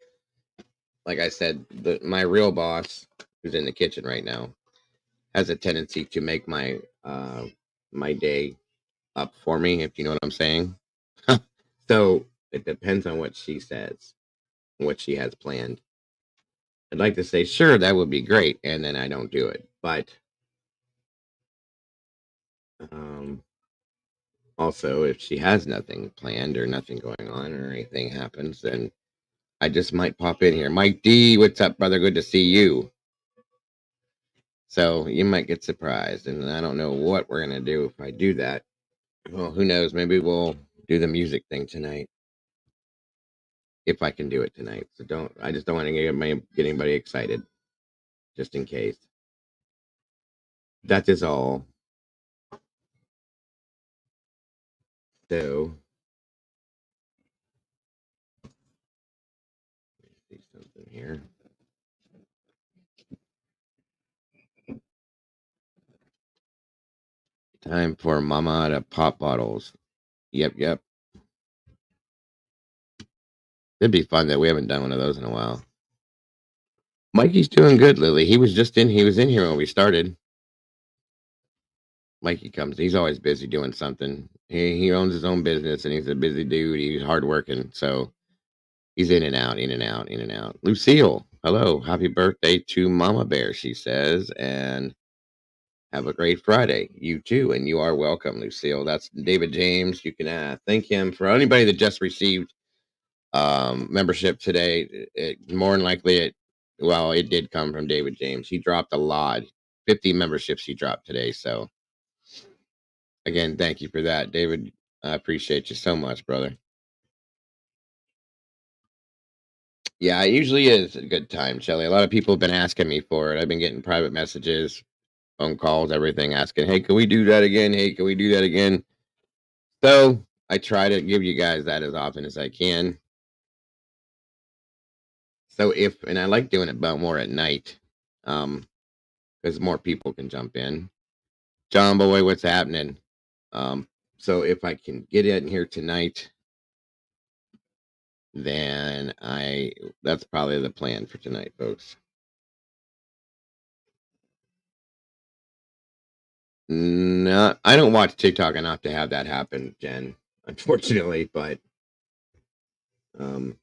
Like I said, my real boss, who's in the kitchen right now, has a tendency to make my day up for me, if you know what I'm saying. So it depends on what she says, what she has planned. I'd like to say, sure, that would be great, and then I don't do it. But um, also, if she has nothing planned or nothing going on or anything happens, then I just might pop in here. Mike D, what's up, brother? Good to see you. So you might get surprised, and I don't know what we're gonna do if I do that. Well, who knows? Maybe we'll do the music thing tonight if I can do it tonight. So don't. I just don't want to get anybody excited, just in case. That is all. So see something here. Time for Mama to pop bottles. Yep, yep. It'd be fun that we haven't done one of those in a while. Mikey's doing good, Lily. He was in here when we started. Mikey comes. He's always busy doing something. He owns his own business and he's a busy dude. He's hardworking. So he's in and out, in and out, in and out. Lucille, hello. Happy birthday to Mama Bear, she says. And have a great Friday. You too. And you are welcome, Lucille. That's David James. You can thank him for anybody that just received membership today. More than likely it did come from David James. He dropped a lot. 50 memberships he dropped today. So again, thank you for that, David. I appreciate you so much, brother. Yeah, it usually is a good time, Shelly. A lot of people have been asking me for it. I've been getting private messages, phone calls, everything asking, hey, can we do that again? Hey, can we do that again? So I try to give you guys that as often as I can. So and I like doing it about more at night, because more people can jump in. John Boy, what's happening? Um, so if I can get in here tonight, then that's probably the plan for tonight, folks. No, I don't watch TikTok enough to have that happen, Jen, unfortunately, but um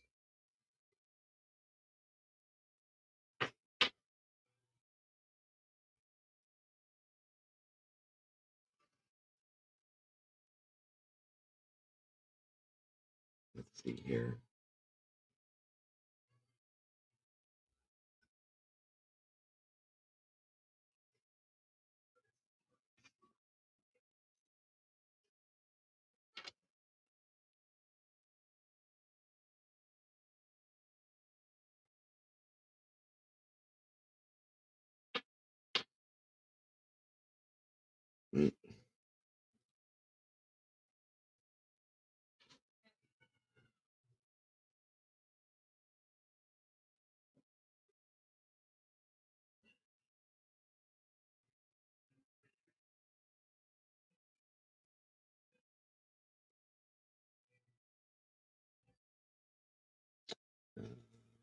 let's see here. Mm.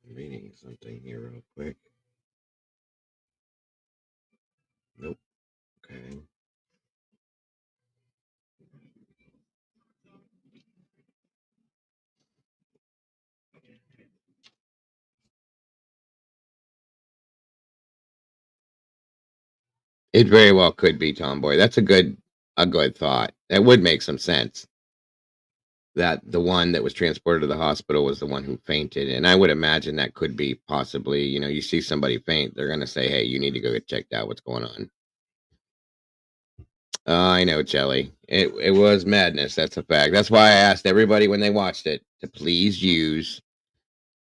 I'm reading something here real quick. Nope. Okay. It very well could be Tomboy. That's a good thought. That would make some sense. That the one that was transported to the hospital was the one who fainted, and I would imagine that could be possibly, you see somebody faint, they're gonna say, "Hey, you need to go get checked out. What's going on?" I know, Jelly. It was madness. That's a fact. That's why I asked everybody when they watched it to please use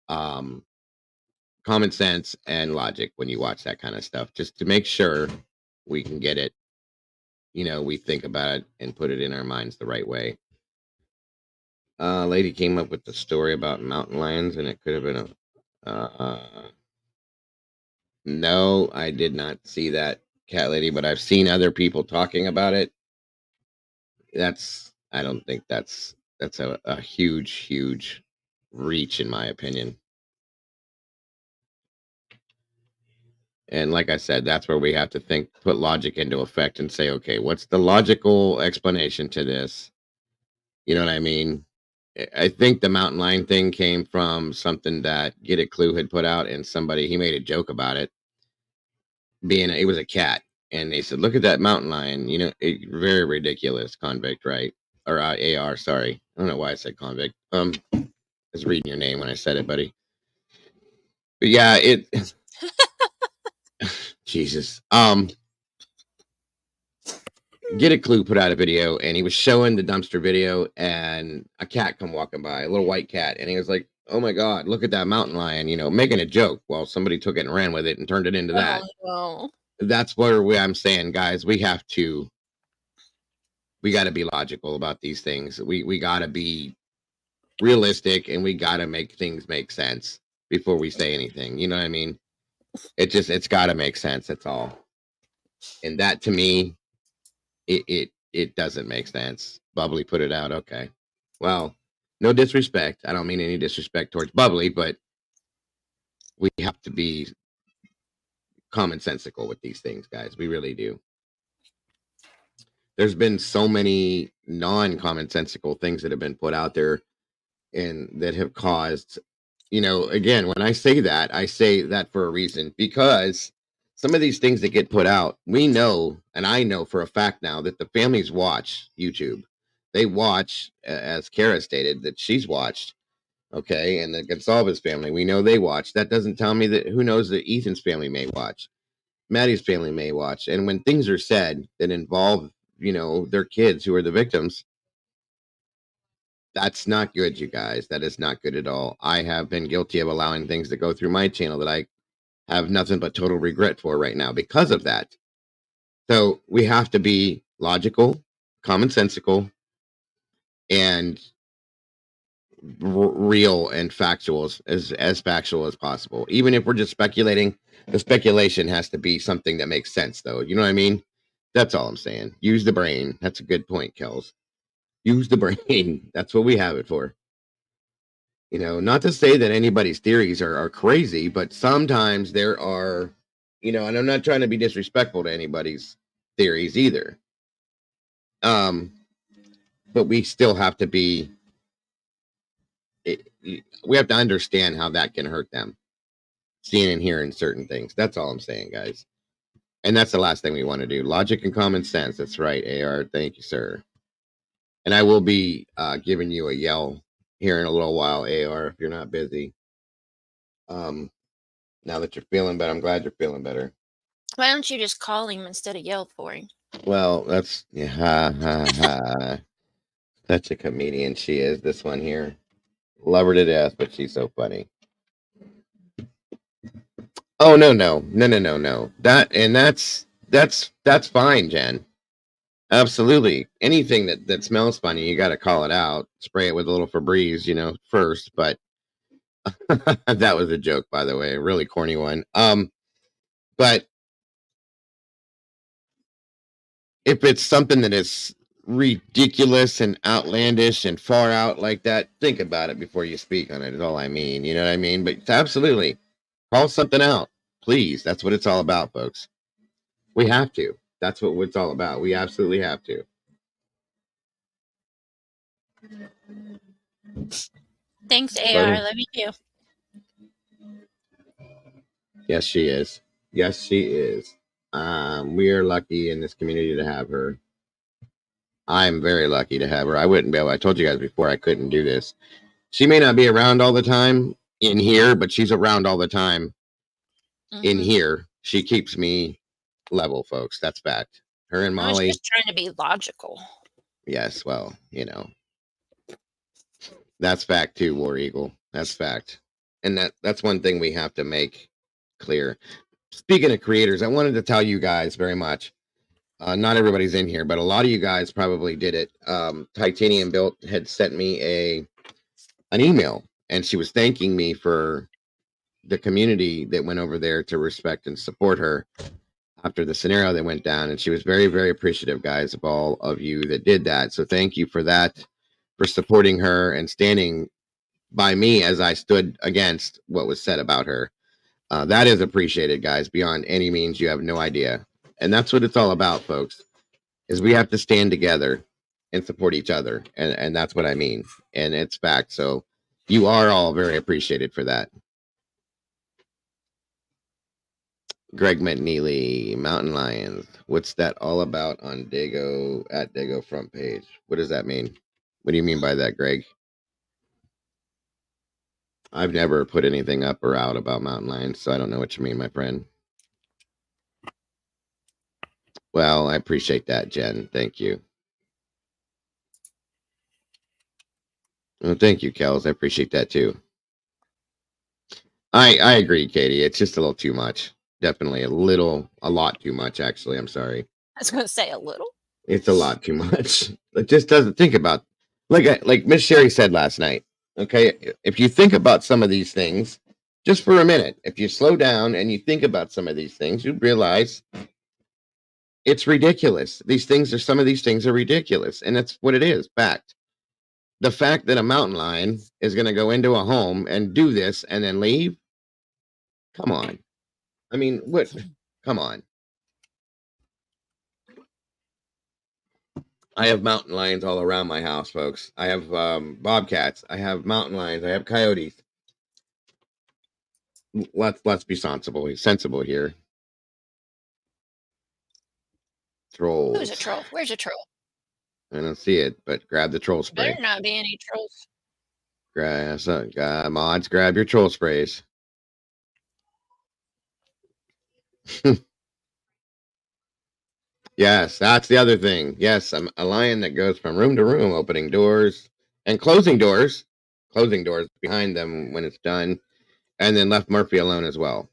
um common sense and logic when you watch that kind of stuff, just to make sure we can get it. We think about it and put it in our minds the right way. Lady came up with the story about mountain lions, and it could have been no, I did not see that, cat lady, but I've seen other people talking about it. I don't think that's a huge, huge reach, in my opinion. And like I said, that's where we have to put logic into effect and say, okay, what's the logical explanation to this? You know what I mean? I think the mountain lion thing came from something that Get It Clue had put out, and he made a joke about it being it was a cat, and they said, "Look at that mountain lion." Very ridiculous. Convict, right? Or AR. Sorry, I don't know why I said convict. I was reading your name when I said it, buddy. But yeah, Jesus. Get a Clue put out a video, and he was showing the dumpster video, and a cat come walking by, a little white cat, and he was like, "Oh my God, look at that mountain lion!" Making a joke. Well, somebody took it and ran with it and turned it into that. Oh, That's where I'm saying, guys, we got to be logical about these things. We got to be realistic, and we got to make things make sense before we say anything. You know what I mean? It's got to make sense. That's all. And that, to me, it doesn't make sense. Bubbly put it out. Okay. Well, no disrespect. I don't mean any disrespect towards Bubbly, but we have to be commonsensical with these things, guys. We really do. There's been so many non-commonsensical things that have been put out there and that have caused, again, when I say that for a reason, because some of these things that get put out, we know, and I know for a fact now, that the families watch YouTube. They watch, as Kara stated, that she's watched. Okay. And the Gonsalves family, we know they watch. That doesn't tell me that who knows that Ethan's family may watch. Maddie's family may watch. And when things are said that involve, their kids who are the victims, that's not good, you guys. That is not good at all. I have been guilty of allowing things to go through my channel that I have nothing but total regret for right now because of that. So we have to be logical, commonsensical, and real and factual, as factual as possible. Even if we're just speculating, the speculation has to be something that makes sense, though. You know what I mean? That's all I'm saying. Use the brain. That's a good point, Kels. Use the brain. That's what we have it for. Not to say that anybody's theories are crazy, but sometimes there are, and I'm not trying to be disrespectful to anybody's theories either. But we still have to we have to understand how that can hurt them, seeing and hearing certain things. That's all I'm saying, guys. And that's the last thing we want to do. Logic and common sense. That's right, AR. Thank you, sir. And I will be giving you a yell here in a little while, AR, if you're not busy. Now that you're feeling better, I'm glad you're feeling better. why don't you just call him instead of yell for him? Well, that's ha ha ha. Such a comedian she is. This one here, love her to death, but she's so funny. Oh no. That's fine, Jen. Absolutely. Anything that smells funny, you got to call it out. Spray it with a little Febreze, first. But that was a joke, by the way, a really corny one. But if it's something that is ridiculous and outlandish and far out like that, think about it before you speak on it. Is all I mean. You know what I mean? But absolutely, call something out, please. That's what it's all about, folks. We have to. That's what it's all about. We absolutely have to. Thanks, AR. Buddy. Love you too. Yes, she is. Yes, she is. We are lucky in this community to have her. I'm very lucky to have her. I wouldn't be able. I told you guys before I couldn't do this. She may not be around all the time in here, but she's around all the time in here. She keeps me level, folks. That's fact. Her and I was Molly. just trying to be logical. Yes, well, that's fact too, War Eagle. That's fact. And that's one thing we have to make clear. Speaking of creators, I wanted to tell you guys very much. Not everybody's in here, but a lot of you guys probably did it. Titanium Built had sent me an email, and she was thanking me for the community that went over there to respect and support her after the scenario that went down. And she was very, very appreciative, guys, of all of you that did that. So thank you for that, for supporting her and standing by me as I stood against what was said about her. That is appreciated, guys, beyond any means. You have no idea. And that's what it's all about, folks, is we have to stand together and support each other. And that's what I mean. And it's fact. So you are all very appreciated for that. Greg McNeely, Mountain Lions. What's that all about on Dago at Dago front page? What does that mean? What do you mean by that, Greg? I've never put anything up or out about mountain lions, so I don't know what you mean, my friend. Well, I appreciate that, Jen. Thank you. Well, thank you, Kels. I appreciate that too. I agree, Katie. It's just a little too much. Definitely a lot too much, actually. I'm sorry. I was going to say a little. It's a lot too much. It just doesn't think about, like Miss Sherry said last night. Okay, if you think about some of these things, just for a minute, if you slow down and you think about some of these things, you'd realize it's ridiculous. Some of these things are ridiculous, and that's what it is. Fact. The fact that a mountain lion is going to go into a home and do this and then leave. Come on. I mean, what? Come on. I have mountain lions all around my house, folks. I have bobcats. I have mountain lions. I have coyotes. Let's be sensible here. Trolls. Who's a troll? Where's a troll? I don't see it, but grab the troll spray. Better not be any trolls. Mods, grab your troll sprays. Yes, that's the other thing. Yes, I'm a lion that goes from room to room, opening doors and closing doors behind them when it's done, and then left Murphy alone as well.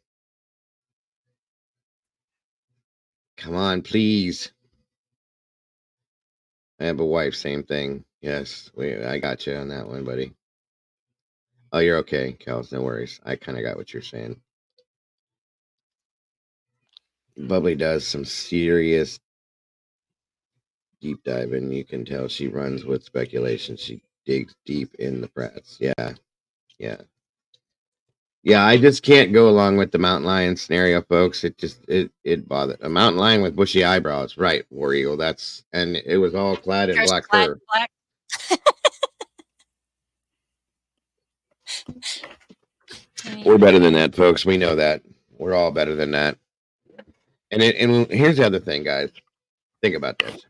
Come on, please. I have a wife, same thing. Yes, I got you on that one, buddy. Oh, you're okay, Kels, no worries. I kind of got what you're saying. Bubbly does some serious deep diving. You can tell she runs with speculation. She digs deep in the press. Yeah. I just can't go along with the mountain lion scenario, folks. It bothered a mountain lion with bushy eyebrows, right? War Eagle. And it was all clad in black fur. Black. We're better than that, folks. We know that. We're all better than that. And here's the other thing, guys. Think about this.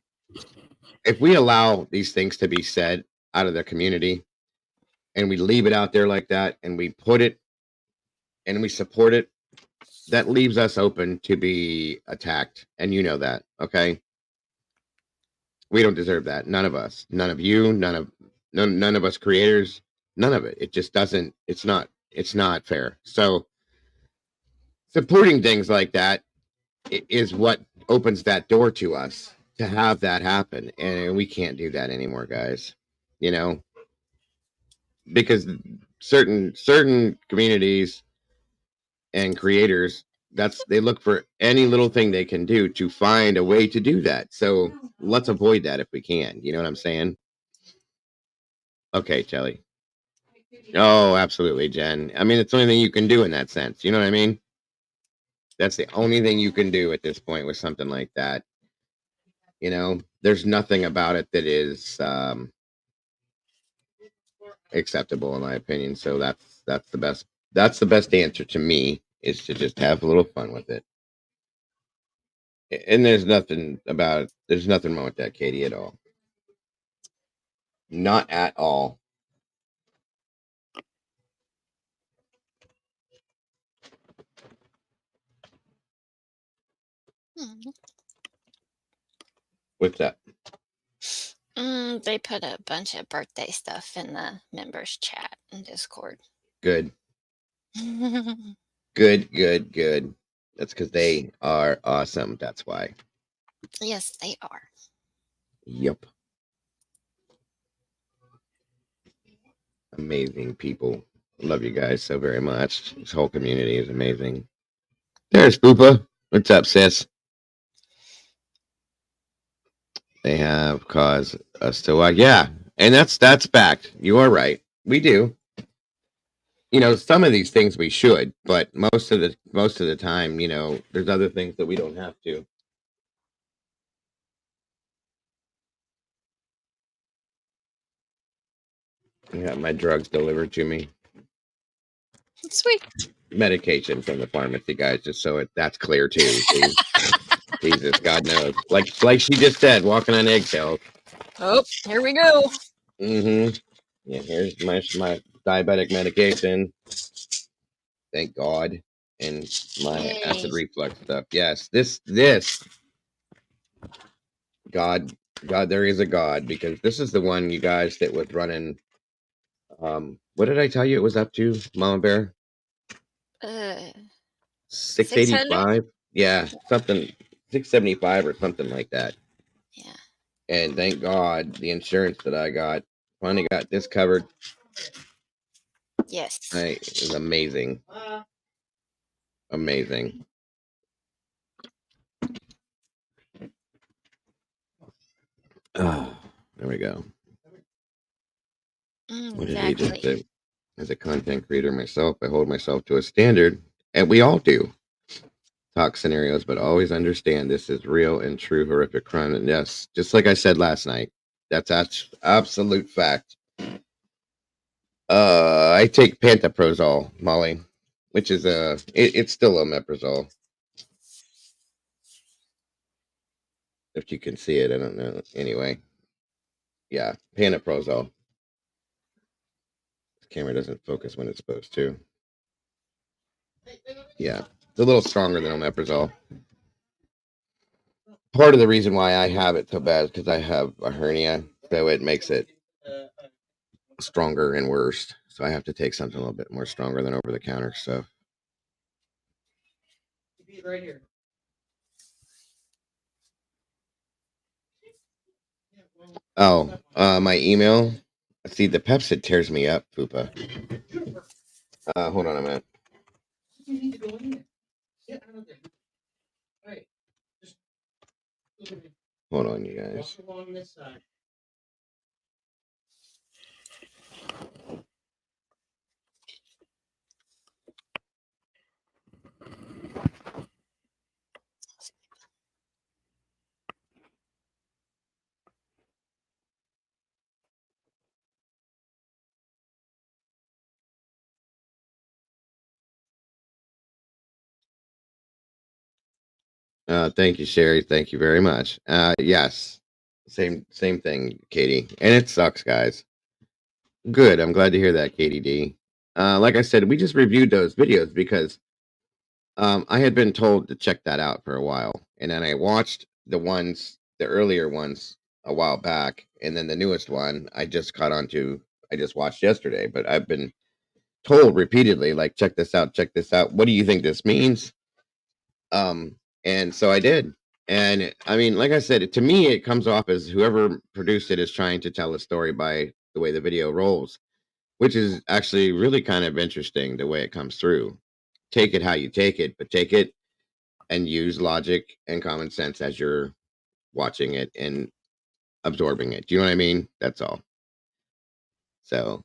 If we allow these things to be said out of the community and we leave it out there like that and we put it and we support it, that leaves us open to be attacked. And you know that, okay? We don't deserve that. None of us. None of you. None of us creators. None of it. It just doesn't. It's not fair. So supporting things like that is what opens that door to us to have that happen, and we can't do that anymore, guys. You know, because certain communities and creators, they look for any little thing they can do to find a way to do that. So let's avoid that if we can. You know what I'm saying? Okay, Kelly. Oh, absolutely, Jen. I mean, it's the only thing you can do in that sense. You know what I mean? That's the only thing you can do at this point with something like that. You know, there's nothing about it that is acceptable in my opinion. So that's the best answer to me, is to just have a little fun with it. And there's nothing wrong with that, Katie, at all. Not at all. Hmm. What's that? They put a bunch of birthday stuff in the members chat in Discord. Good. Good. That's because they are awesome. That's why. Yes, they are. Yep. Amazing people. Love you guys so very much. This whole community is amazing. There's Poopa. What's up, sis? They have caused us to yeah, and that's fact. You are right. We do. You know, some of these things we should, but most of the time, you know, there's other things that we don't have to. I got my drugs delivered to me. Sweet. Medication from the pharmacy, guys, just so that's clear too. Jesus, God knows. Like she just said, walking on eggshells. Oh, here we go. Mm-hmm. Yeah, here's my diabetic medication. Thank God. And my acid reflux stuff. Yes, this God, there is a God, because this is the one, you guys, that was running. What did I tell you it was up to, Mama Bear? 685. Yeah, something 675 or something like that. Yeah. And thank God the insurance that I got finally got this covered. Yes. It was amazing. Amazing. Oh, there we go. What did he just say? As a content creator myself, I hold myself to a standard, and we all do. Talk scenarios, but always understand this is real and true horrific crime. And yes, just like I said last night, that's absolute fact. I take pantoprazole, Molly, which is it's still omeprazole. If you can see it, I don't know. Anyway, yeah, pantoprazole. This camera doesn't focus when it's supposed to. Yeah, it's a little stronger than omeprazole. Part of the reason why I have it so bad is because I have a hernia, so it makes it stronger and worse. So I have to take something a little bit more stronger than over the counter stuff. Right here. Oh, my email. See, the Pepsid tears me up, Poopa. Hold on a minute. Hold on, you guys. Thank you, Sherry. Thank you very much. Yes, same thing, Katie. And it sucks, guys. Good. I'm glad to hear that, Katie D. Like I said, we just reviewed those videos because I had been told to check that out for a while, and then I watched the earlier ones a while back, and then the newest one I just caught on to. I just watched yesterday, but I've been told repeatedly, like, check this out. What do you think this means? And so I did. And I mean, like I said, to me, it comes off as whoever produced it is trying to tell a story by the way the video rolls, which is actually really kind of interesting the way it comes through. Take it how you take it, but take it and use logic and common sense as you're watching it and absorbing it. Do you know what I mean? That's all. So,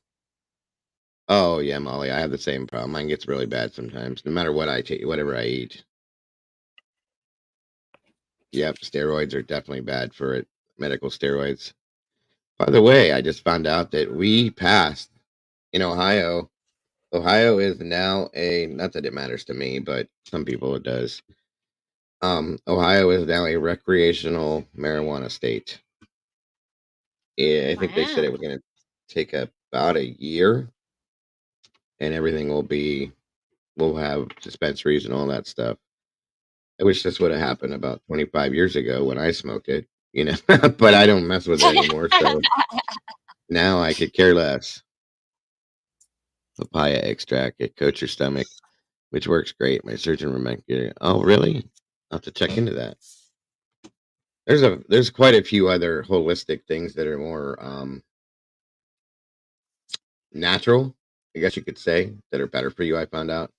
oh yeah, Molly, I have the same problem. Mine gets really bad sometimes, no matter what I take, whatever I eat. Yep, steroids are definitely bad for it. Medical steroids. By the way, I just found out that we passed in Ohio. Ohio is now a, not that it matters to me, but some people it does. Ohio is now a recreational marijuana state. Yeah, I think they said it Wow. was going to take about a year, and everything will be, we'll have dispensaries and all that stuff. I wish this would have happened about 25 years ago when I smoked it, but I don't mess with it anymore. So now I could care less. Papaya extract, it coats your stomach, which works great. My surgeon recommended it. Oh, really? I'll have to check into that. There's quite a few other holistic things that are more natural, I guess you could say, that are better for you. I found out.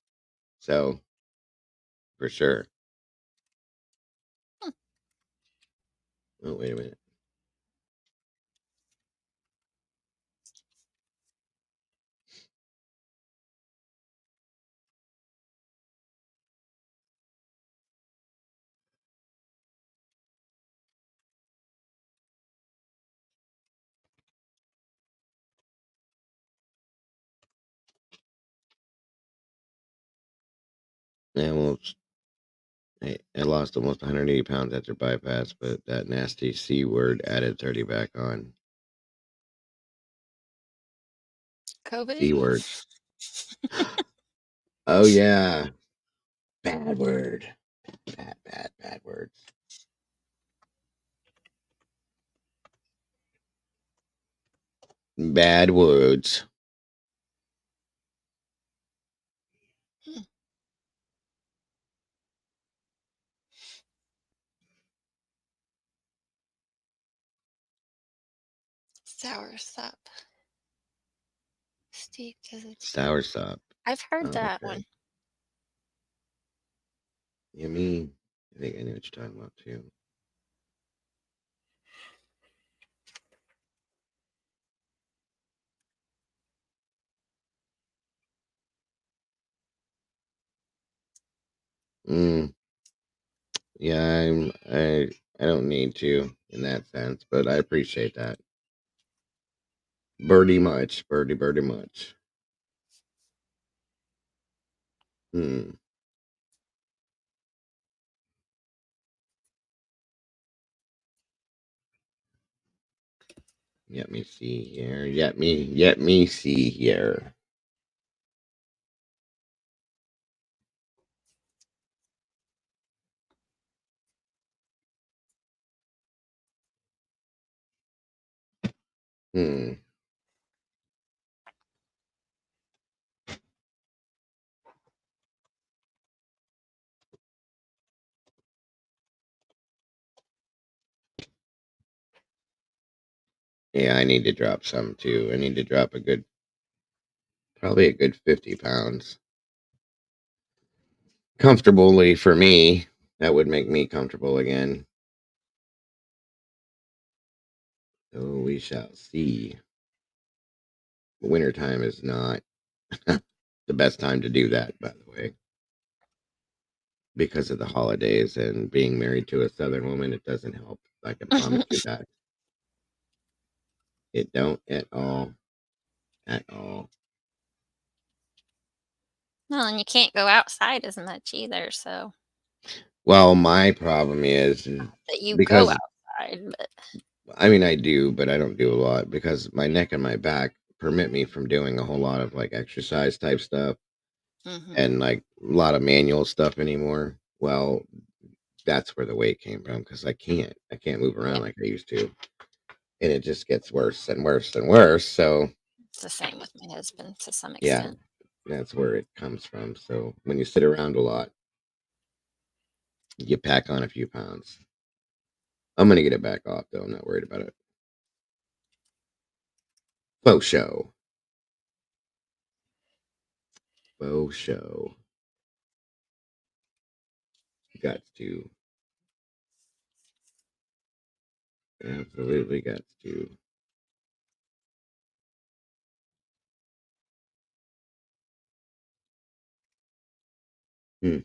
So for sure. Oh, wait a minute. Yeah, well, I lost almost 180 pounds after bypass, but that nasty C word added 30 back on. COVID? C words. Oh, yeah. Bad word. Bad words. Bad words. Hmm. Sour sop. Steeped as a Sour sop. I've heard Oh, that okay. one. You mean? I think I know what you're talking about too. Mm, yeah, I don't need to in that sense, but I appreciate that. Birdie much. Hmm. Let me see here. Let me see here. Hmm. Yeah, I need to drop some too. I need to drop probably a good 50 pounds. Comfortably for me. That would make me comfortable again. Oh, we shall see. Wintertime is not the best time to do that, by the way, because of the holidays and being married to a Southern woman. It doesn't help. I can promise you that. It don't at all. At all. Well, and you can't go outside as much either, so Well, my problem is that you go because outside, but I mean I do, but I don't do a lot because my neck and my back permit me from doing a whole lot of like exercise type stuff mhm. and like a lot of manual stuff anymore. Well, that's where the weight came from because I can't move Yeah, around like I used to, and it just gets worse and worse and worse. So it's the same with my husband to some yeah, extent. that's where it comes from. So when you sit around a lot, you pack on a few pounds. I'm gonna get it back off though. I'm not worried about it. Faux show. Faux show. Got to. Absolutely got to. Hmm.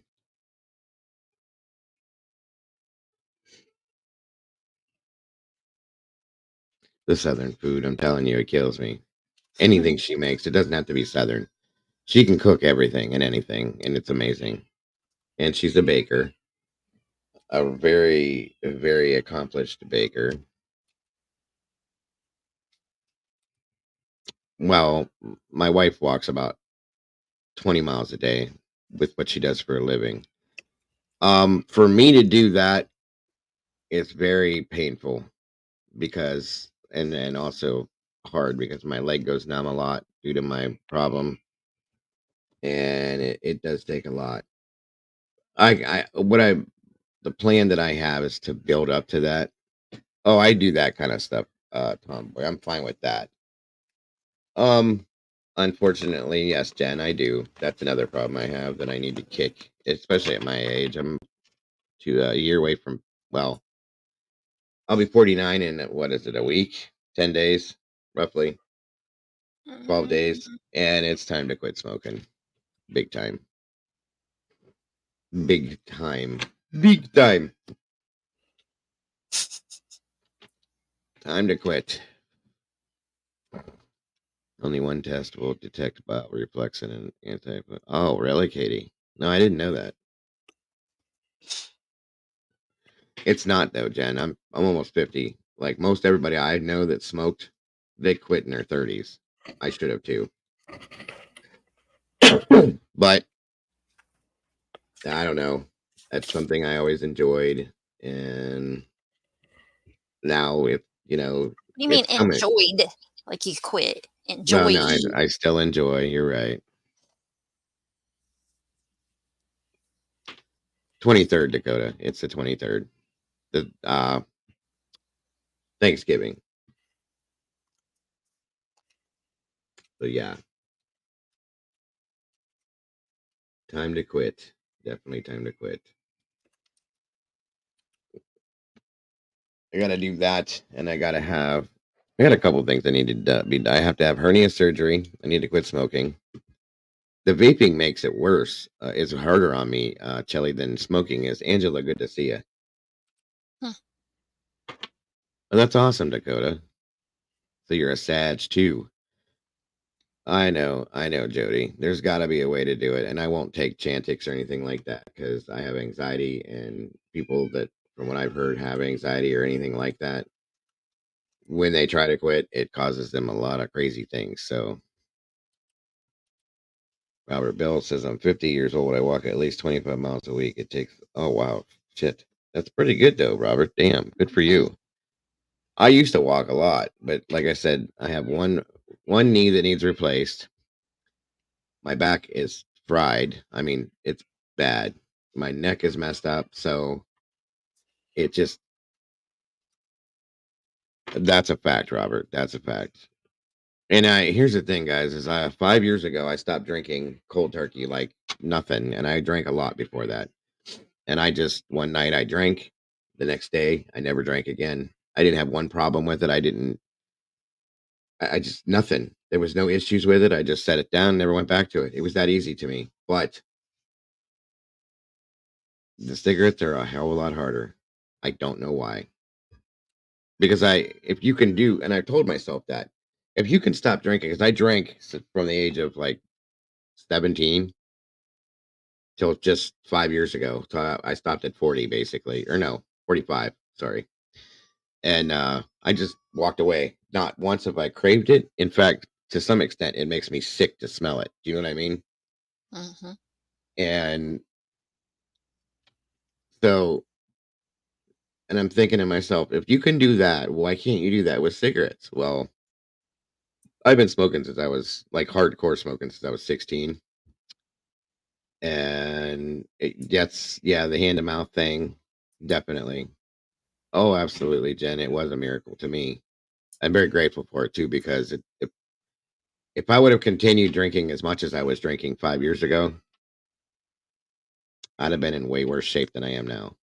The Southern food, I'm telling you, it kills me. Anything she makes, it doesn't have to be Southern. She can cook everything and anything, and it's amazing. And she's a baker, a very, very accomplished baker. Well, my wife walks about 20 miles a day with what she does for a living. For me to do that, it's very painful because, and also hard because my leg goes numb a lot due to my problem, and it does take a lot. What I the plan that I have is to build up to that. Oh, I do that kind of stuff, Tomboy. I'm fine with that. Um, Unfortunately, yes, Jen, I do. That's another problem I have that I need to kick, especially at my age. I'm a year away from, well, I'll be 49 in what is it, a week, 10 days, roughly 12 days, and it's time to quit smoking. Big time. Big time. Big time. Time to quit. Only one test will detect bioreflexin and anti. Oh, really, Katie? No, I didn't know that. It's not though, Jen. I'm almost 50. Like most everybody I know that smoked, they quit in their 30s. I should have too. But I don't know. That's something I always enjoyed, and now if You mean it's coming. enjoyed? Like you quit. Well, Enjoy. no, I still enjoy. You're right. 23rd, Dakota. It's the 23rd. The Thanksgiving. So yeah, time to quit. Definitely time to quit. I gotta do that, and I got a couple things I need to be. I have to have hernia surgery. I need to quit smoking. The vaping makes it worse. It's harder on me, Chelly, than smoking is. Angela, good to see you. Hmm. Oh, that's awesome, Dakota. So you're a Sag too. I know, Jody. There's got to be a way to do it, and I won't take Chantix or anything like that because I have anxiety, and people that, from what I've heard, have anxiety or anything like that, when they try to quit, it causes them a lot of crazy things. So Robert Bell says, I'm 50 years old. I walk at least 25 miles a week. It takes, oh, wow. Shit. That's pretty good, though, Robert. Damn. Good for you. I used to walk a lot, but like I said, I have one knee that needs replaced. My back is fried. I mean, it's bad. My neck is messed up. So it just, that's a fact, Robert. That's a fact. And here's the thing, guys, is 5 years ago I stopped drinking cold turkey like nothing, and I drank a lot before that. And I just one night I drank, the next day I never drank again. I didn't have one problem with it. I just nothing. There was no issues with it. I just set it down, never went back to it. It was that easy to me. But the cigarettes are a hell of a lot harder. I don't know why. Because if you can do, and I told myself that if you can stop drinking, because I drank from the age of like 17 till just 5 years ago. So I stopped at 40 basically, or no, 45. Sorry. And I just walked away. Not once have I craved it. In fact, to some extent, it makes me sick to smell it. Do you know what I mean? Mm-hmm. And so, and I'm thinking to myself, if you can do that, why can't you do that with cigarettes? Well, I've been smoking since I was like hardcore smoking since I was 16. And that's, yeah, the hand to mouth thing, definitely. Oh, absolutely, Jen. It was a miracle to me. I'm very grateful for it too because if I would have continued drinking as much as I was drinking 5 years ago, I'd have been in way worse shape than I am now.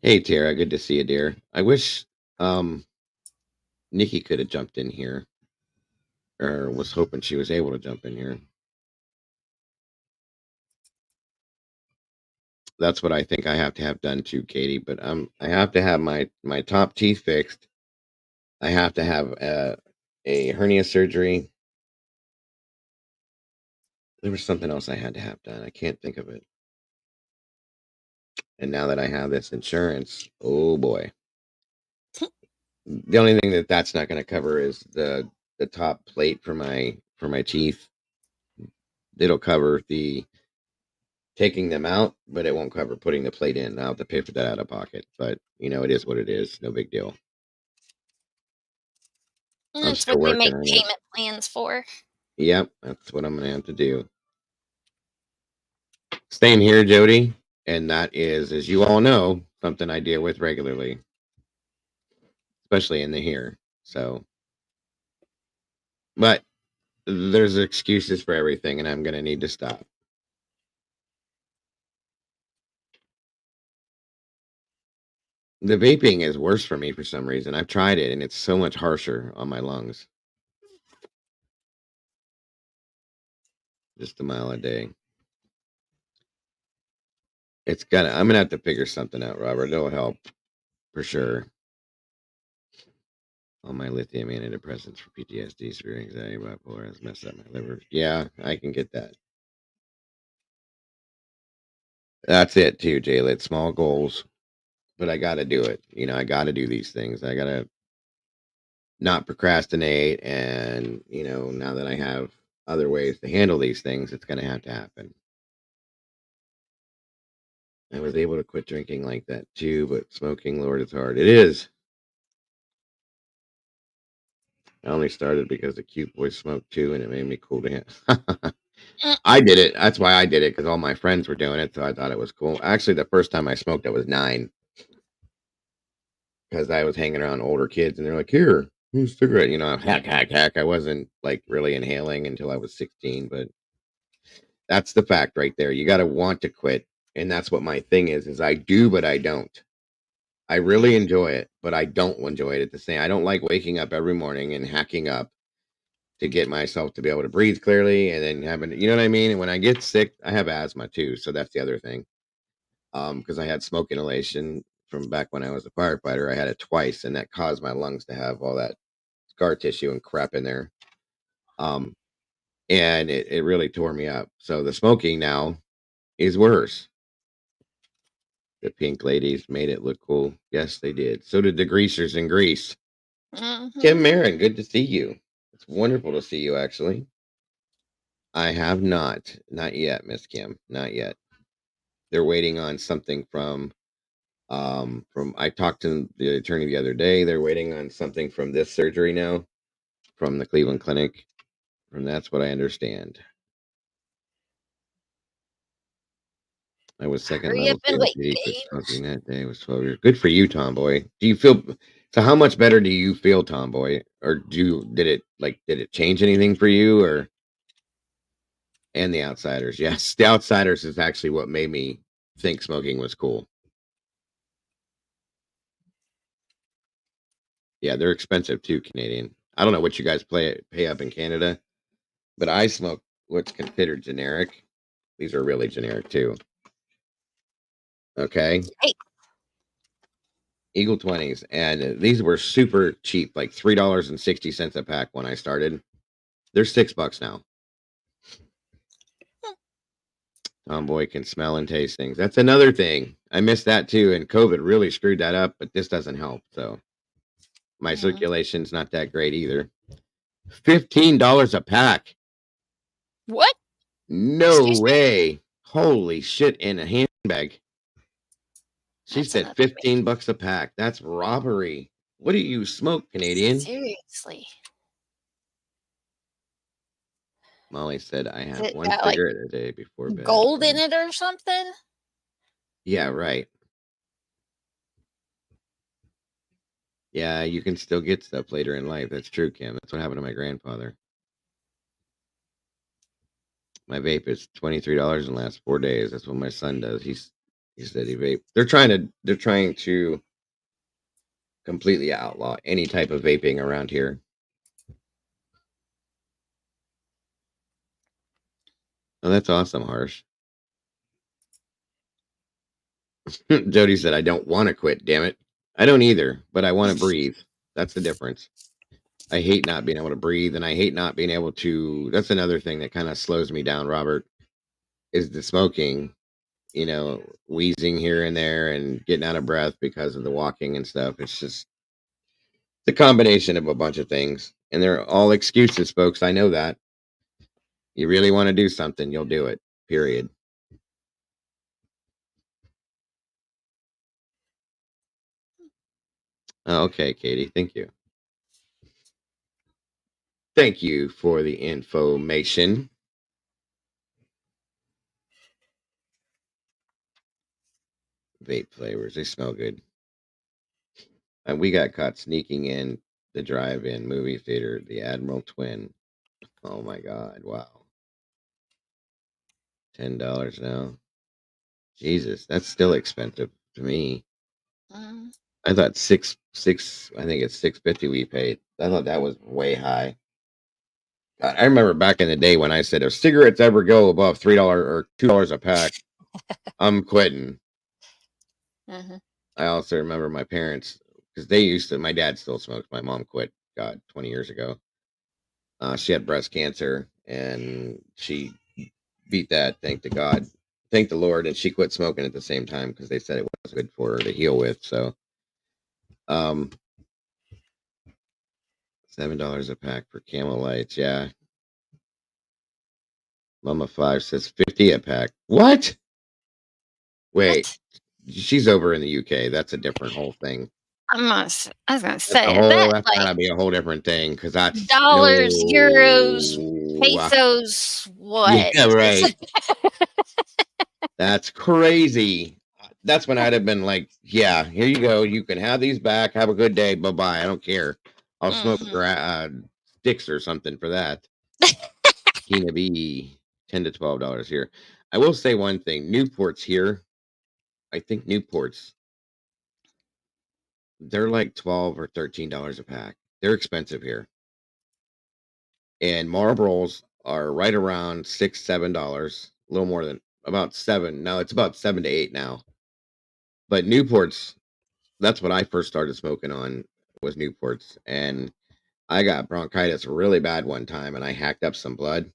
Hey, Tara, good to see you, dear. I wish um, Nikki could have jumped in here, or was hoping she was able to jump in here. That's what I think I have to have done too, Katie. But I have to have my top teeth fixed. I have to have a hernia surgery. There was something else I had to have done. I can't think of it. And now that I have this insurance, oh boy. The only thing that's not going to cover is the top plate for my teeth. It'll cover the taking them out, but it won't cover putting the plate in. I'll have to pay for that out of pocket. But it is what it is. No big deal. I'm That's still what they working make on it. payment plans for. Yep, that's what I'm gonna have to do. Staying here, Jody, and that is, as you all know, something I deal with regularly, especially in the here. So, but there's excuses for everything, and I'm gonna need to stop. The vaping is worse for me for some reason. I've tried it, and it's so much harsher on my lungs. Just a mile a day. I'm gonna have to figure something out, Robert. It'll help for sure. All my lithium antidepressants for PTSD, severe anxiety, bipolar has messed up my liver. Yeah, I can get that. That's it too, Jaylit. Small goals, but I got to do it. I got to do these things. I got to not procrastinate, and now that I have other ways to handle these things, it's going to have to happen. I was able to quit drinking like that too, but smoking, Lord, it's hard. It is. I only started because the cute boy smoked too, and it made me cool to him. Mm, I did it. That's why I did it, because all my friends were doing it, so I thought it was cool. Actually, the first time I smoked, I was 9, because I was hanging around older kids, and they're like, "Here, here's a cigarette." Hack, hack, hack. I wasn't like really inhaling until I was 16, but that's the fact right there. You got to want to quit, and that's what my thing is I do, but I don't. I really enjoy it, but I don't enjoy it at the same. I don't like waking up every morning and hacking up to get myself to be able to breathe clearly, and then having, you know what I mean? And when I get sick, I have asthma too, so that's the other thing. Because I had smoke inhalation from back when I was a firefighter. I had it twice, and that caused my lungs to have all that scar tissue and crap in there. Um, and it really tore me up. So the smoking now is worse. The pink ladies made it look cool. Yes, they did. So did the greasers in Greece. Kim mhm. Marin, good to see you. It's wonderful to see you, actually. I have not yet, Miss Kim, not yet. They're waiting on something from I talked to the attorney the other day. They're waiting on something from this surgery now from the Cleveland Clinic. From that's what I understand. I was second Hurry up level and wait, COPD, quit babe. smoking that day. Was 12 years. Good for you, Tomboy. Do you feel so? How much better do you feel, Tomboy? Or did it change anything for you? Or and the Outsiders? Yes, the Outsiders is actually what made me think smoking was cool. Yeah, they're expensive too, Canadian. I don't know what you guys pay up in Canada, but I smoke what's considered generic. These are really generic too. Okay. Hey, Eagle 20s. And these were super cheap, like $3.60 a pack when I started. They're $6 now. Tomboy can smell and taste things. That's another thing. I missed that too. And COVID really screwed that up, but this doesn't help. So my mm, circulation's not that great either. $15 a pack. what? No Excuse me? way. Holy shit, in a handbag. She That's said another way. $15 a pack. That's robbery. What do you smoke, Canadian? Seriously. Molly said, I Is have it one got like cigarette a day before bed. gold in it or something? Yeah, right. Yeah, you can still get stuff later in life. That's true, Kim. That's what happened to my grandfather. My vape is $23 in the last 4 days. That's what my son does. He said he vape. They're trying to completely outlaw any type of vaping around here. Oh, that's awesome, Harsh. Jody said, I don't want to quit, damn it. I don't either, but I want to breathe. That's the difference. I hate not being able to breathe, and I hate not being able to. That's another thing that kind of slows me down, Robert, is the smoking, wheezing here and there and getting out of breath because of the walking and stuff. It's just the combination of a bunch of things. And they're all excuses, folks. I know that. You really want to do something, you'll do it, period. Oh, okay, Katie. Thank you. Thank you for the information. Vape flavors, they smell good. And we got caught sneaking in the drive-in movie theater, the Admiral Twin. Oh my God! Wow, $10 now. Jesus, that's still expensive to me. Mm. I thought six. I think it's $6.50 we paid. I thought that was way high. God, I remember back in the day when I said if cigarettes ever go above $3 or $2 a pack, I'm quitting. Mhm. I also remember my parents because they used to. My dad still smokes. My mom quit. God, 20 years ago. She had breast cancer and she beat that. Thank to God, thank the Lord, and she quit smoking at the same time because they said it wasn't good for her to heal with. So, um, $7 a pack for Camel Lights. Yeah, Mama Five says 50 a pack. What? Wait, What? she's over in the UK. That's a different whole thing. I was gonna That's a say whole. that That's like gotta be a whole different thing because that's dollars, euros, no. pesos, what? Yeah, right. That's crazy. That's when I'd have been like, yeah, here you go. You can have these back. Have a good day. Bye bye. I don't care. I'll smoke Mhm. sticks or something for that. Tina B, $10 to $12 here. I will say one thing. Newports here. I think Newports. They're like $12 or $13 a pack. They're expensive here. And Marlboros are right around $6, $7. A little more than about seven. No, it's about 7 to 8 now. But Newports, that's what I first started smoking on was Newports, and I got bronchitis really bad one time, and I hacked up some blood.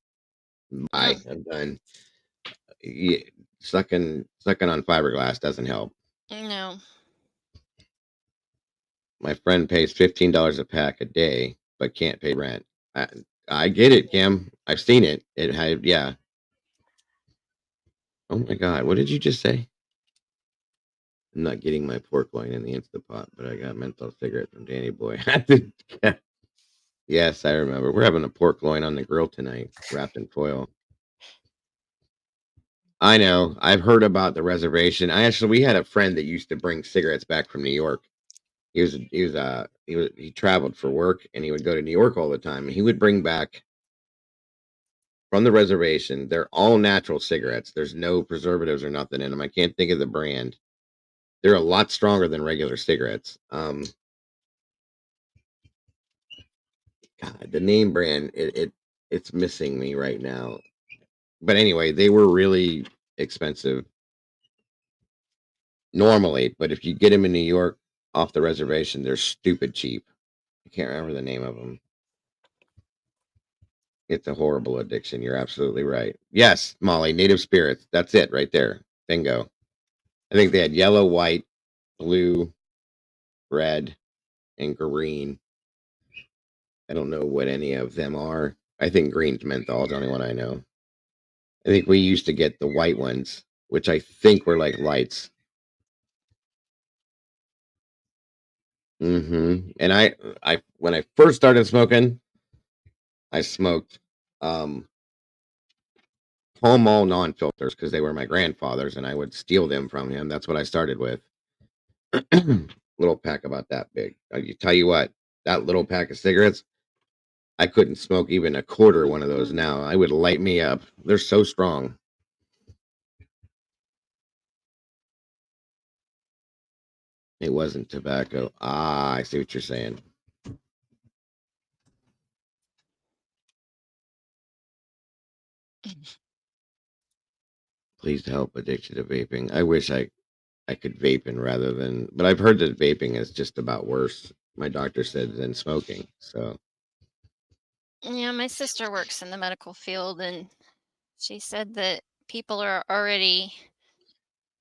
Mm. I'm done. Yeah, sucking on fiberglass doesn't help. No. My friend pays $15 a pack a day, but can't pay rent. I, I get it, Kim. I've seen it. It had yeah. Oh my God, what did you just say? I'm not getting my pork loin in the Instapot, but I got a menthol cigarette from Danny Boy. Yes, I remember. We're having a pork loin on the grill tonight, wrapped in foil. I know. I've heard about the reservation. We had a friend that used to bring cigarettes back from New York. He traveled for work and he would go to New York all the time. And he would bring back from the reservation. They're all natural cigarettes. There's no preservatives or nothing in them. I can't think of the brand. They're a lot stronger than regular cigarettes. God, the name brand it's missing me right now. But anyway, they were really expensive normally, but if you get them in New York off the reservation, they're stupid cheap. I can't remember the name of them. It's a horrible addiction. You're absolutely right. Yes, Molly, native spirits. That's it right there. Bingo. I think they had yellow, white, blue, red, and green. I don't know what any of them are. I think green's menthol is the only one I know. I think we used to get the white ones, which I think were like lights. And I when I first started smoking, I smoked Pall Mall non-filters because they were my grandfather's, and I would steal them from him. That's what I started with. little pack about that big. I tell you what, that little pack of cigarettes, I couldn't smoke even a quarter one of those now. I would light me up. They're so strong. It wasn't tobacco. Ah, I see what you're saying. Please help addiction to vaping. I wish I could vape in rather than, but I've heard that vaping is just about worse. My doctor said than smoking. So Yeah, my sister works in the medical field, and she said that people are already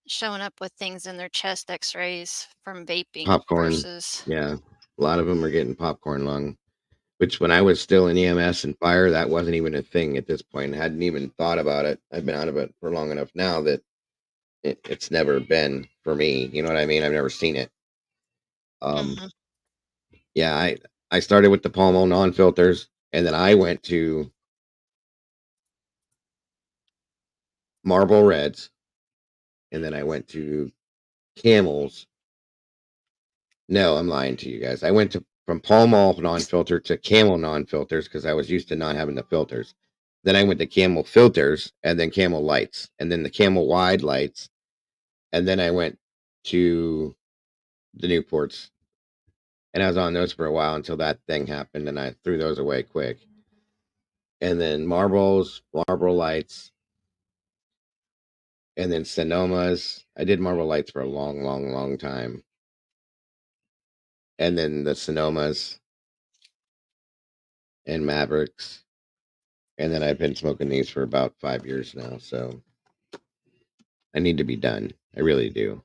showing up with things in their chest x-rays from vaping popcorn, versus. yeah, a lot of them are getting popcorn lung. Which when I was still in EMS and fire, that wasn't even a thing at this point. I hadn't even thought about it. I've been out of it for long enough now that it's never been for me. You know what I mean? I've never seen it. Um, Hmm. yeah, I started with the Palmo non-filters, and then I went to Marlboro Reds, and then I went to Camels. No, I'm lying to you guys. I went to from Pall Mall non-filter to Camel non-filters because I was used to not having the filters. Then I went to Camel filters and then Camel lights and then the Camel wide lights. And then I went to the Newports and I was on those for a while until that thing happened and I threw those away quick. And then Marlboro lights, and then Sonomas. I did Marlboro lights for a long, long, long time. And then the Sonomas and Mavericks. And then I've been smoking these for about 5 years now. So I need to be done. I really do.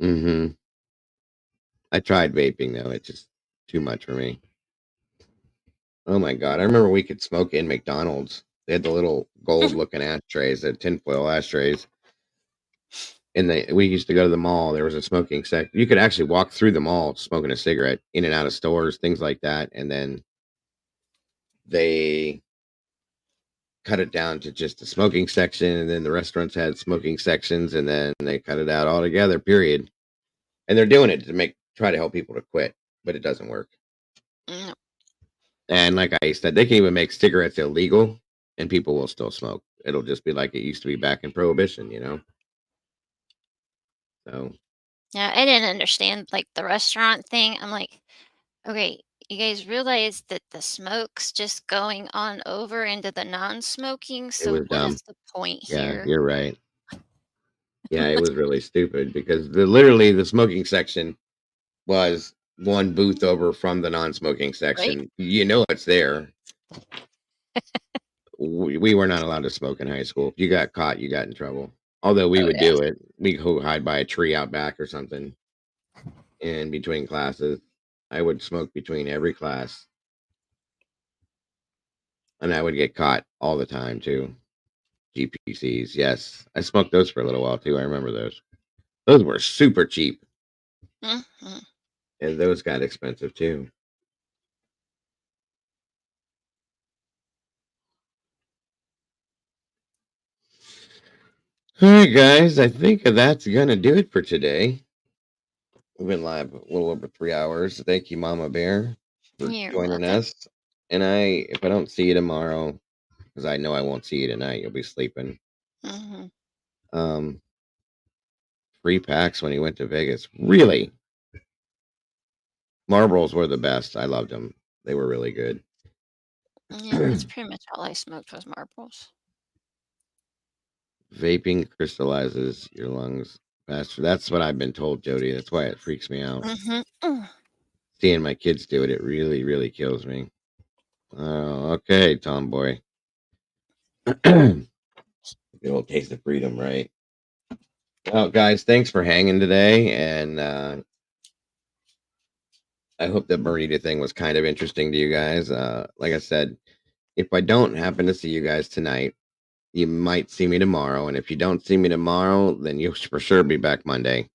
Mm-hmm. I tried vaping though. It's just too much for me. Oh my God. I remember we could smoke in McDonald's. They had the little gold looking ashtrays, the tinfoil ashtrays. And we used to go to the mall. There was a smoking section. You could actually walk through the mall smoking a cigarette in and out of stores, things like that. And then they cut it down to just the smoking section. And then the restaurants had smoking sections. And then they cut it out altogether, period. And they're doing it to try to help people to quit, but it doesn't work. No. And like I said, they can even make cigarettes illegal and people will still smoke. It'll just be like it used to be back in Prohibition, you know? So, Yeah, I didn't understand like the restaurant thing. I'm like, okay, you guys realize that the smoke's just going on over into the non-smoking, it so was what dumb. is the point Yeah, here? you're right. Yeah, it was really stupid because literally the smoking section was one booth over from the non-smoking Right? section. You know it's there. We were not allowed to smoke in high school. If you got caught, you got in trouble. Although we Oh would yes. do it. We go hide by a tree out back or something in between classes. I would smoke between every class. And I would get caught all the time too. GPCs, yes. I smoked those for a little while too. I remember those. Those were super cheap. Hmm. And those got expensive too. All right, guys. I think that's gonna do it for today. We've been live a little over 3 hours. Thank you, Mama Bear, for You're joining welcome. us. And if I don't see you tomorrow, because I know I won't see you tonight, you'll be sleeping. Hmm. Um, Free packs when he went to Vegas. Really, Marlboros were the best. I loved them. They were really good. Yeah, that's pretty much all I smoked was marbles. Vaping crystallizes your lungs faster. That's what I've been told, Jody. That's why it freaks me out. Hmm. Seeing my kids do it, it really, really kills me. Oh, okay, tomboy. The old taste of freedom, right? Well, guys, thanks for hanging today, and I hope the Bermuda thing was kind of interesting to you guys. Like I said, if I don't happen to see you guys tonight, you might see me tomorrow, and if you don't see me tomorrow, then you'll for sure be back Monday.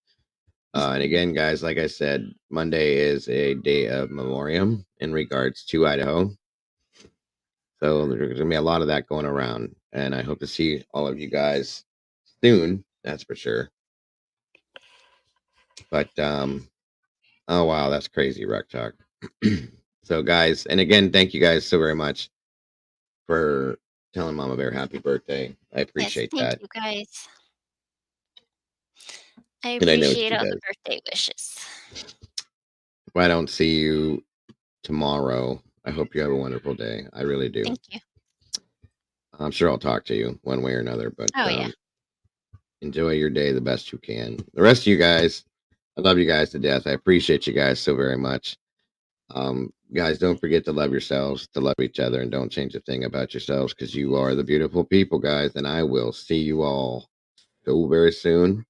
And again, guys, like I said, Monday is a day of memoriam in regards to Idaho. So there's going to be a lot of that going around. And I hope to see all of you guys soon. That's for sure. But oh wow, that's crazy, Rec Talk. So guys, and again, thank you guys so very much for telling Mama Bear happy birthday. I Yes, appreciate thank that, you guys. I and I know appreciate she all the does. birthday wishes. If I don't see you tomorrow, I hope you have a wonderful day. I really do. Thank you. I'm sure I'll talk to you one way or another, but Oh yeah. enjoy your day the best you can. The rest of you guys, I love you guys to death. I appreciate you guys so very much. Guys, don't forget to love yourselves, to love each other, and don't change a thing about yourselves because you are the beautiful people, guys. And I will see you all so very soon.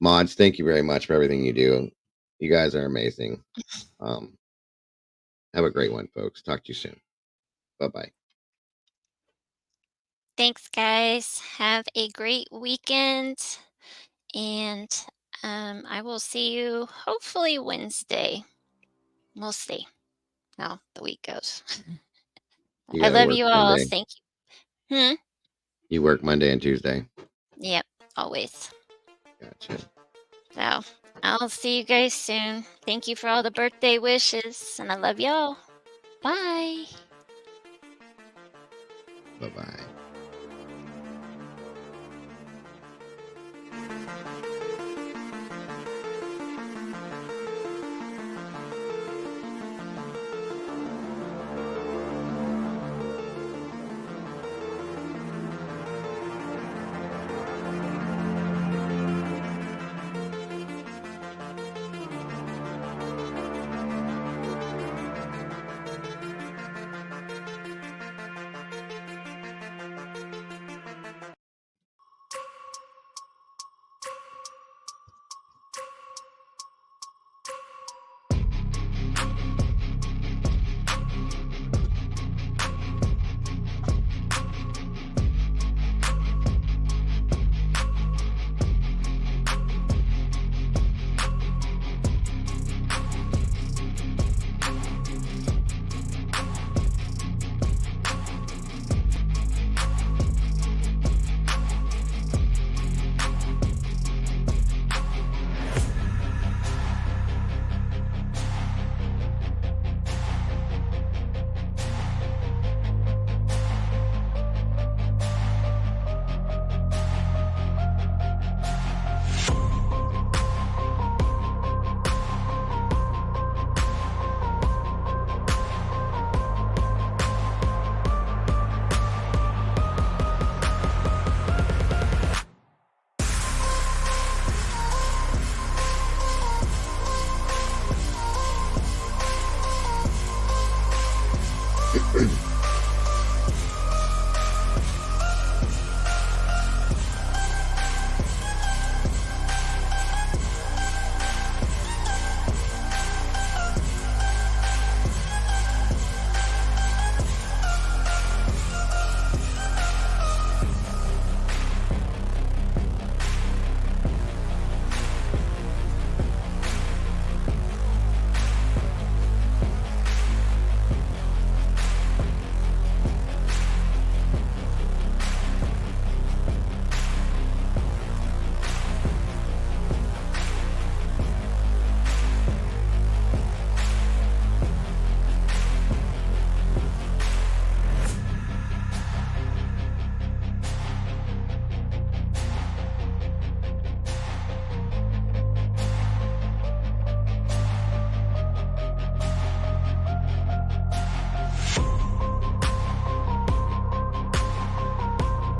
Mods, thank you very much for everything you do. You guys are amazing. Um, have a great one, folks. Talk to you soon. Bye bye. Thanks, guys. Have a great weekend. And I will see you hopefully Wednesday. We'll see how the week goes. You I got to love work you all. Monday. Thank you. Hmm? You work Monday and Tuesday. Yep, always. Gotcha. So I'll see you guys soon. Thank you for all the birthday wishes, and I love y'all. Bye. Bye bye.